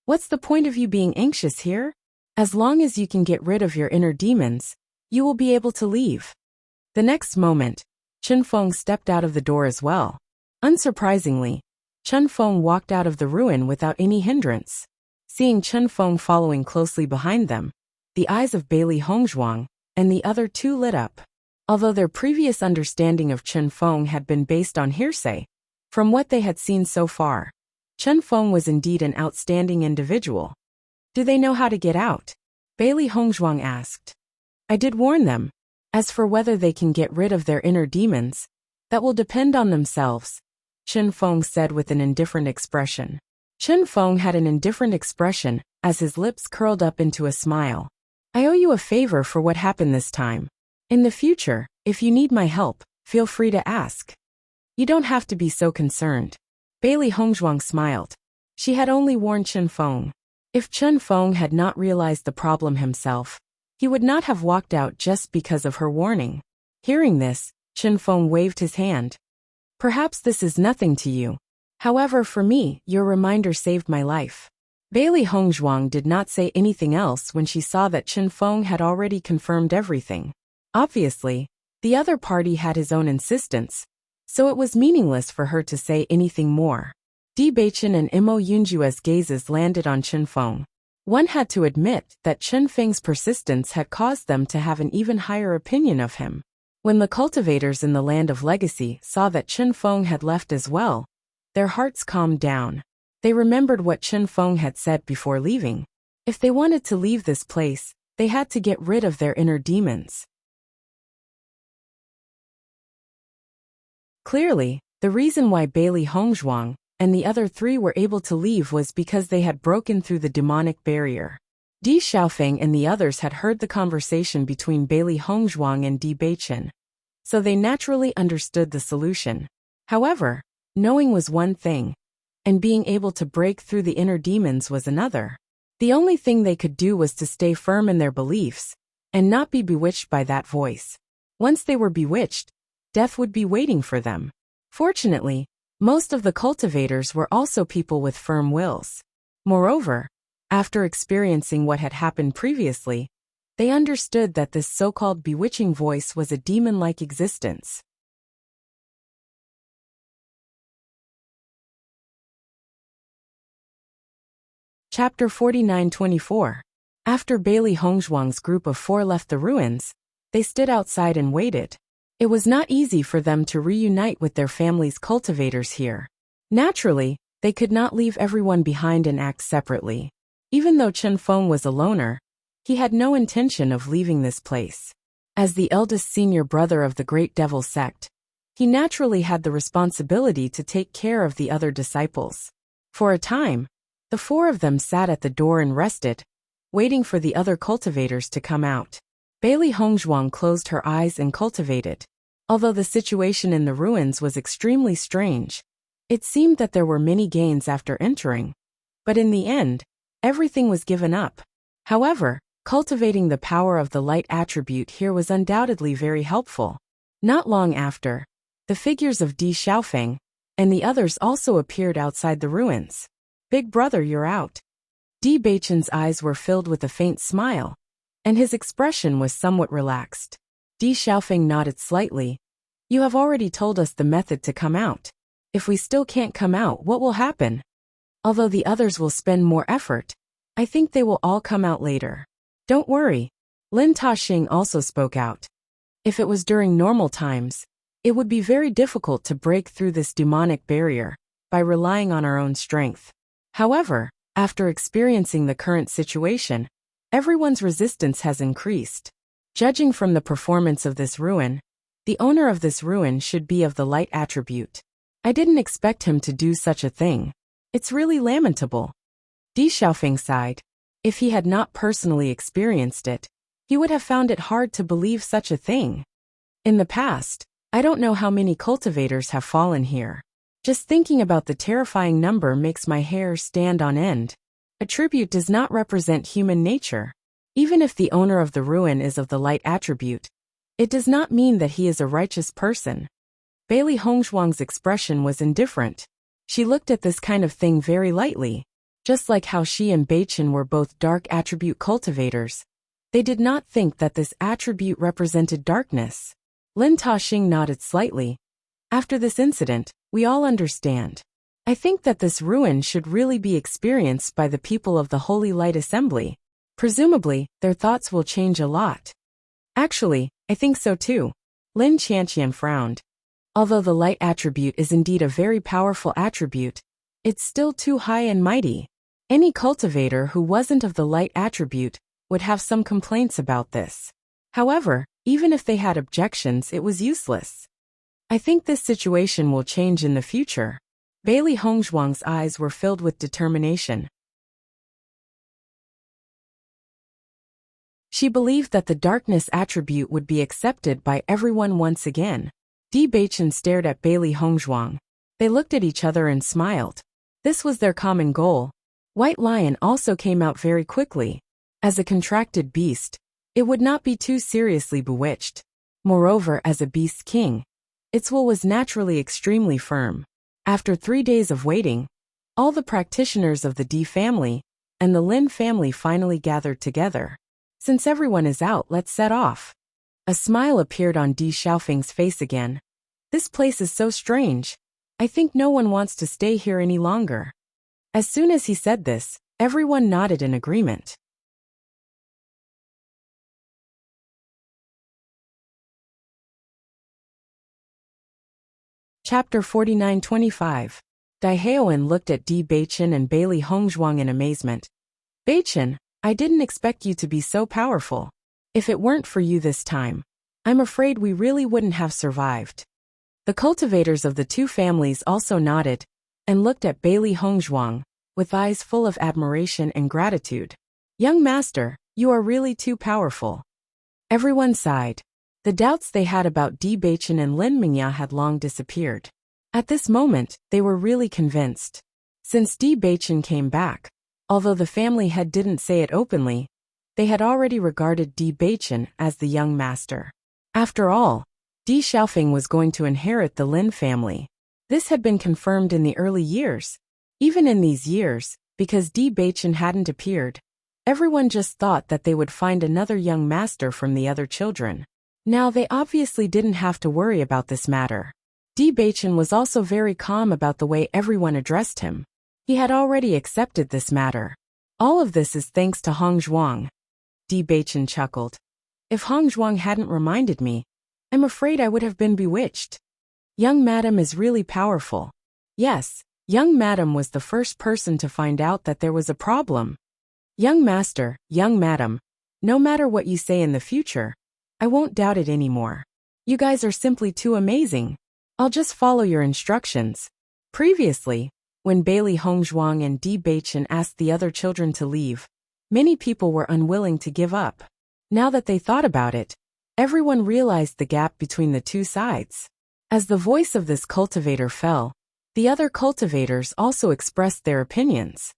"What's the point of you being anxious here? As long as you can get rid of your inner demons, you will be able to leave." The next moment, Chen Feng stepped out of the door as well. Unsurprisingly, Chen Feng walked out of the ruin without any hindrance. Seeing Chen Feng following closely behind them, the eyes of Bailey Hongzhuang and the other two lit up. Although their previous understanding of Chen Feng had been based on hearsay, from what they had seen so far, Chen Feng was indeed an outstanding individual. Do they know how to get out? Bailey Hongzhuang asked. I did warn them. As for whether they can get rid of their inner demons, that will depend on themselves, Chen Feng said with an indifferent expression. Chen Feng had an indifferent expression as his lips curled up into a smile. I owe you a favor for what happened this time. In the future, if you need my help, feel free to ask. You don't have to be so concerned. Bailey Hongzhuang smiled. She had only warned Chen Feng. If Chen Feng had not realized the problem himself, he would not have walked out just because of her warning. Hearing this, Chen Feng waved his hand. Perhaps this is nothing to you. However, for me, your reminder saved my life. Bailey Hongzhuang did not say anything else when she saw that Chen Feng had already confirmed everything. Obviously, the other party had his own insistence, so it was meaningless for her to say anything more. Bewitching and Mo Yunjue's gazes landed on Chen Feng. One had to admit that Chen Feng's persistence had caused them to have an even higher opinion of him. When the cultivators in the Land of Legacy saw that Chen Feng had left as well, their hearts calmed down. They remembered what Chen Feng had said before leaving. If they wanted to leave this place, they had to get rid of their inner demons. Clearly, the reason why Bailey Hongzhuang and the other three were able to leave was because they had broken through the demonic barrier. Di Xiaofeng and the others had heard the conversation between Bailey Hongzhuang and Di Beichen, so they naturally understood the solution. However, knowing was one thing, and being able to break through the inner demons was another. The only thing they could do was to stay firm in their beliefs, and not be bewitched by that voice. Once they were bewitched, death would be waiting for them. Fortunately, most of the cultivators were also people with firm wills. Moreover, after experiencing what had happened previously, they understood that this so-called bewitching voice was a demon-like existence. Chapter 49-24. After Bailey Hongzhuang's group of four left the ruins, they stood outside and waited. It was not easy for them to reunite with their family's cultivators here. Naturally, they could not leave everyone behind and act separately. Even though Chen Feng was a loner, he had no intention of leaving this place. As the eldest senior brother of the Great Devil sect, he naturally had the responsibility to take care of the other disciples. For a time, the four of them sat at the door and rested, waiting for the other cultivators to come out. Bailey Hongzhuang closed her eyes and cultivated. Although the situation in the ruins was extremely strange, it seemed that there were many gains after entering. But in the end, everything was given up. However, cultivating the power of the light attribute here was undoubtedly very helpful. Not long after, the figures of Di Xiaofeng and the others also appeared outside the ruins. Big brother, you're out. Di Beichen's eyes were filled with a faint smile, and his expression was somewhat relaxed. Di Xiaofeng nodded slightly. You have already told us the method to come out. If we still can't come out, what will happen? Although the others will spend more effort, I think they will all come out later. Don't worry. Lin Taxing also spoke out. If it was during normal times, it would be very difficult to break through this demonic barrier by relying on our own strength. However, after experiencing the current situation, everyone's resistance has increased. Judging from the performance of this ruin, the owner of this ruin should be of the light attribute. I didn't expect him to do such a thing. It's really lamentable. Di Xiaofeng sighed. If he had not personally experienced it, he would have found it hard to believe such a thing. In the past, I don't know how many cultivators have fallen here. Just thinking about the terrifying number makes my hair stand on end. Attribute does not represent human nature. Even if the owner of the ruin is of the light attribute, it does not mean that he is a righteous person. Bailey Hongshuang's expression was indifferent. She looked at this kind of thing very lightly. Just like how she and Bewitching were both dark attribute cultivators, they did not think that this attribute represented darkness. Lin Taoxing nodded slightly. After this incident, we all understand. I think that this ruin should really be experienced by the people of the Holy Light Assembly. Presumably, their thoughts will change a lot. Actually, I think so too. Lin Qianqian frowned. Although the light attribute is indeed a very powerful attribute, it's still too high and mighty. Any cultivator who wasn't of the light attribute would have some complaints about this. However, even if they had objections, it was useless. I think this situation will change in the future. Bailey Hongshuang's eyes were filled with determination. She believed that the darkness attribute would be accepted by everyone once again. Di Beichen stared at Bailey Hongshuang. They looked at each other and smiled. This was their common goal. White Lion also came out very quickly. As a contracted beast, it would not be too seriously bewitched. Moreover, as a beast king, its will was naturally extremely firm. After 3 days of waiting, all the practitioners of the Di family and the Lin family finally gathered together. Since everyone is out, let's set off. A smile appeared on Di Xiaofeng's face again. This place is so strange. I think no one wants to stay here any longer. As soon as he said this, everyone nodded in agreement. Chapter 49-25. Dai Haoan looked at Di Beichen and Bailey Hongshuang in amazement. Beichen, I didn't expect you to be so powerful. If it weren't for you this time, I'm afraid we really wouldn't have survived. The cultivators of the two families also nodded and looked at Bailey Hongshuang with eyes full of admiration and gratitude. Young master, you are really too powerful. Everyone sighed. The doubts they had about Di Beichen and Lin Mingya had long disappeared. At this moment, they were really convinced. Since Di Beichen came back, although the family head didn't say it openly, they had already regarded Di Beichen as the young master. After all, Di Xiaofeng was going to inherit the Lin family. This had been confirmed in the early years. Even in these years, because Di Beichen hadn't appeared, everyone just thought that they would find another young master from the other children. Now they obviously didn't have to worry about this matter. Di Beichen was also very calm about the way everyone addressed him. He had already accepted this matter. All of this is thanks to Hongshuang. Di Beichen chuckled. If Hongshuang hadn't reminded me, I'm afraid I would have been bewitched. Young madam is really powerful. Yes, young madam was the first person to find out that there was a problem. Young master, young madam, no matter what you say in the future, I won't doubt it anymore. You guys are simply too amazing. I'll just follow your instructions. Previously, when Bailey Hongshuang and Di Beichen asked the other children to leave, many people were unwilling to give up. Now that they thought about it, everyone realized the gap between the two sides. As the voice of this cultivator fell, the other cultivators also expressed their opinions.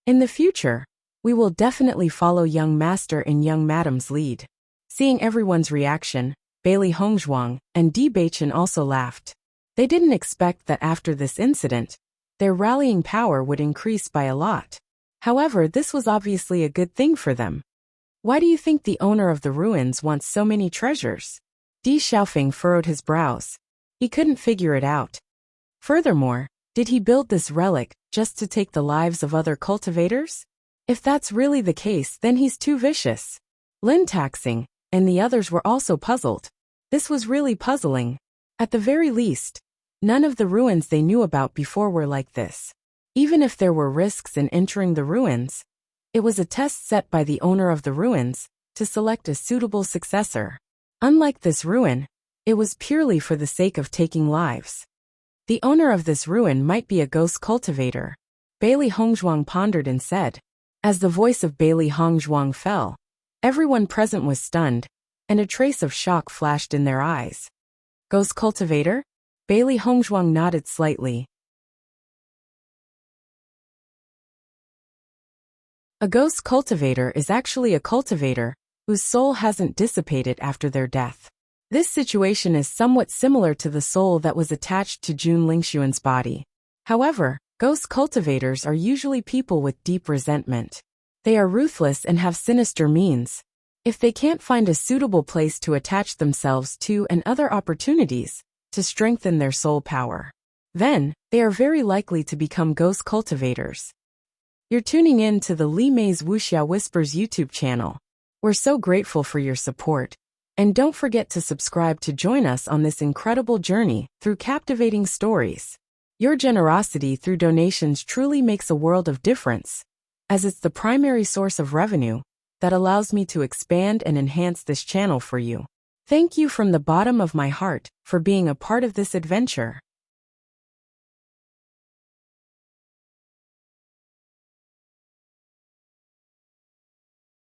In the future, we will definitely follow young master and young madam's lead. Seeing everyone's reaction, Bailey Hongshuang and Di Beichen also laughed. They didn't expect that after this incident, their rallying power would increase by a lot. However, this was obviously a good thing for them. Why do you think the owner of the ruins wants so many treasures? Di Xiaofeng furrowed his brows. He couldn't figure it out. Furthermore, did he build this relic just to take the lives of other cultivators? If that's really the case, then he's too vicious. Lin Taoxing and the others were also puzzled. This was really puzzling. At the very least, none of the ruins they knew about before were like this. Even if there were risks in entering the ruins, it was a test set by the owner of the ruins to select a suitable successor. Unlike this ruin, it was purely for the sake of taking lives. The owner of this ruin might be a ghost cultivator. Bailey Hongzhuang pondered and said. As the voice of Bailey Hongzhuang fell, everyone present was stunned, and a trace of shock flashed in their eyes. Ghost cultivator? Bailey Hongzhuang nodded slightly. A ghost cultivator is actually a cultivator whose soul hasn't dissipated after their death. This situation is somewhat similar to the soul that was attached to Jun Lingxuan's body. However, ghost cultivators are usually people with deep resentment. They are ruthless and have sinister means. If they can't find a suitable place to attach themselves to and other opportunities to strengthen their soul power, then they are very likely to become ghost cultivators. You're tuning in to the Li Mei's Wuxia Whispers YouTube channel. We're so grateful for your support. And don't forget to subscribe to join us on this incredible journey through captivating stories. Your generosity through donations truly makes a world of difference, as it's the primary source of revenue that allows me to expand and enhance this channel for you. Thank you from the bottom of my heart for being a part of this adventure.